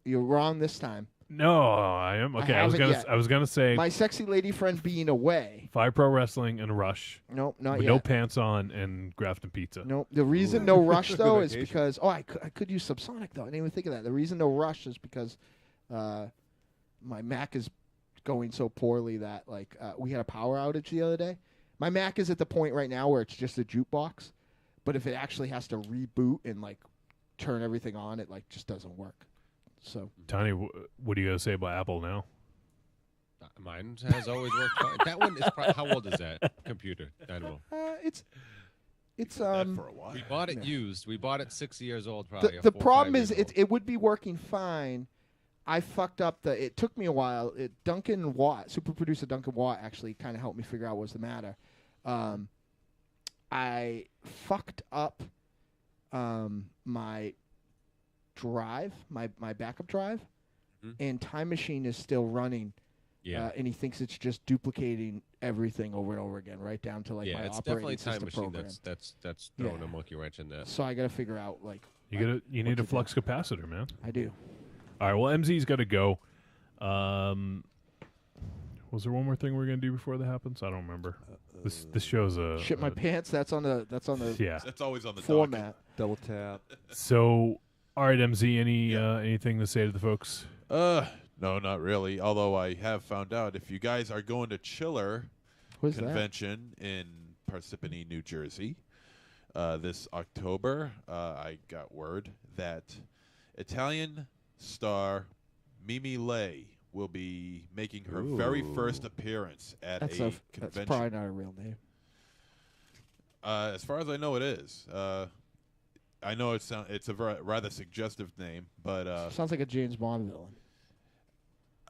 you're wrong this time. No, I am okay. I was haven't gonna. yet. I was gonna say My sexy lady friend being away. Fire Pro Wrestling and Rush Nope, not with yet. no pants on and Grafton Pizza. Nope. The reason no rush though Good is vacation. because I could use Subsonic though. I didn't even think of that. The reason no rush is because my Mac is going so poorly that we had a power outage the other day. My Mac is at the point right now where it's just a jukebox, but if it actually has to reboot and turn everything on, it just doesn't work. So Tony, what are you gonna say about Apple now? Mine has always worked fine. That one is how old is that computer, Dynamo? it's For a while. We bought it used. We bought it 6 years old, probably. the 4 or problem 5 is years old. it would be working fine. I fucked up it took me a while. Duncan Watt, super producer Duncan Watt, actually kind of helped me figure out what's the matter. I fucked up my drive, my backup drive, and Time Machine is still running. Yeah. And he thinks it's just duplicating everything over and over again, right down to yeah, my it's operating definitely Time system Machine program. that's throwing Yeah. a monkey wrench in that. So I got to figure out You need what a to flux capacitor, man. I do. All right. Well, MZ's got to go. Was there one more thing we're gonna do before that happens? I don't remember. This show's a Shit my pants. That's on the yeah. That's always on the format. Double tap. So, all right, MZ. Anything to say to the folks? No, not really. Although I have found out if you guys are going to Chiller What's that? Convention in Parsippany, New Jersey, this October, I got word that Italian star Me Lai will be making her very first appearance at That's a that's convention. probably not a real name. As far as I know, it is. I know it's a rather suggestive name, but Sounds like a James Bond villain.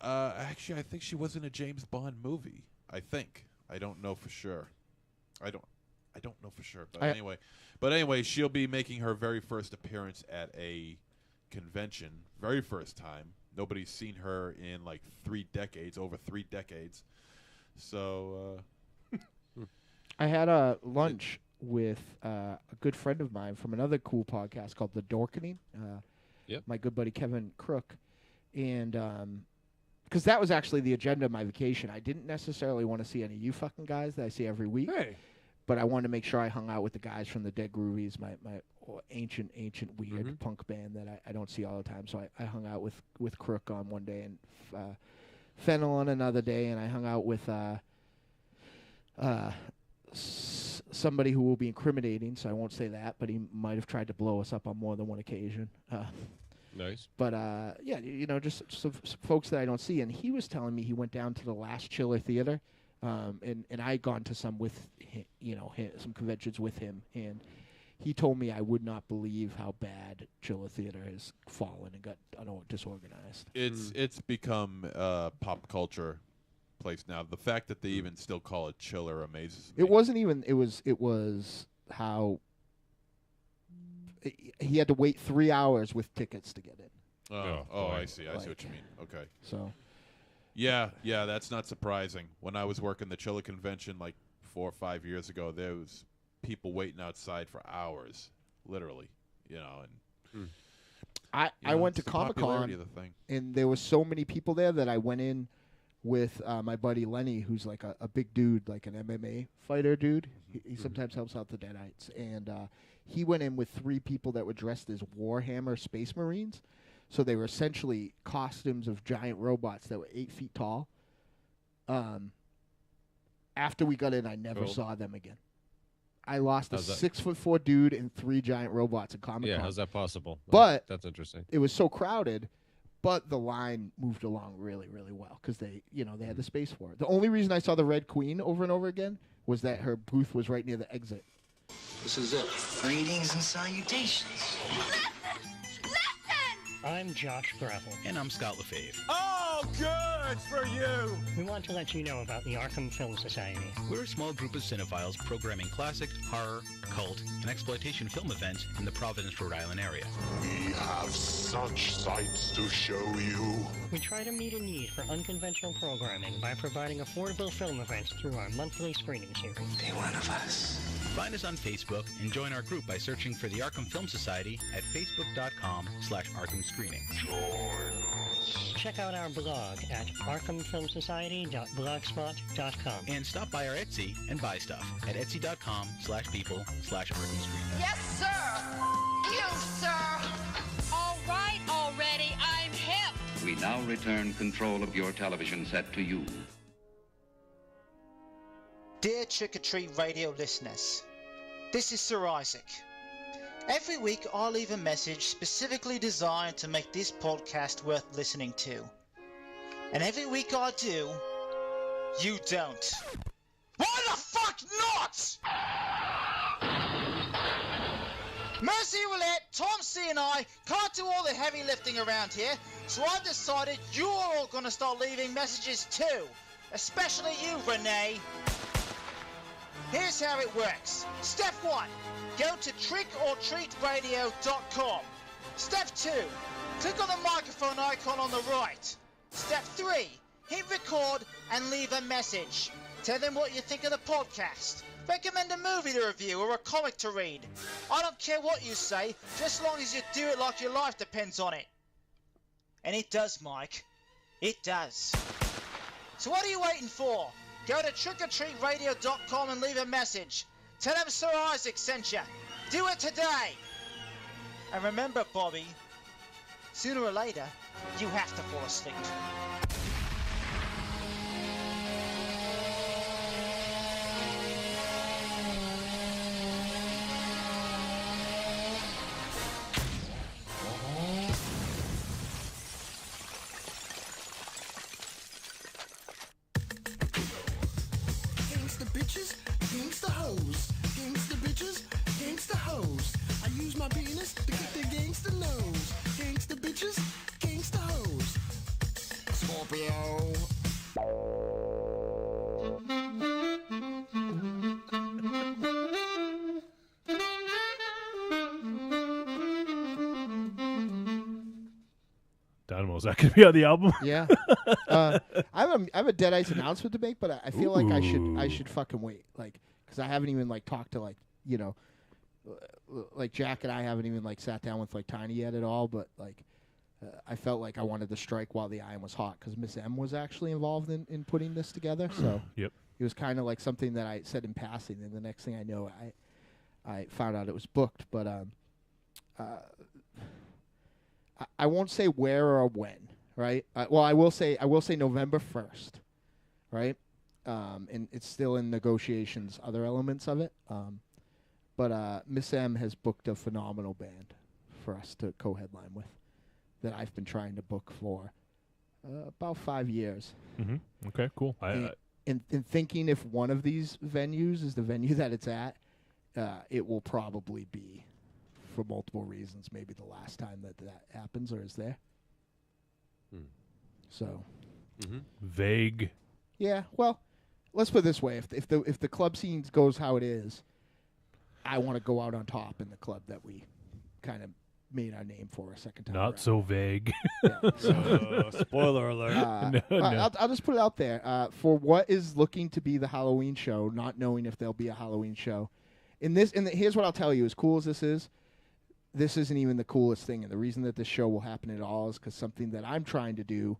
actually, I think she was in a James Bond movie. I think. I don't know for sure. I don't know for sure. But anyway, she'll be making her very first appearance at a convention. Very first time. Nobody's seen her in like over 3 decades. So I had a lunch with a good friend of mine from another cool podcast called The Dorkening. Yep. My good buddy Kevin Crook, and because that was actually the agenda of my vacation. I didn't necessarily want to see any of you fucking guys that I see every week. Hey. But I wanted to make sure I hung out with the guys from the Dead Groovies, my ancient weird punk band that I don't see all the time. So I hung out with Crook on one day and Fennel on another day, and I hung out with somebody who will be incriminating, so I won't say that, but he might have tried to blow us up on more than one occasion. Nice. But just some folks that I don't see. And he was telling me he went down to the last Chiller Theater, and I had gone to some with him, some conventions with him, and he told me I would not believe how bad Chiller Theater has fallen and got disorganized. it's become a pop culture place now. The fact that they even still call it Chiller amazes me. It wasn't even. It was how he had to wait 3 hours with tickets to get in. I see. I see what you mean. Okay. So. Yeah, that's not surprising. When I was working the Chiller convention like 4 or 5 years ago, there was people waiting outside for hours, literally. And I went to it's the popularity Comic-Con, of the thing. and there was so many people there that I went in with my buddy Lenny, who's like a big dude, like an MMA fighter dude. He sometimes helps out the Deadites. And he went in with 3 people that were dressed as Warhammer Space Marines. So they were essentially costumes of giant robots that were 8 feet tall. After we got in, I never saw them again. I lost a 6'4" dude and 3 giant robots at Comic-Con. Yeah, how's that possible? But that's interesting. It was so crowded, but the line moved along really, really well because they had the space for it. The only reason I saw the Red Queen over and over again was that her booth was right near the exit. This is it. Greetings and salutations. I'm Josh Gravel. And I'm Scott LaFave. Oh, good for you! We want to let you know about the Arkham Film Society. We're a small group of cinephiles programming classic, horror, cult, and exploitation film events in the Providence, Rhode Island area. We have such sights to show you. We try to meet a need for unconventional programming by providing affordable film events through our monthly screening series. Be one of us. Find us on Facebook and join our group by searching for the Arkham Film Society at facebook.com/Arkham Screening. Check out our blog at arkhamfilmsociety.blogspot.com. And stop by our Etsy and buy stuff at etsy.com/people/Arkham Screening. Yes, sir! You, sir! All right already, I'm hip! We now return control of your television set to you. Dear Trick or Treat radio listeners, this is Sir Isaac. Every week I'll leave a message specifically designed to make this podcast worth listening to. And every week I do, you don't. Why the fuck not? Mercy Roulette, Tom C and I can't do all the heavy lifting around here, so I've decided you're all gonna start leaving messages too. Especially you, Renee. Here's how it works. Step 1. Go to trickortreatradio.com. Step 2. Click on the microphone icon on the right. Step 3. Hit record and leave a message. Tell them what you think of the podcast. Recommend a movie to review or a comic to read. I don't care what you say, just as long as you do it like your life depends on it. And it does, Mike. It does. So what are you waiting for? Go to trickortreatradio.com and leave a message. Tell them Sir Isaac sent you. Do it today. And remember, Bobby, sooner or later, you have to fall asleep. Bitches, gangsta hoes. Gangsta bitches, gangsta hoes. I use my penis to get the gangsta nose. Gangsta bitches, gangsta hoes. Scorpio. Dynamo, is that going to be on the album? Yeah. I have a Deadites announcement to make, but I feel like I should fucking wait, like, because I haven't even like talked to like like Jack and I haven't even like sat down with like Tiny yet at all, but like I felt like I wanted to strike while the iron was hot because Miss M was actually involved in putting this together, so yep, it was kind of like something that I said in passing, and the next thing I know, I found out it was booked, but I won't say where or when, right? Well, I will say November 1st, right? And it's still in negotiations, other elements of it. But Miss M has booked a phenomenal band for us to co-headline with that I've been trying to book for about 5 years. Mm-hmm. Okay, cool. And thinking if one of these venues is the venue that it's at, it will probably be, for multiple reasons, maybe the last time that happens or is there. So, vague. Yeah, well, let's put it this way: if the club scene goes how it is, I want to go out on top in the club that we kind of made our name for a second time. Not so vague. Spoiler alert. No. I'll just put it out there for what is looking to be the Halloween show, not knowing if there'll be a Halloween show. Here's what I'll tell you: as cool as this isn't even the coolest thing, and the reason that this show will happen at all is because something that I'm trying to do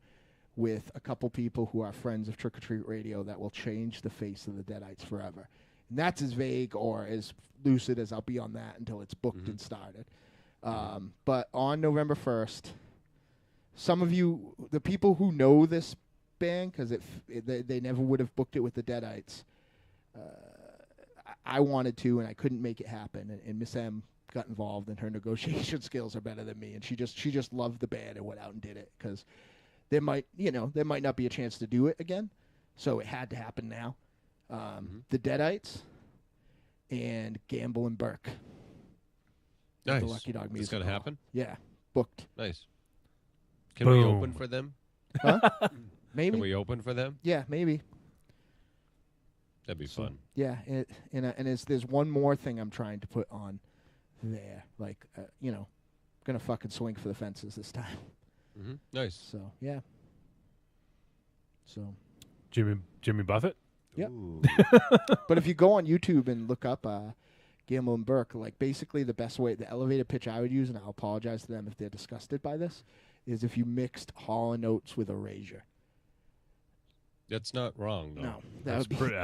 with a couple people who are friends of Trick or Treat Radio that will change the face of the Deadites forever. And that's as vague or as lucid as I'll be on that until it's booked and started. But on November 1st, some of you, the people who know this band, because they never would have booked it with the Deadites, I wanted to, and I couldn't make it happen. And Miss M got involved, and her negotiation skills are better than me. And she just loved the band and went out and did it, because there might not be a chance to do it again. So it had to happen now. The Deadites and Gamble and Burke. Nice. The Lucky Dog musical. It's going to happen? Yeah. Booked. Nice. Can we open for them? Huh? Maybe. Can we open for them? Yeah, maybe. That'd be fun. Yeah, there's one more thing I'm trying to put on there. Like, going to fucking swing for the fences this time. Nice. So, yeah. So. Jimmy Buffett? Yep. But if you go on YouTube and look up Gamble and Burke, like basically the best way, the elevator pitch I would use, and I'll apologize to them if they're disgusted by this, is if you mixed Hall & Oates with Erasure. That's not wrong, though. No. That's pretty,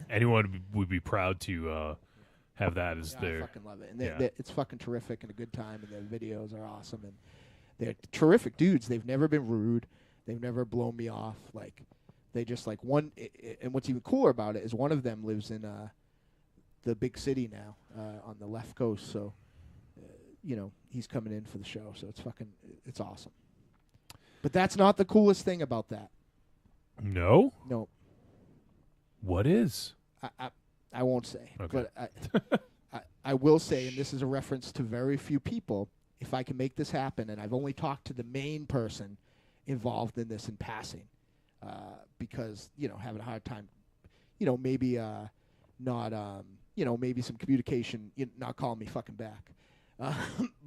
anyone would be proud to have that as their... I fucking love it. And it's fucking terrific and a good time, and their videos are awesome. And they're terrific dudes. They've never been rude. They've never blown me off. Like, they just like one, and what's even cooler about it is one of them lives in the big city now on the left coast. So, he's coming in for the show. So it's awesome. But that's not the coolest thing about that. No? No. What is? I won't say. Okay. But I will say, and this is a reference to very few people, if I can make this happen, and I've only talked to the main person involved in this in passing, because, having a hard time, maybe not, maybe some communication, not calling me fucking back.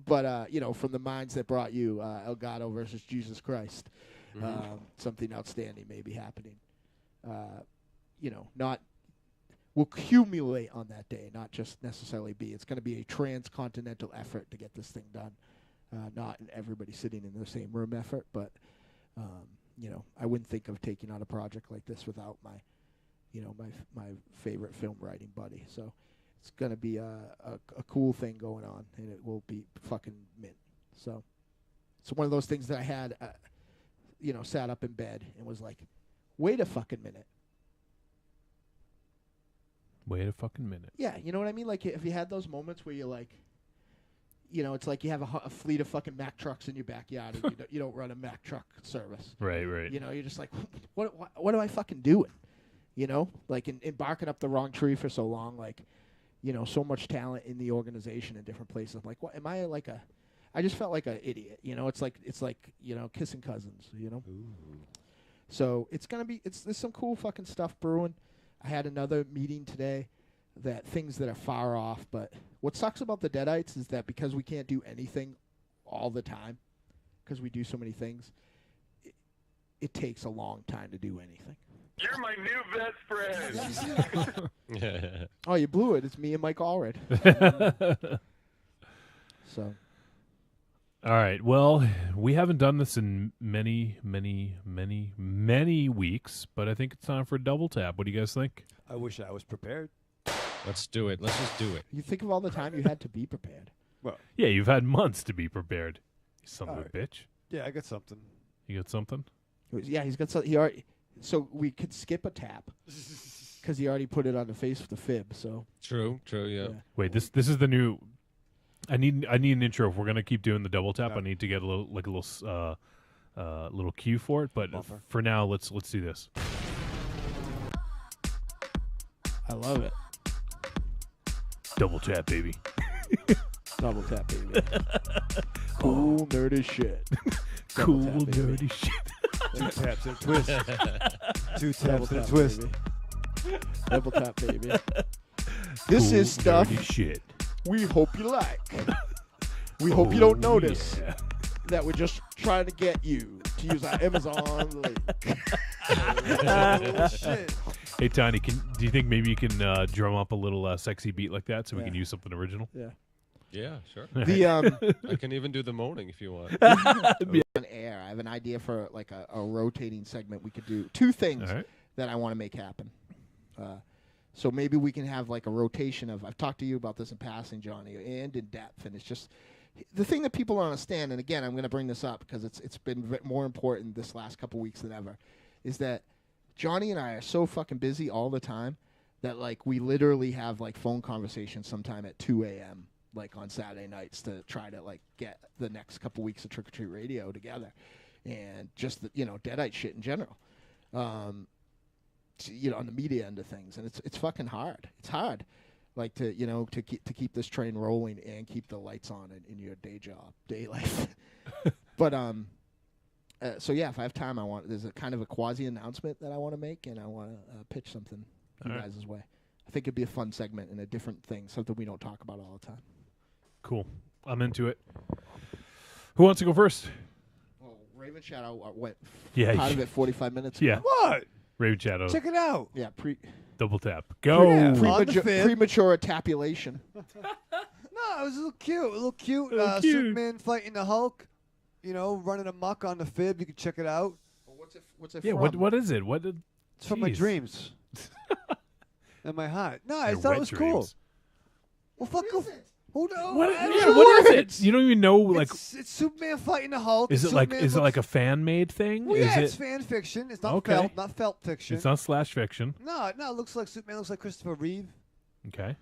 But, from the minds that brought you, Elgato versus Jesus Christ, something outstanding may be happening. We'll accumulate on that day, not just necessarily be. It's going to be a transcontinental effort to get this thing done. Not an everybody sitting in the same room effort, but, I wouldn't think of taking on a project like this without my favorite film writing buddy. So it's going to be a cool thing going on, and it will be fucking mint. So it's one of those things that I had, sat up in bed and was like, wait a fucking minute. Wait a fucking minute. Yeah, you know what I mean? Like, if you had those moments where you're like, it's like you have a fleet of fucking Mack trucks in your backyard and you don't run a Mack truck service. Right. You're just like, what am I fucking doing? Like, in barking up the wrong tree for so long, like, so much talent in the organization in different places. I'm like, what am I like I just felt like an idiot. It's like kissing cousins, Ooh. So it's going to be, there's some cool fucking stuff brewing. I had another meeting today that things that are far off, but what sucks about the Deadites is that because we can't do anything all the time, because we do so many things, it takes a long time to do anything. You're my new best friend. Oh, you blew it. It's me and Mike Allred. So. All right. Well, we haven't done this in many, many, many, many weeks, but I think it's time for a double tap. What do you guys think? I wish I was prepared. Let's do it. Let's just do it. You think of all the time you had to be prepared. Well, yeah, you've had months to be prepared. You son of a bitch. Yeah, I got something. You got something? Yeah, he's got something. He already. So we could skip a tap because he already put it on the face of the fib. So true. Yeah. Wait, this is the new. I need an intro. If we're gonna keep doing the double tap, I need to get a little cue for it. But for now, let's do this. I love it. Double tap, baby. Double tap, baby. Cool nerdy shit. Cool nerdy shit. 2 taps and a twist. 2 taps and a twist. Double tap, baby. This is stuff shit. We hope you like. We hope you don't notice that we're just trying to get you to use our Amazon link. Oh, shit. Hey, Tiny, do you think maybe you can drum up a little sexy beat like that so we can use something original? Yeah. Yeah, sure. The I can even do the moaning if you want. on air. I have an idea for like a rotating segment we could do. 2 things All right. that I want to make happen. So maybe we can have like a rotation of. I've talked to you about this in passing, Johnny, and in depth, and it's just the thing that people don't understand. And again, I'm going to bring this up because it's been more important this last couple weeks than ever. Is that Johnny and I are so fucking busy all the time that like we literally have like phone conversations sometime at 2 a.m. like on Saturday nights to try to like get the next couple weeks of Trick or Treat Radio together, and just the Deadite shit in general. On the media end of things, and it's fucking hard. It's hard, like to keep this train rolling and keep the lights on in your day life. But so yeah, if I have time, there's a kind of a quasi announcement that I want to make, and I want to pitch something you guys' way. I think it'd be a fun segment and a different thing, something we don't talk about all the time. Cool, I'm into it. Who wants to go first? Well, Ravenshadow went out of it 45 minutes ago. Yeah. What? Ravenshadow. Check it out. Yeah, double tap. Go. Premature tabulation. No, it was a little cute. Cute. Superman fighting the Hulk. Running amok on the fib. You can check it out. Well, what's it Yeah. from? What is it? It's from my dreams. And my heart. No, I Your thought wet it was dreams. cool. Well, fuck off. Who knows? What is it? You don't even know. Like, it's Superman fighting the Hulk. is it like a fan made thing? Well, is yeah, it? it's fan fiction. It's not Okay. not felt fiction. It's not slash fiction. No, it looks like Superman. Looks like Christopher Reeve. Okay.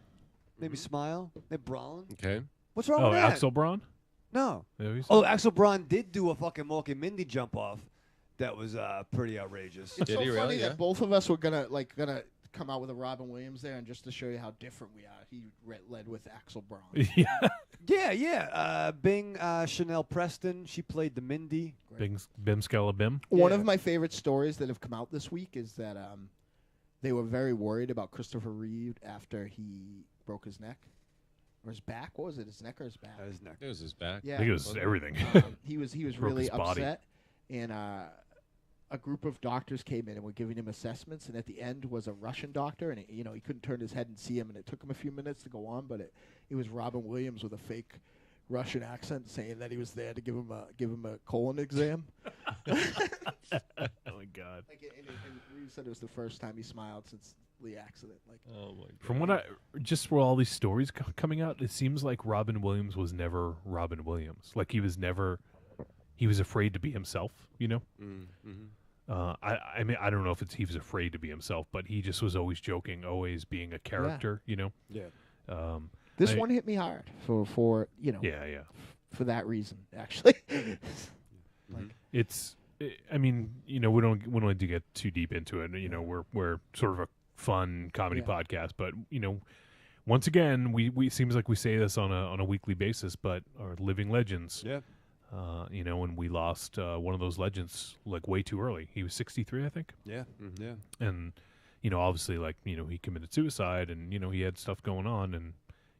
Maybe smile. Maybe Braun. Okay. What's wrong with that? Axel Braun? No. Yeah, Axel Braun did do a fucking Mork and Mindy jump off. That was pretty outrageous. It's so funny that both of us were gonna come out with a Robin Williams there, and just to show you how different we are, he led with Axel Braun. Yeah. Bing Chanel Preston. She played the Mindy. Bim Skella Bim. One of my favorite stories that have come out this week is that they were very worried about Christopher Reeve after he broke his neck. Or his back? What was it? His neck or his back? His neck. It was his back. I Yeah, think it was everything. He was Broke really his body. upset, and a group of doctors came in and were giving him assessments. And at the end was a Russian doctor, and he couldn't turn his head and see him, and it took him a few minutes to go on. But it was Robin Williams with a fake Russian accent saying that he was there to give him a colon exam. Oh my God! And Reeves said it was the first time he smiled since the accident. Oh my God. From what just for all these stories coming out, it seems like Robin Williams was never Robin Williams. Like he was afraid to be himself. I mean, I don't know if he was afraid to be himself, but he just was always joking, always being a character. Yeah. Yeah. This one hit me hard for for that reason, actually. It's. I mean, we don't need to get too deep into it. We're sort of a fun comedy podcast, but once again, we seems like we say this on a weekly basis, but our living legends. Yeah. And we lost one of those legends like way too early. He was 63, I think. Yeah. Yeah. And obviously, he committed suicide, and he had stuff going on, and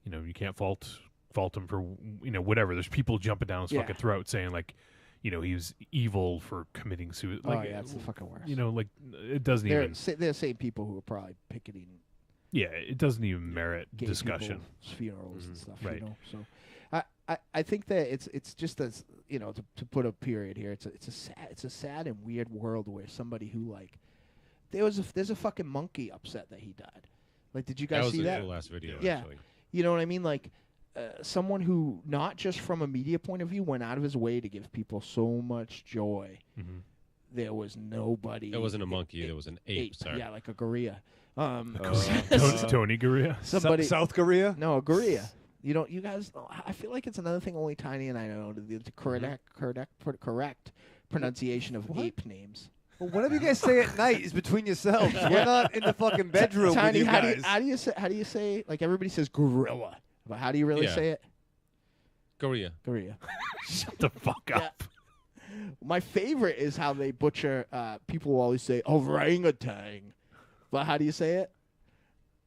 you can't fault him for whatever. There's people jumping down his fucking throat saying he was evil for committing suicide. It's the fucking worst. It doesn't even. They're the same people who are probably picketing. Yeah, it doesn't even merit discussion. Funerals and stuff, right? So, I think that it's just as to put a period here. It's a sad and weird world where somebody who there's a fucking monkey upset that he died. Did you guys see that? That was the last video. Yeah, Actually. You know what I mean. Someone who, not just from a media point of view, went out of his way to give people so much joy. Mm-hmm. There was nobody. It wasn't a monkey. It was an ape. Sorry. Yeah, like a gorilla. Tony Gorilla. Somebody South Korea? No, a gorilla. You guys. I feel like it's another thing only Tiny and I know. The correct pronunciation of ape names. Well, whatever you guys say at night is between yourselves. We're not in the fucking bedroom Tiny, with you guys. how do you say? Like everybody says gorilla, but how do you really say it? Gorilla. Shut the fuck up. My favorite is how they butcher. People will always say orangutan, but how do you say it?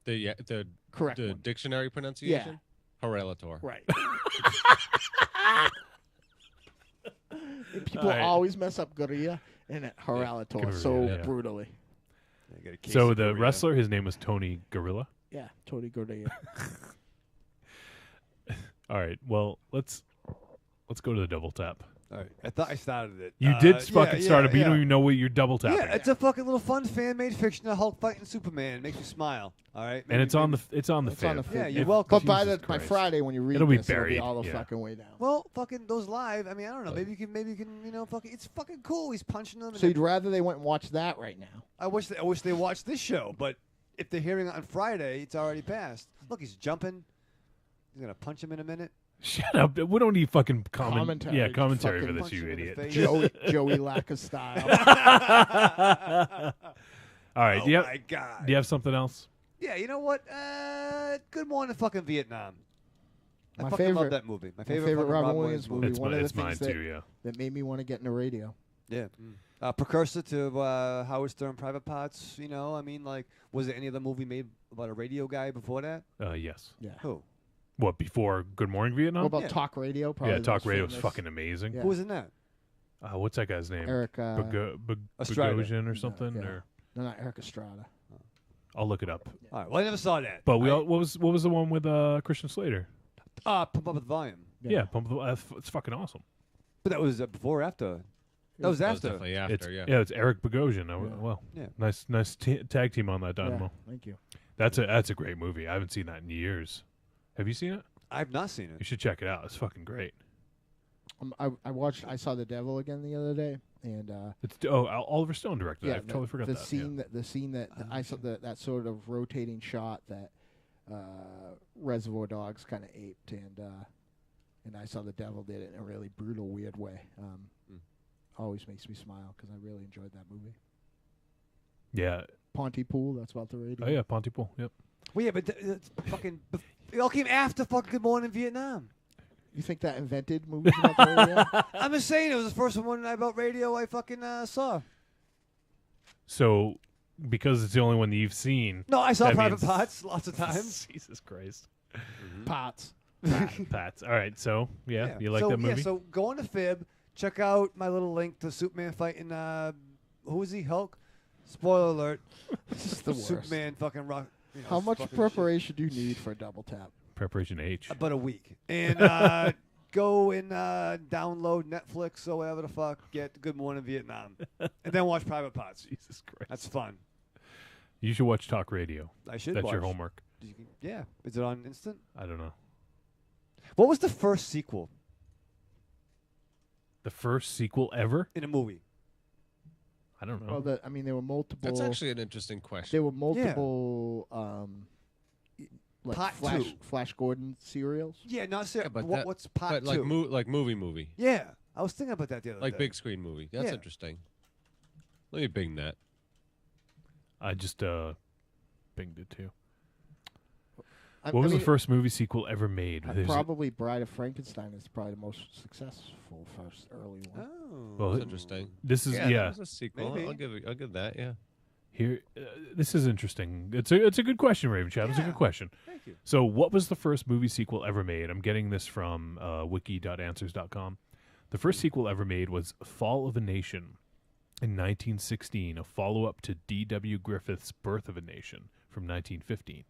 The correct the one. dictionary pronunciation. Horelator. Right. People always mess up gorilla and horelator brutally. So the wrestler, his name was Tony Gorilla. Yeah, Tony Gorilla. All right. Well, let's go to the double tap. All right. I thought I started it. You did fucking start it, but you don't even know what you're double tapping. Yeah, it's a fucking little fun fan-made fiction of Hulk fighting Superman. It makes you smile. All right. And it's on the Fib. Yeah, you're welcome. But by Friday when you read it'll be this, buried. it'll be all the fucking way down. Well, fucking those live. I mean, I don't know. Maybe you can, you know, fucking. It's fucking cool. He's punching them. So you'd rather they went and watched that right now? I wish they watched this show, but if they're hearing it on Friday, it's already passed. Look, he's jumping. He's gonna punch him in a minute. Shut up. We don't need fucking commentary. Yeah, commentary Fucking for this, punch you him in the idiot. face. Joey lack of style. All right. Oh do you have, my God. Do you have something else? Yeah, you know what? Good Morning Fucking Vietnam. I My fucking favorite- love that movie. My favorite favorite fucking Robin Williams movie. It's One mi- of the it's mine things that, too, yeah. that made me want to get into radio. Yeah. Precursor to Howard Stern Private Parts, you know, I mean, like, was there any other movie made about a radio guy before that? Yes. Yeah. Who? What, before Good Morning Vietnam? What about Talk Radio? Probably Yeah, the Talk most Radio was famous. fucking amazing. Yeah. Who was in that? What's that guy's name? Eric, Estrada. Bogosian or something? Yeah. Or No, not Eric Estrada. I'll look it up. All right. Well, I never saw that. But what was the one with Christian Slater? Pump Up the Volume. Yeah, it's fucking awesome. But that was before or after? That was after. Definitely after, It's, yeah. it's Eric Bogosian. Well, Yeah. nice tag team on that Dynamo. Thank you. That's a great movie. I haven't seen that in years. Have you seen it? I've not seen it. You should check it out. It's fucking great. I saw The Devil again the other day, and It's Oliver Stone directed. yeah, I totally forgot the that. scene that I saw that sort of rotating shot that Reservoir Dogs kind of aped, and I saw The Devil did it in a really brutal, weird way. Always makes me smile because I really enjoyed that movie. Yeah. Pontypool, that's about the radio. Oh yeah, Pontypool. Yep. Well, yeah, but it's fucking. It all came after fucking Good Morning Vietnam. You think that invented movies about the radio? I'm just saying it was the first one about radio I fucking saw. So, because it's the only one that you've seen. No, I saw that Private means- Parts lots of times. Jesus Christ. Pots. Pats. All right. So yeah, you like so, that movie? Yeah, so go on to Fib, check out my little link to Superman fighting. Who is he? Hulk. Spoiler alert. This is the worst. Superman fucking rock. You know, How much fucking preparation do you need for a double tap? Preparation H. About a week. And go and download Netflix or whatever the fuck. Get Good Morning Vietnam, and then watch Private Parts. Jesus Christ. That's fun. You should watch Talk Radio. I should. That's your watch. homework. Yeah. Is it on instant? I don't know. What was the first sequel The first sequel ever? in a movie? I don't know. Well, there were multiple. That's actually an interesting question. There were multiple, like Part Flash, 2. Flash Gordon serials. Yeah, not serious. but but that- what's part but like two? like movie. Yeah, I was thinking about that the other Like day. big screen movie. That's Yeah. interesting. Let me bing that. I just binged it too. I What was mean, the first movie sequel ever made? There's a- Probably Bride of Frankenstein is probably the most successful first early one. Oh, Well, That's interesting. This is That yeah. was a sequel. Maybe. I'll give that. Yeah. Here, this is interesting. It's a good question, Ravenshadow. It's a good question. Thank you. So, what was the first movie sequel ever made? I'm getting this from wiki.answers.com. The first sequel ever made was Fall of a Nation in 1916, a follow-up to D.W. Griffith's Birth of a Nation from 1915.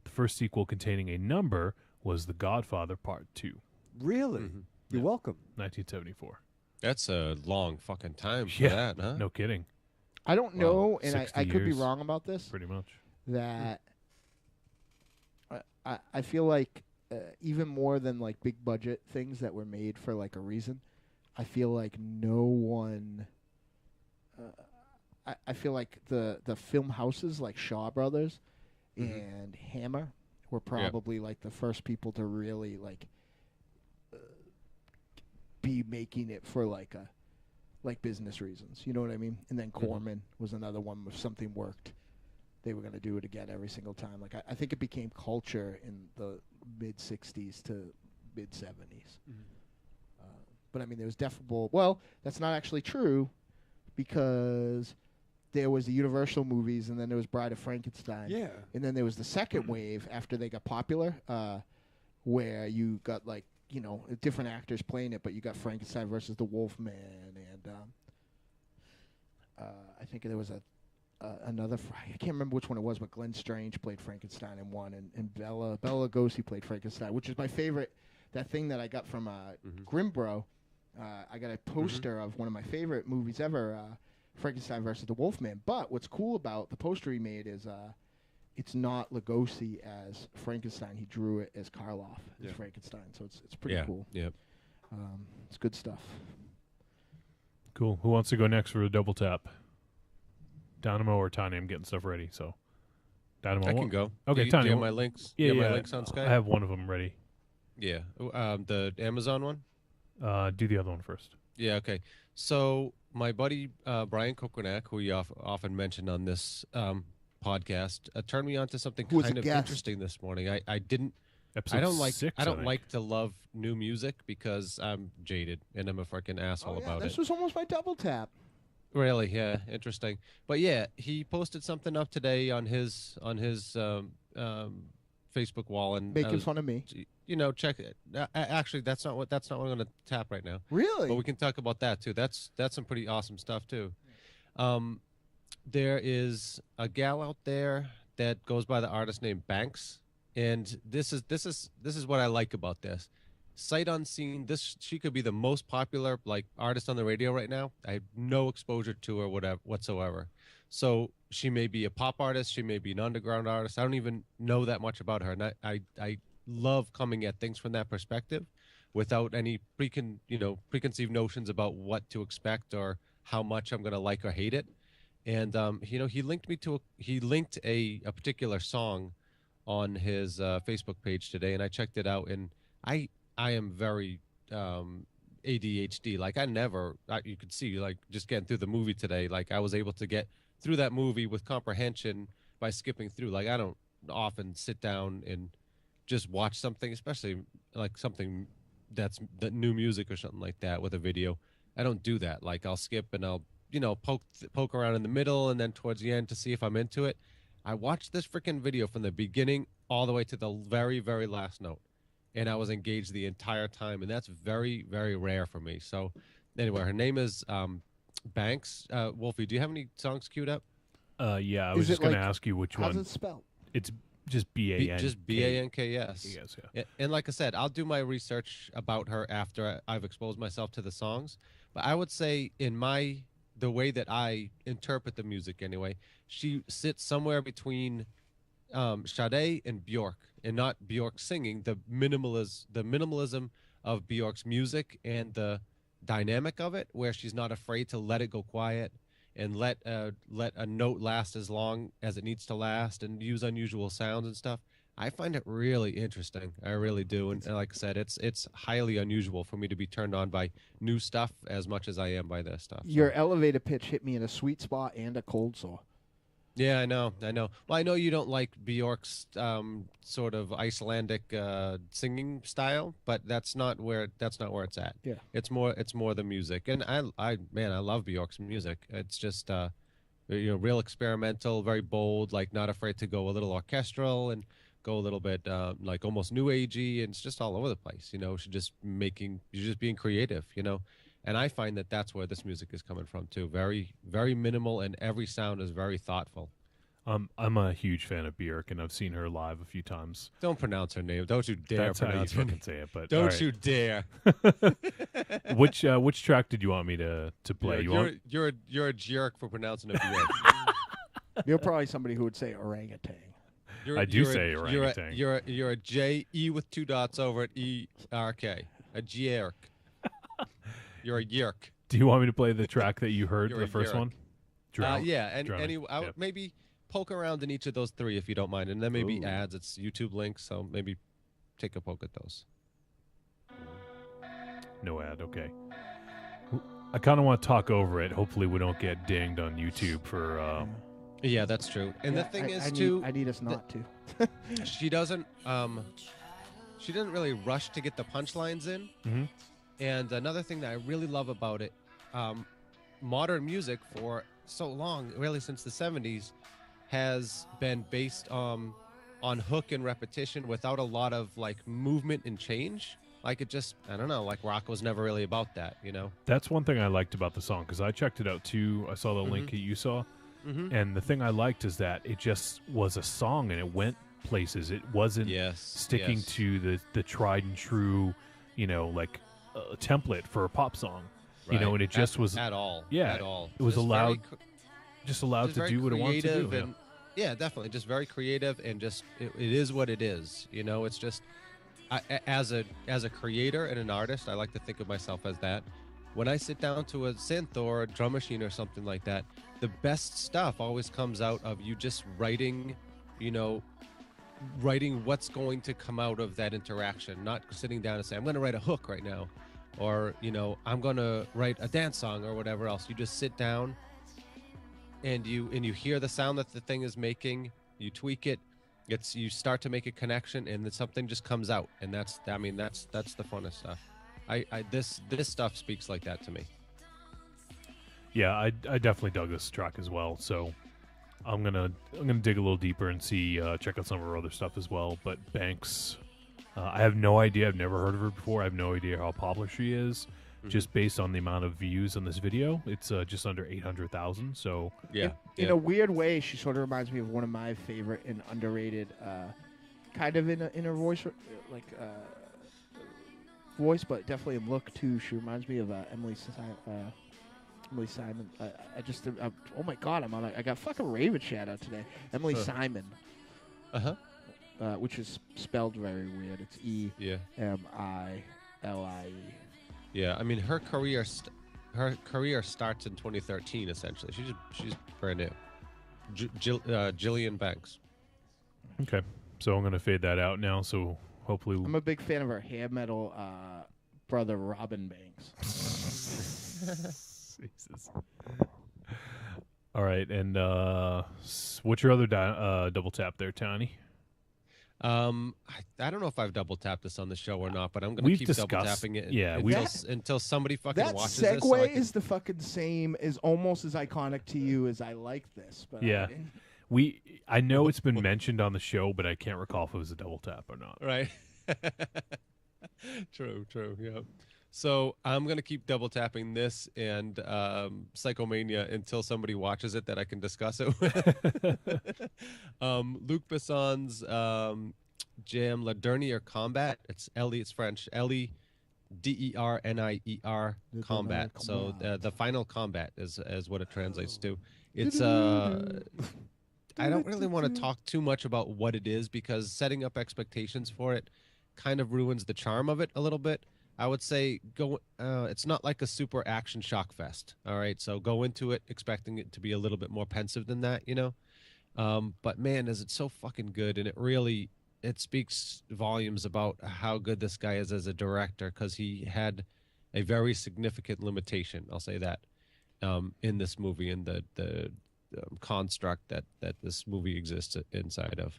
The first sequel containing a number was The Godfather Part 2, Really? You're welcome. 1974. That's a long fucking time for Yeah, that, huh? no kidding. I don't know, and 60 I could be years, wrong about this. Pretty much. That I feel like even more than like big budget things that were made for like a reason, I feel like no one. I feel like the film houses like Shaw Brothers and Hammer were probably like the first people to really like be making it for like business reasons. You know what I mean? And then Corman was another one. If something worked, they were going to do it again every single time. Like I think it became culture in the mid '60s to mid '70s. But I mean, there was definitely. Well, that's not actually true, because there was the Universal movies, and then there was Bride of Frankenstein. Yeah. And then there was the second wave after they got popular, where you got like, you know, different actors playing it, but you got Frankenstein versus the Wolfman, and I think there was another. I can't remember which one it was, but Glenn Strange played Frankenstein in one, and Bela Lugosi played Frankenstein, which is my favorite. That thing that I got from Grimbro I got a poster of one of my favorite movies ever, Frankenstein versus the Wolfman. But what's cool about the poster he made is it's not Lugosi as Frankenstein. He drew it as Karloff as Frankenstein. So it's pretty cool. Yeah. It's good stuff. Cool. Who wants to go next for a double tap? Dynamo or Tanya? I'm getting stuff ready. So Dynamo. I can go. Okay, do Tanya. you have my links? Yeah, you have my links on Skype? I have one of them ready. Yeah. The Amazon one? Do the other one first. Yeah, okay. So my buddy Brian Kokonak, who we often mention on this podcast, turned me on to something kind of interesting this morning. I didn't. Episode I don't like. 6, I don't like to love new music because I'm jaded and I'm a freaking asshole about This it. was almost my double tap. Really? Yeah, interesting. But yeah, he posted something up today on his Facebook wall and Making fun of me. You know, check it. Actually, that's not what I'm going to tap right now. Really? But we can talk about that too. That's some pretty awesome stuff too. There is a gal out there that goes by the artist name Banks, and this is what I like about this. Sight unseen. She could be the most popular like artist on the radio right now. I have no exposure to her whatsoever. So she may be a pop artist. She may be an underground artist. I don't even know that much about her, and I love coming at things from that perspective, without any preconceived notions about what to expect or how much I'm gonna like or hate it. And he linked a particular song on his Facebook page today, and I checked it out, and I am very ADHD. Like you could see, like just getting through the movie today, like I was able to get through that movie with comprehension by skipping through. Like I don't often sit down and just watch something, especially like something that's the new music or something like that with a video. I don't do that. Like I'll skip and I'll poke around in the middle and then towards the end to see if I'm into it. I watched this freaking video from the beginning all the way to the very, very last note, and I was engaged the entire time, and that's very, very rare for me. So anyway, her name is Banks. Wolfie, do you have any songs queued up? Yeah, I was just going to ask you which one. How's it spelled? It's just B-A-N. Just B-A-N-K-S. Yes, yeah. And like I said, I'll do my research about her after I've exposed myself to the songs. But I would say the way that I interpret the music anyway, she sits somewhere between Sade and Bjork, and not Bjork singing. The minimalism of Bjork's music and the dynamic of it, where she's not afraid to let it go quiet and let a note last as long as it needs to last and use unusual sounds and stuff. I find it really interesting. I really do. And like I said, it's highly unusual for me to be turned on by new stuff as much as I am by this stuff. Your elevator pitch hit me in a sweet spot and a cold sore. Yeah, I know. Well, I know you don't like Bjork's sort of Icelandic singing style, but that's not where it's at. Yeah, it's more the music, and I love Bjork's music. It's just real experimental, very bold, like not afraid to go a little orchestral and go a little bit like almost new agey, and it's just all over the place. She's just being creative. And I find that that's where this music is coming from too. Very, very minimal, and every sound is very thoughtful. I'm a huge fan of Björk, and I've seen her live a few times. Don't pronounce her name. Don't you dare That's pronounce how her you name. fucking say it. But Don't you dare. Which track did you want me to play? Yeah, you're a jerk for pronouncing it Björk. You're probably somebody who would say orangutan. I do say orangutan. You're a J-E with 2 dots over it, E-R-K. A jerk. You're a yerk. Do you want me to play the track that you heard, You're the a first yerk. one? I would maybe poke around in each of those 3 if you don't mind, and then maybe ads. It's YouTube links, so maybe take a poke at those. No ad, okay. I kind of want to talk over it. Hopefully we don't get dinged on YouTube for... Yeah, that's true. And the thing is, I need us not to. She doesn't really rush to get the punchlines in. Mm-hmm. And another thing that I really love about it, modern music for so long, really since the 70s, has been based on hook and repetition without a lot of like movement and change. Like it just, I don't know, like rock was never really about that, That's one thing I liked about the song, because I checked it out too. I saw the link that you saw. Mm-hmm. And the thing I liked is that it just was a song and it went places. It wasn't sticking to the tried and true, like a template for a pop song, you know, Right. and it just was at all. Yeah, At all. it was Just allowed, very just allowed just to very do what it wants to do. creative and- yeah, definitely, just very creative and just it is what it is. You know, it's just as a creator and an artist, I like to think of myself as that. When I sit down to a synth or a drum machine or something like that, the best stuff always comes out of you just writing, you know, writing what's going to come out of that interaction, not sitting down and saying, I'm going to write a hook right now, or, you know, I'm going to write a dance song or whatever else. You just sit down and you hear the sound that the thing is making, you tweak it, you start to make a connection, and then something just comes out, and that's the funnest stuff. This stuff speaks like that to me. Yeah, I definitely dug this track as well. So I'm gonna dig a little deeper and see check out some of her other stuff as well. But Banks, I have no idea. I've never heard of her before. I have no idea how popular she is. Just based on the amount of views on this video, it's just under 800,000. So in a weird way, she sort of reminds me of one of my favorite and underrated, kind of in her voice, voice, but definitely in look too. She reminds me of Emily Simon. Oh my God, I got fucking Ravenshadow today. Emily Simon. Which is spelled very weird. It's EMILIE. Yeah, I mean her career starts in 2013 essentially. She's brand new. Jillian Banks. Okay, so I'm gonna fade that out now. So hopefully, I'm a big fan of her hair metal brother Robin Banks. Jesus. All right, and what's your other double tap there, Tony? I don't know if I've double tapped this on the show or not, but I'm going to keep double tapping it. Until somebody fucking watches this. That segue is the fucking same, is almost as iconic to you as I like this. But yeah, I know it's been mentioned on the show, but I can't recall if it was a double tap or not. Right. True. Yeah. So I'm going to keep double tapping this and Psychomania until somebody watches it that I can discuss it with. Luc Besson's jam, Le Dernier Combat. It's French. L-E-D-E-R-N-I-E-R Combat. So the final combat is what it translates to. It's I don't really want to talk too much about what it is because setting up expectations for it kind of ruins the charm of it a little bit. I would say it's not like a super action shock fest. All right, so go into it expecting it to be a little bit more pensive than that, you know. But man, is it so fucking good, and it speaks volumes about how good this guy is as a director because he had a very significant limitation. I'll say that in this movie and the construct that this movie exists inside of.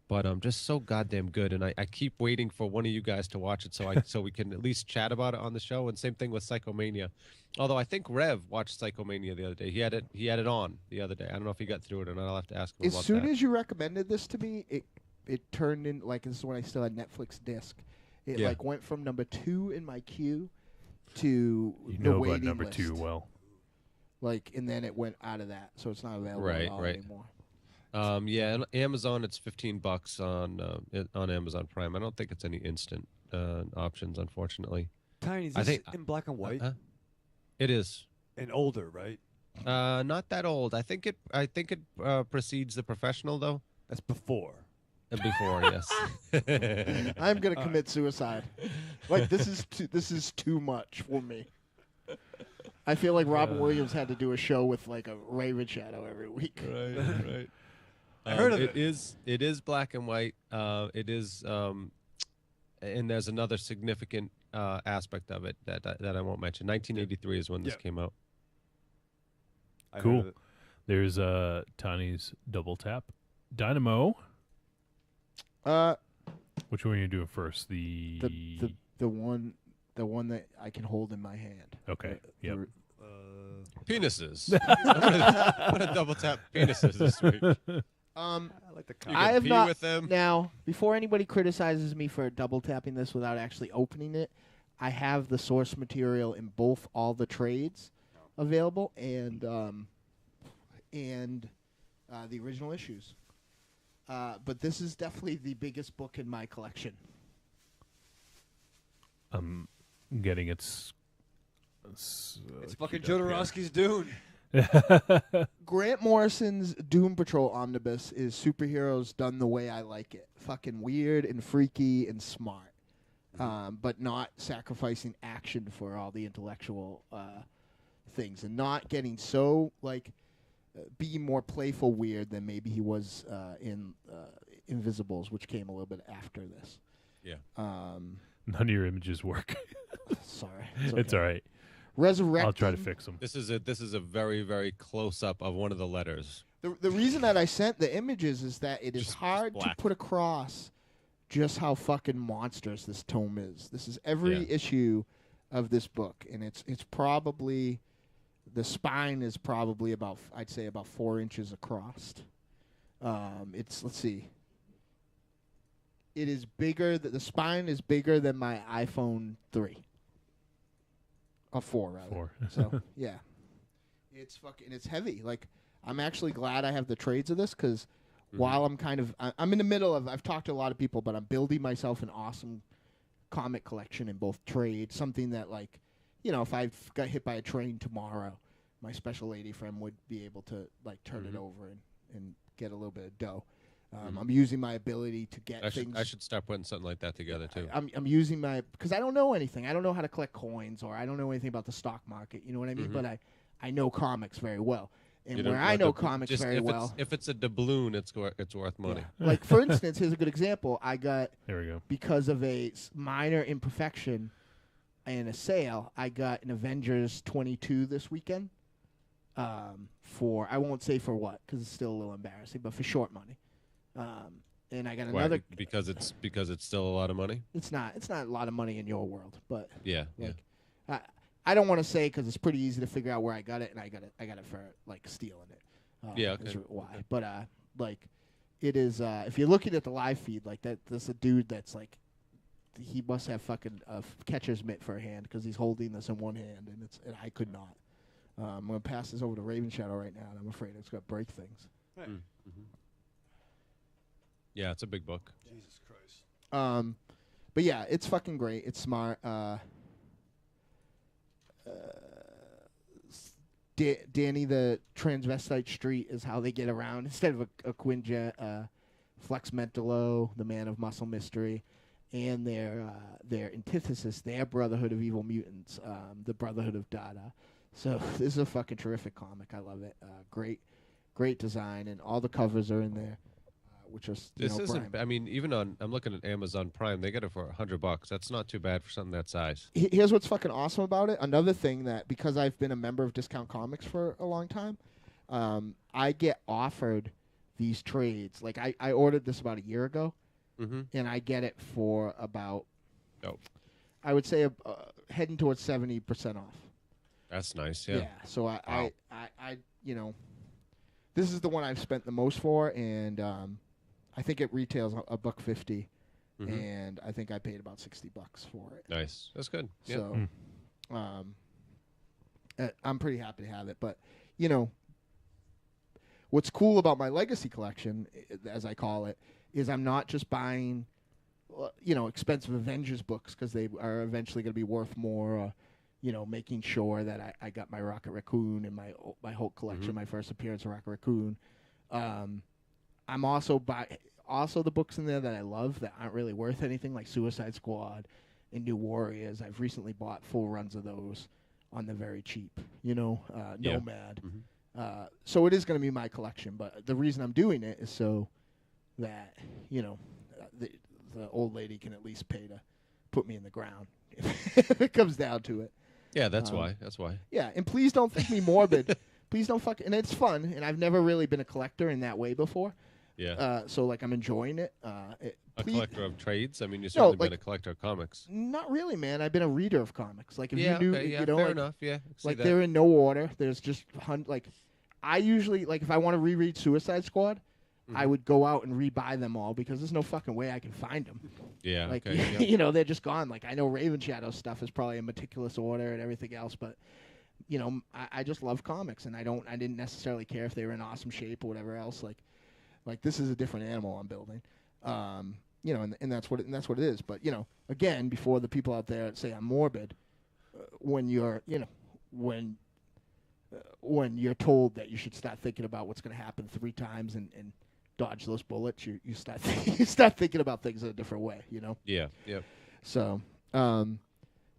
But just so goddamn good, and I keep waiting for one of you guys to watch it so we can at least chat about it on the show. And same thing with Psychomania. Although I think Rev watched Psychomania the other day. He had it on the other day. I don't know if he got through it or not. I'll have to ask him about that. As soon as you recommended this to me, it turned in like this is when I still had Netflix disc. It like went from number 2 in my queue to the waiting about number list. 2 well. Like, and then it went out of that, so it's not available anymore. Yeah, on Amazon it's $15 on Amazon Prime. I don't think it's any instant options, unfortunately. Tiny, is this in black and white? It is. And older, right? Not that old. I think it precedes The Professional though. That's before. Before, yes. I'm gonna commit suicide. Like this is too much for me. I feel like Robin Williams had to do a show with like a Ravenshadow every week. Right. I heard of it. It is black and white. It is, and there's another significant aspect of it that I won't mention. 1983 is when this came out. Cool. There's Tony's double tap. Dynamo. Which one are you doing first? The one that I can hold in my hand. Okay. Yep. Penises. I'm gonna double tap penises this week. I like the I have not with them. Now, before anybody criticizes me for double tapping this without actually opening it, I have the source material in all the trades available and the original issues. But this is definitely the biggest book in my collection. getting its fucking Jodorowsky's Dune. Grant Morrison's Doom Patrol omnibus is superheroes done the way I like it. Fucking weird and freaky and smart. But not sacrificing action for all the intellectual things, and not getting so being more playful weird than maybe he was in Invisibles, which came a little bit after this. Yeah. None of your images work. Sorry, it's all right. Resurrecting. I'll try to fix them. This is a very, very close up of one of the letters. The reason that I sent the images is that it is hard to put across just how fucking monstrous this tome is. This is every issue of this book, and it's probably, the spine is probably about, I'd say about 4 inches across. Let's see. It is bigger. The spine is bigger than my iPhone 3. Or 4, rather. 4. So yeah, it's heavy. Like, I'm actually glad I have the trades of this, because while I'm in the middle of, I've talked to a lot of people, but I'm building myself an awesome comic collection in both trades. Something that, like, if I got hit by a train tomorrow, my special lady friend would be able to turn it over and get a little bit of dough. I'm using my ability to get things. I should start putting something like that together too. I'm using because I don't know anything. I don't know how to collect coins, or I don't know anything about the stock market. You know what I mean? But I know comics very well. And where I know comics very well, if it's a doubloon, it's worth money. Yeah. Like, for instance, here's a good example. I got, there we go, because of a minor imperfection in a sale, I got an Avengers 22 this weekend. For, I won't say for what, because it's still a little embarrassing, but for short money. And I got another. Because it's still a lot of money. It's not a lot of money in your world, but yeah. I don't want to say, because it's pretty easy to figure out where I got it, and I got it for stealing it. Yeah, okay. Why? But it is. If you're looking at the live feed, there's a dude that's he must have fucking a catcher's mitt for a hand, because he's holding this in one hand, and I could not. I'm gonna pass this over to Ravenshadow right now, and I'm afraid it's gonna break things. Hey. Yeah, it's a big book. Jesus Christ. But yeah, it's fucking great. It's smart. Danny the Transvestite Street is how they get around. Instead of a Quinjet, Flex Mentalo, the Man of Muscle Mystery, and their antithesis, their Brotherhood of Evil Mutants, the Brotherhood of Dada. So this is a fucking terrific comic. I love it. Great design, and all the covers are in there. Which is I mean, even I'm looking at Amazon Prime, they get it for $100. That's not too bad for something that size. Here's what's fucking awesome about it. Another thing that, because I've been a member of Discount Comics for a long time, I get offered these trades. Like, I ordered this about a year ago, and I get it for about, I would say, heading towards 70% off. That's nice. Yeah. Yeah. So I this is the one I've spent the most for, and I think it retails $1.50, and I think I paid about $60 for it. Nice, that's good. So, I'm pretty happy to have it. But what's cool about my legacy collection, as I call it, is I'm not just buying, expensive Avengers books, because they are eventually going to be worth more. Making sure that I got my Rocket Raccoon and my Hulk collection, my first appearance of Rocket Raccoon. I'm also the books in there that I love that aren't really worth anything, like Suicide Squad and New Warriors. I've recently bought full runs of those on the very cheap, Nomad. So it is going to be my collection, but the reason I'm doing it is so that, the old lady can at least pay to put me in the ground if it comes down to it. Yeah, that's why. That's why. Yeah, and please don't think me morbid. Please don't and it's fun, and I've never really been a collector in that way before. Yeah. So I'm enjoying it. A collector of trades? I mean, you've certainly been a collector of comics. Not really, man. I've been a reader of comics. Like, if you knew, fair enough. Yeah. They're in no order. There's just I usually, if I want to reread Suicide Squad, I would go out and rebuy them all, because there's no fucking way I can find them. Yeah. They're just gone. Like, I know Ravenshadow stuff is probably in meticulous order and everything else, but I just love comics, and I didn't necessarily care if they were in awesome shape or whatever else. Like this is a different animal I'm building. you know, and that's what it is. But, you know, again, before the people out there say I'm morbid, when you're, you know, when you're told that you should start thinking about what's going to happen 3 times and dodge those bullets, you start you start thinking about things in a different way, you know? Yeah, yeah. So,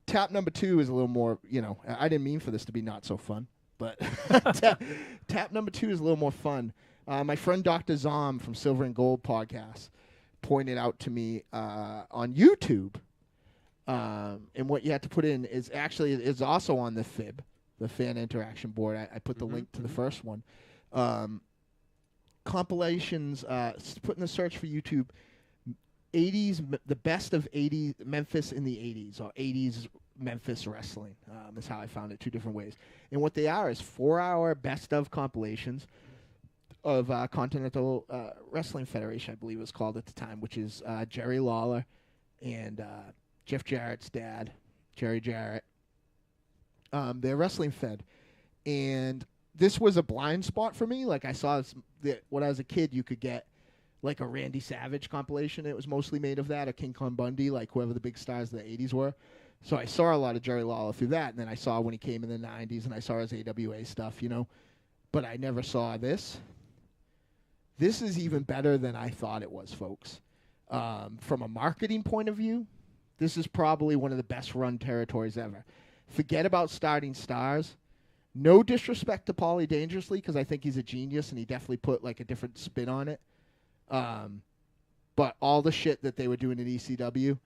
tap number 2 is a little more, you know, I didn't mean for this to be not so fun, but tap number 2 is a little more fun. My friend Dr. Zom from Silver and Gold podcast pointed out to me on YouTube, and what you have to put in is actually is also on the FIB, the fan interaction board. I put the link to the first one. Compilations, put in the search for YouTube, 80s, the best of 80s, Memphis in the 80s, or 80s Memphis wrestling, is how I found it 2 different ways. And what they are is 4-hour best of compilations of Continental Wrestling Federation, I believe it was called at the time, which is Jerry Lawler and Jeff Jarrett's dad, Jerry Jarrett. They're wrestling fed. And this was a blind spot for me. Like, I saw this, when I was a kid, you could get like a Randy Savage compilation. It was mostly made of that, or King Kong Bundy, like whoever the big stars of the 80s were. So I saw a lot of Jerry Lawler through that, and then I saw when he came in the 90s, and I saw his AWA stuff, you know. But I never saw this. This is even better than I thought it was, folks. From a marketing point of view, this is probably one of the best run territories ever. Forget about starting stars. No disrespect to Paulie Dangerously, because I think he's a genius, and he definitely put like a different spin on it. But all the shit that they were doing in ECW,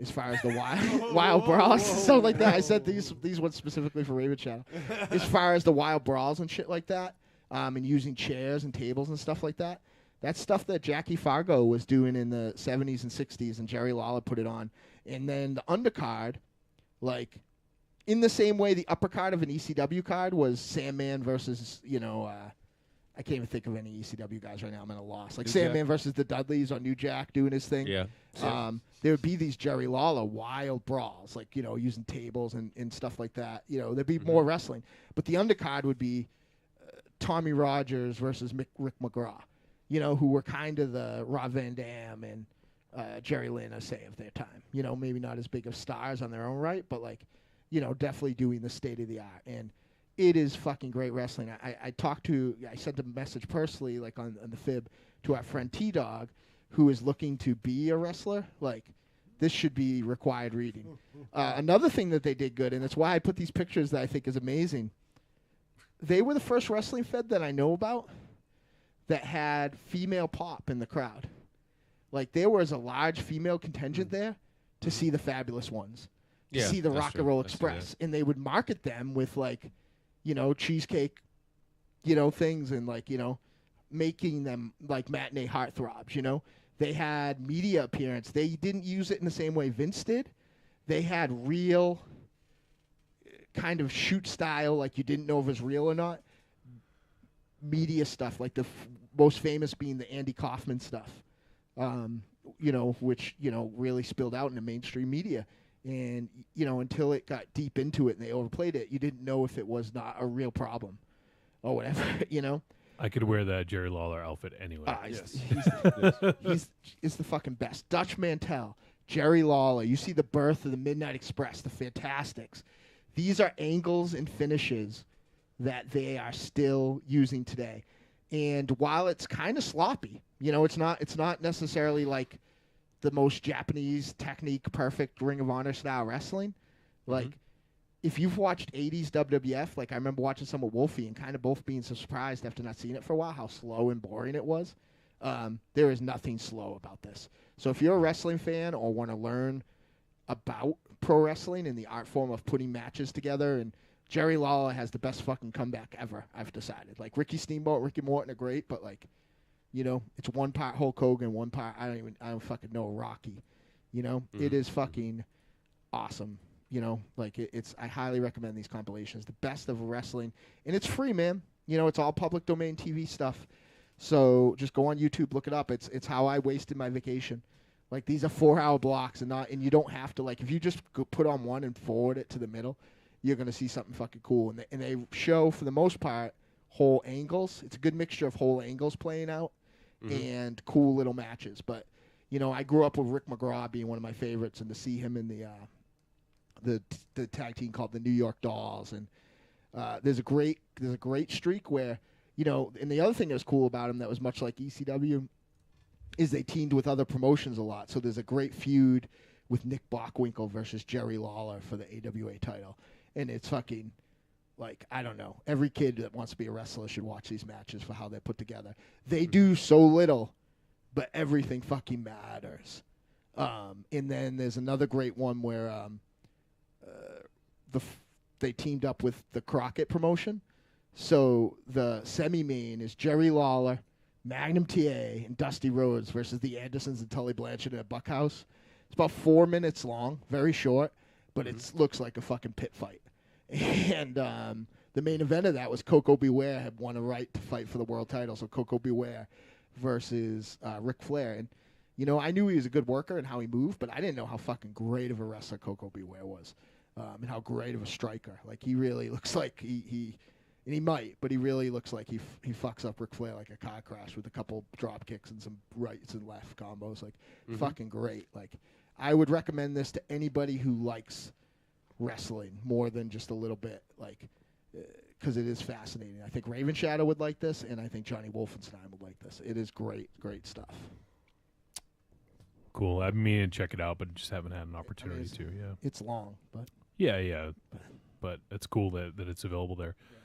as far as the wild brawls, stuff like that. I said these ones specifically for Ravenshadow. As far as the wild brawls and shit like that, and using chairs and tables and stuff like that, that's stuff that Jackie Fargo was doing in the 70s and 60s, and Jerry Lawler put it on. And then the undercard, like, in the same way the upper card of an ECW card was Sandman versus, you know, I can't even think of any ECW guys right now. I'm at a loss. Like Sandman versus the Dudleys or New Jack doing his thing. Yeah. There would be these Jerry Lawler wild brawls, like, you know, using tables and stuff like that. You know, there'd be more wrestling. But the undercard would be Tommy Rogers versus Rick McGraw, you know, who were kind of the Rob Van Dam and Jerry Lynn, say, of their time. You know, maybe not as big of stars on their own right, but, like, you know, definitely doing the state of the art. And it is fucking great wrestling. I sent a message personally, like on the FIB, to our friend T-Dog, who is looking to be a wrestler. Like, this should be required reading. Another thing that they did good, and it's why I put these pictures that I think is amazing, they were the first wrestling fed that I know about that had female pop in the crowd. Like, there was a large female contingent there to see the Fabulous Ones, to see the Rock and Roll Express. And they would market them with, like, you know, cheesecake, you know, things, and, like, you know, making them like matinee heartthrobs, you know. They had media appearance. They didn't use it in the same way Vince did. They had real kind of shoot style, like you didn't know if it was real or not, media stuff, like the most famous being the Andy Kaufman stuff, you know, which, you know, really spilled out in the mainstream media. And, you know, until it got deep into it and they overplayed it, you didn't know if it was not a real problem or whatever, you know. I could wear that Jerry Lawler outfit anyway. He's the fucking best. Dutch Mantel, Jerry Lawler. You see the birth of the Midnight Express, the Fantastics. These are angles and finishes that they are still using today. And while it's kind of sloppy, you know, it's not necessarily like the most Japanese technique, perfect Ring of Honor style wrestling. Like, if you've watched 80s WWF, like I remember watching some with Wolfie and kind of both being surprised after not seeing it for a while how slow and boring it was. There is nothing slow about this. So if you're a wrestling fan or want to learn about pro wrestling and the art form of putting matches together, and Jerry Lawler has the best fucking comeback ever, I've decided. Like, Ricky Steamboat, Ricky Morton are great, but, like, you know, it's one part Hulk Hogan, one part, I don't fucking know, Rocky. You know, it is fucking awesome. You know, like, I highly recommend these compilations. The best of wrestling. And it's free, man. You know, it's all public domain TV stuff. So just go on YouTube, look it up. It's how I wasted my vacation. Like, these are 4-hour blocks, and you don't have to, like, if you just put on one and forward it to the middle, you're going to see something fucking cool. And they show, for the most part, whole angles. It's a good mixture of whole angles playing out and cool little matches. But I grew up with Rick McGraw being one of my favorites, and to see him in the tag team called the New York Dolls, and there's a great streak where, and the other thing that was cool about him that was much like ECW is they teamed with other promotions a lot. So there's a great feud with Nick Bockwinkel versus Jerry Lawler for the AWA title, and it's fucking like, I don't know, every kid that wants to be a wrestler should watch these matches for how they're put together. They do so little, but everything fucking matters. And then there's another great one where they teamed up with the Crockett promotion. So the semi-main is Jerry Lawler, Magnum TA, and Dusty Rhodes versus the Andersons and Tully Blanchard in a buckhouse. It's about 4 minutes long, very short, but it looks like a fucking pit fight. And the main event of that was Coco Beware had won a right to fight for the world title. So Coco Beware versus Ric Flair. And, I knew he was a good worker and how he moved, but I didn't know how fucking great of a wrestler Coco Beware was, and how great of a striker. Like, he really looks like he might, but he really looks like he fucks up Ric Flair like a car crash with a couple drop kicks and some rights and left combos. Like, fucking great. Like, I would recommend this to anybody who likes wrestling more than just a little bit, like, because it is fascinating. I think Ravenshadow would like this, and I think Johnny Wolfenstein would like this. It is great stuff. Cool. I've been meaning to check it out, but just haven't had an opportunity to. Yeah, it's long, but yeah, but it's cool that it's available there. Yeah.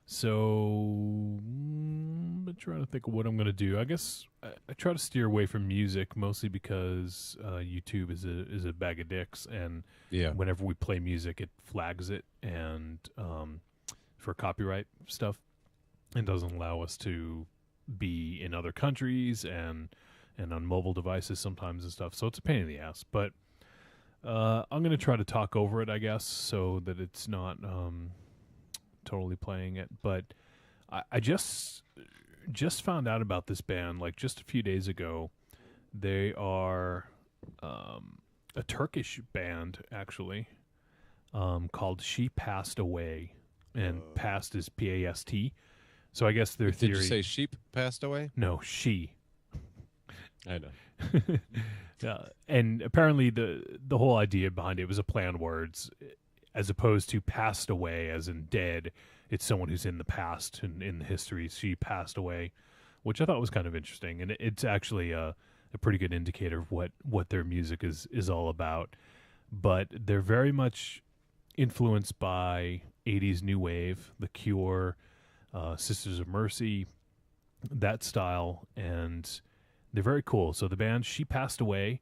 So I'm trying to think of what I'm going to do. I guess I try to steer away from music, mostly because YouTube is a bag of dicks, and whenever we play music, it flags it, and for copyright stuff, and doesn't allow us to be in other countries and on mobile devices sometimes and stuff. So it's a pain in the ass. But I'm going to try to talk over it, I guess, so that it's not totally playing it. But I just found out about this band like just a few days ago. They are a Turkish band, actually, called She Passed Away. And past is P-A-S-T. So I guess their theory... Did you say sheep passed away? No, she. I know. And apparently the whole idea behind it was a play on words, as opposed to passed away as in dead. It's someone who's in the past and in the history. She passed away, which I thought was kind of interesting. And it's actually a pretty good indicator of what their music is all about. But they're very much influenced by 80s new wave, The Cure, Sisters of Mercy, that style, and they're very cool. So the band She Passed Away,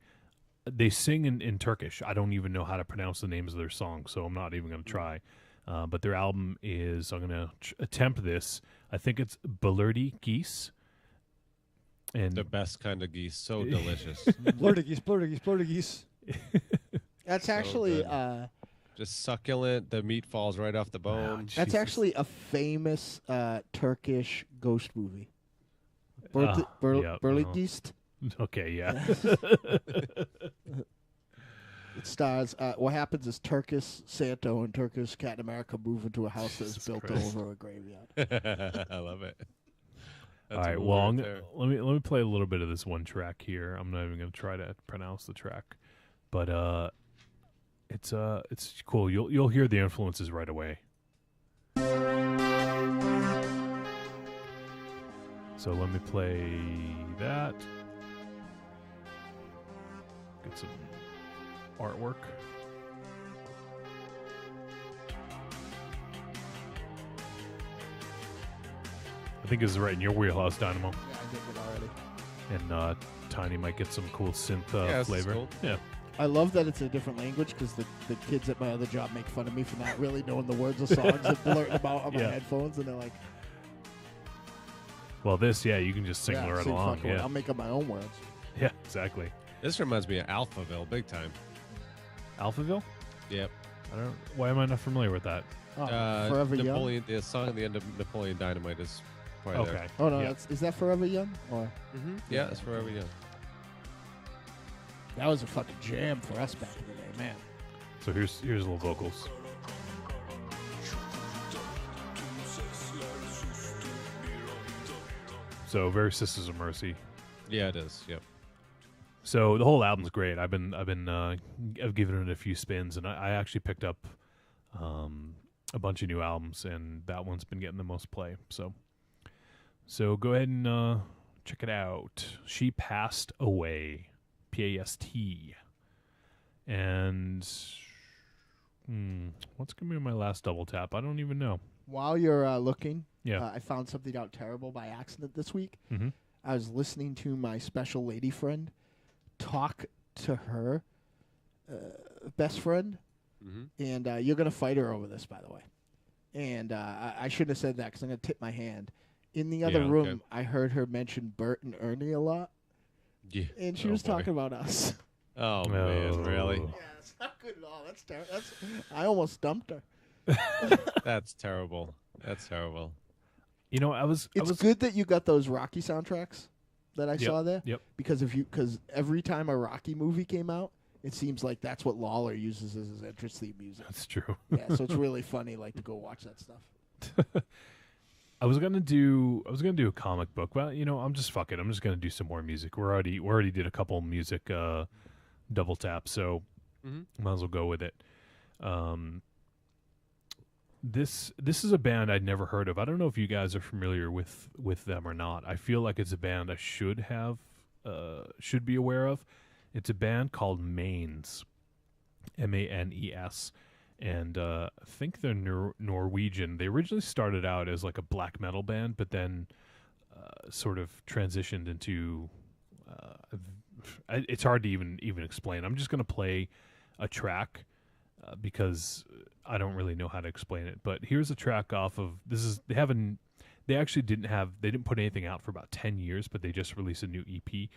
they sing in Turkish. I don't even know how to pronounce the names of their songs, so I'm not even going to try. But their album is, I'm going to attempt this. I think it's Balırdı Geese. And the best kind of geese, so delicious. Balırdı geese. That's so actually just succulent. The meat falls right off the bone. That's actually a famous Turkish ghost movie. Burligist. Okay, yeah. It stars. What happens is Turkish Santo and Turkish Captain America move into a house that is built over a graveyard. I love it. All right. Well, let me play a little bit of this one track here. I'm not even going to try to pronounce the track, but it's cool. You'll hear the influences right away. So let me play that. Get some artwork. I think this is right in your wheelhouse, Dynamo. Yeah, I did it already. And Tiny might get some cool synth flavor. Cool. Yeah. I love that it's a different language because the kids at my other job make fun of me for not really knowing the words of songs and blurting them out on my headphones, and they're like, well, this, you can just sing right along. Yeah. I'll make up my own words. Yeah, exactly. This reminds me of Alphaville, big time. Alphaville? Yep. Why am I not familiar with that? Forever Napoleon, Young? the song at the end of Napoleon Dynamite is probably okay. there. Oh, no, is that Forever Young? Or? Yeah, it's Forever Young. That was a fucking jam for us back in the day, man. So here's a little vocals. So very Sisters of Mercy. Yeah, it is. Yep. So the whole album's great. I've given it a few spins, and I actually picked up a bunch of new albums, and that one's been getting the most play. So go ahead and check it out. She Passed Away, P-A-S-T. And what's gonna be my last double tap? I don't even know. While you're looking, Yeah. I found something out terrible by accident this week. Mhm. I was listening to my special lady friend talk to her best friend, and you're going to fight her over this, by the way. And I shouldn't have said that because I'm going to tip my hand. In the other Yeah, room, okay. I heard her mention Bert and Ernie a lot, Yeah. and she Oh, was boy. talking about us. Oh, man, really? Yeah, it's not good at all. That's terrible. I almost stumped her. That's terrible. That's terrible. You know, It's good that you got those Rocky soundtracks that I Yep, saw there. yep. Because every time a Rocky movie came out, it seems like that's what Lawler uses as his entrance theme music. That's true. Yeah, so it's really funny, like, to go watch that stuff. I was gonna do a comic book, but I'm just fuck it. I'm just gonna do some more music. We already did a couple music double taps, so might as well go with it. This is a band I'd never heard of. I don't know if you guys are familiar with them or not. I feel like it's a band I should be aware of. It's a band called Manes, M-A-N-E-S, and I think they're Norwegian. They originally started out as like a black metal band, but then sort of transitioned into. It's hard to even explain. I'm just gonna play a track because I don't really know how to explain it. But here's a track off of this is they didn't put anything out for about 10 years, but they just released a new EP.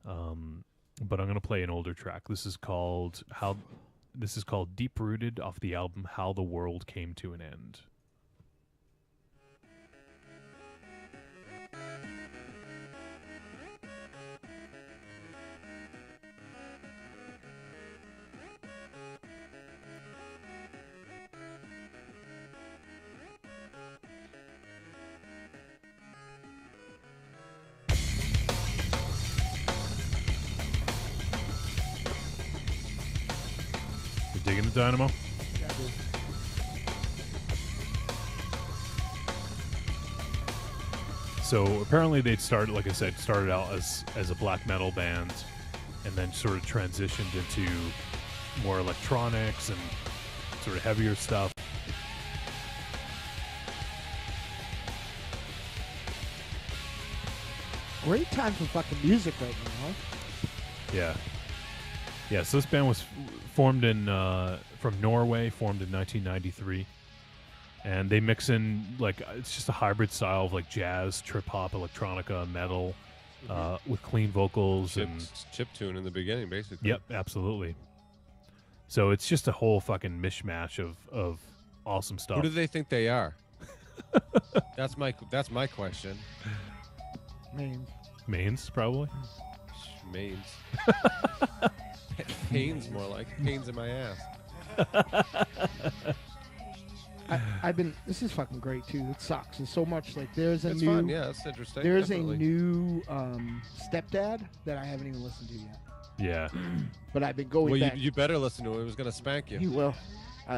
But I'm gonna play an older track. This is called Deep Rooted off the album How the World Came to an End. You digging the Dynamo? So apparently they started out as a black metal band, and then sort of transitioned into more electronics and sort of heavier stuff. Great time for fucking music right now, huh? Yeah. So this band was formed from Norway, formed in 1993. And they mix in, like, it's just a hybrid style of, like, jazz, trip-hop, electronica, metal, with clean vocals. And chiptune in the beginning, basically. Yep, absolutely. So it's just a whole fucking mishmash of awesome stuff. Who do they think they are? That's my question. Mains, probably. Mains. Pains, more like pains in my ass. This is fucking great too. It sucks. There's so much, like, there's a It's new. fun, yeah, it's interesting, There's definitely. a new Stepdad that I haven't even listened to yet. Yeah. But I've been going Well, back. you better listen to him. He was gonna spank you. He will.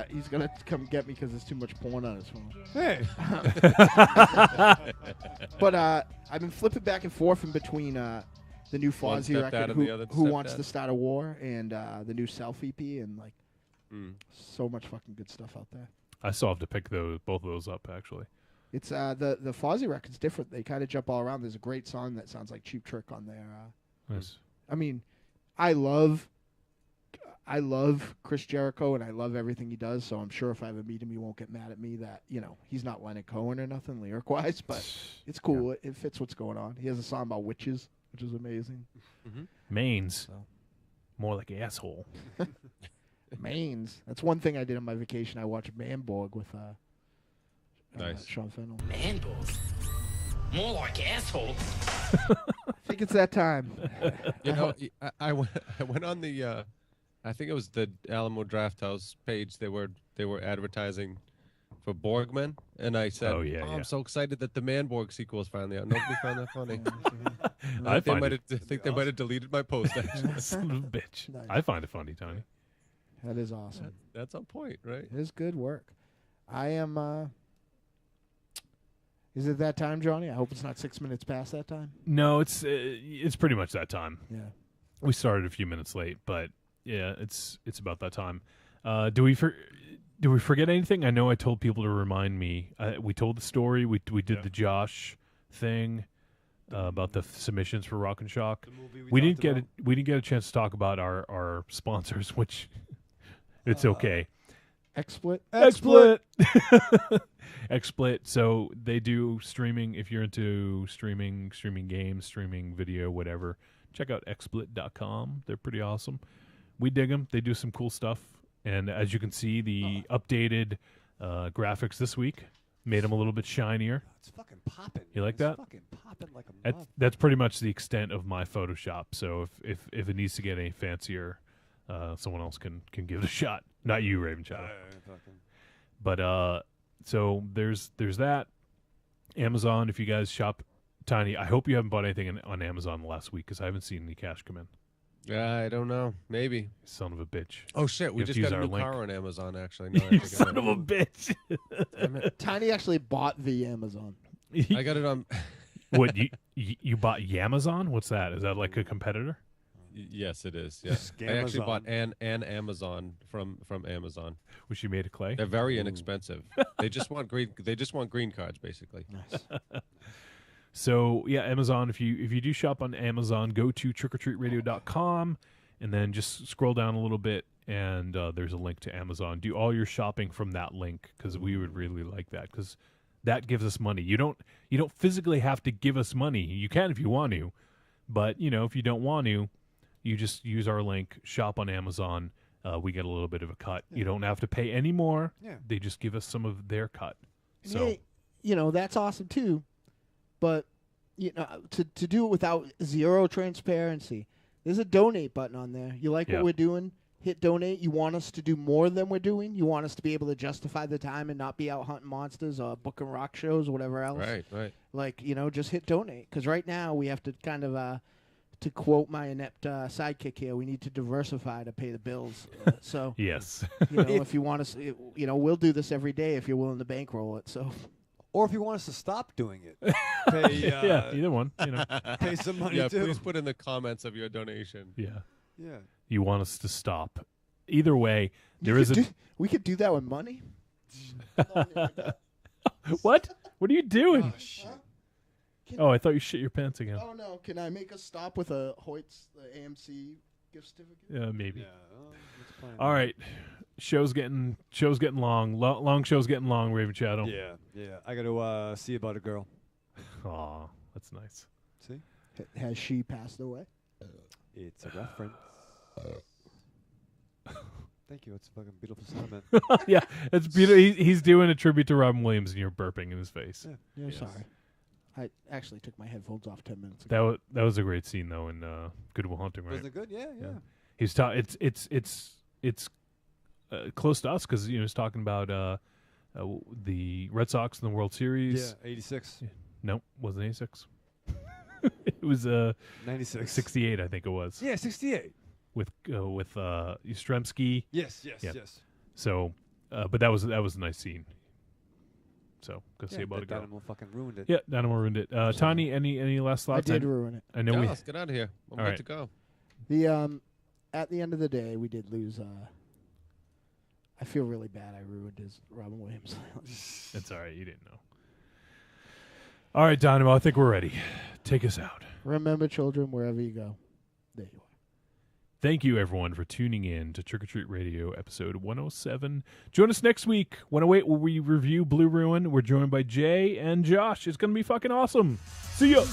He's gonna come get me because there's too much porn on his phone. Hey. But I've been flipping back and forth in between the new One Fozzy Stepdad record, and the other Who Wants Stepdad. to Start a War, and the new Self EP, and like so much fucking good stuff out there. I still have to pick both of those up, actually. It's the Fozzy record's different. They kind of jump all around. There's a great song that sounds like Cheap Trick on there. Nice. I mean, I love Chris Jericho, and I love everything he does. So I'm sure if I ever meet him, he won't get mad at me that he's not Leonard Cohen or nothing lyric wise. But it's cool. It fits what's going on. He has a song about witches, which is amazing. Mains. More like asshole. Mains. That's one thing I did on my vacation. I watched Manborg with Nice. Sean Fennell. Manborg. More like asshole. I think it's that time. You know, I went on the I think it was the Alamo Draft House page. They were advertising for Borgman, and I said, Oh, yeah, I'm yeah. so excited that the Man-Borg sequel is finally out. Nobody found that funny. I find I think they might have deleted my post, actually. Son of a bitch. Nice. I find it funny, Tony. That is awesome. That's on point, right? It is good work. I am. Is it that time, Johnny? I hope it's not 6 minutes past that time. No, it's pretty much that time. Yeah. We started a few minutes late, but yeah, it's about that time. Do we forget anything? I know I told people to remind me. We told the story. We did the Josh thing about the submissions for Rock and Shock. We didn't get a chance to talk about our sponsors, which it's okay. XSplit. XSplit. So they do streaming. If you're into streaming games, streaming video, whatever, check out xsplit.com. They're pretty awesome. We dig them. They do some cool stuff. And as you can see, the updated graphics this week made them a little bit shinier. It's fucking popping. You like that? Fucking popping like a mother. That's pretty much the extent of my Photoshop. So if it needs to get any fancier, someone else can give it a shot. Not you, Ravenshadow. But so there's that. Amazon, if you guys shop Tiny, I hope you haven't bought anything on Amazon last week because I haven't seen any cash come in. I don't know. Maybe. Son of a bitch. Oh, shit. We You have just to got use a new our car link. on Amazon, actually. No, I You think son of a bitch. Tiny actually bought the Amazon. I got it on. What, you bought Yamazon? What's that? Is that like a competitor? Yes, it is. Yes, I actually bought an Amazon from Amazon. Was she made of clay? They're very inexpensive. They just want green. They just want green cards, basically. Nice. So yeah, Amazon. If you do shop on Amazon, go to trickortreatradio.com and then just scroll down a little bit, and there's a link to Amazon. Do all your shopping from that link because we would really like that because that gives us money. You don't physically have to give us money. You can if you want to, but if you don't want to, you just use our link. Shop on Amazon. We get a little bit of a cut. You don't have to pay any more. Yeah. They just give us some of their cut. And So hey, that's awesome too, but to do it without zero transparency, there's a donate button on there. You like Yeah. what we're doing? Hit donate. You want us to do more than we're doing? You want us to be able to justify the time and not be out hunting monsters or booking rock shows or whatever else? Right. Like, just hit donate. Because right now we have to kind of, to quote my inept sidekick here, we need to diversify to pay the bills. So, yes. if you want us, we'll do this every day if you're willing to bankroll it. So, Or if you want us to stop doing it, pay, yeah, either one. pay some money Yeah, too. please put in the comments of your donation. Yeah. Yeah. You want us to stop. Either way, we could do that with money. What? What are you doing? Oh, shit. Oh, I thought you shit your pants again. Oh no! Can I make a stop with a Hoyt's AMC gift certificate? Yeah, maybe. Yeah. All right. Show's getting long. Long show's getting long, Ravenshadow. Yeah. I got to see about a girl. Aw, that's nice. See? Has she passed away? It's a reference. Thank you. It's a fucking beautiful sentiment. Yeah, it's beautiful. He's doing a tribute to Robin Williams, and you're burping in his face. Yeah, Yes. sorry. I actually took my headphones off 10 minutes ago. That was a great scene though in Good Will Hunting, right? Was it good? Yeah. He's it's close to us because he's talking about the Red Sox in the World Series. Yeah, 86. No, wasn't 86. It was 96. 68, I think it was. Yeah, 68. With Yastrzemski. Yes. So, but that was a nice scene. So go see about it. Dynamo fucking ruined it. Yeah, Dynamo ruined it. Tani, any last thoughts? I did ruin it. I know let's get out of here. I'm good to go. The at the end of the day, we did lose. I feel really bad. I ruined his Robin Williams. It's all right. You didn't know. All right, Dynamo. I think we're ready. Take us out. Remember, children, wherever you go, there you are. Thank you, everyone, for tuning in to Trick or Treat Radio, episode 107. Join us next week. 108, where we review Blue Ruin. We're joined by Jay and Josh. It's going to be fucking awesome. See ya.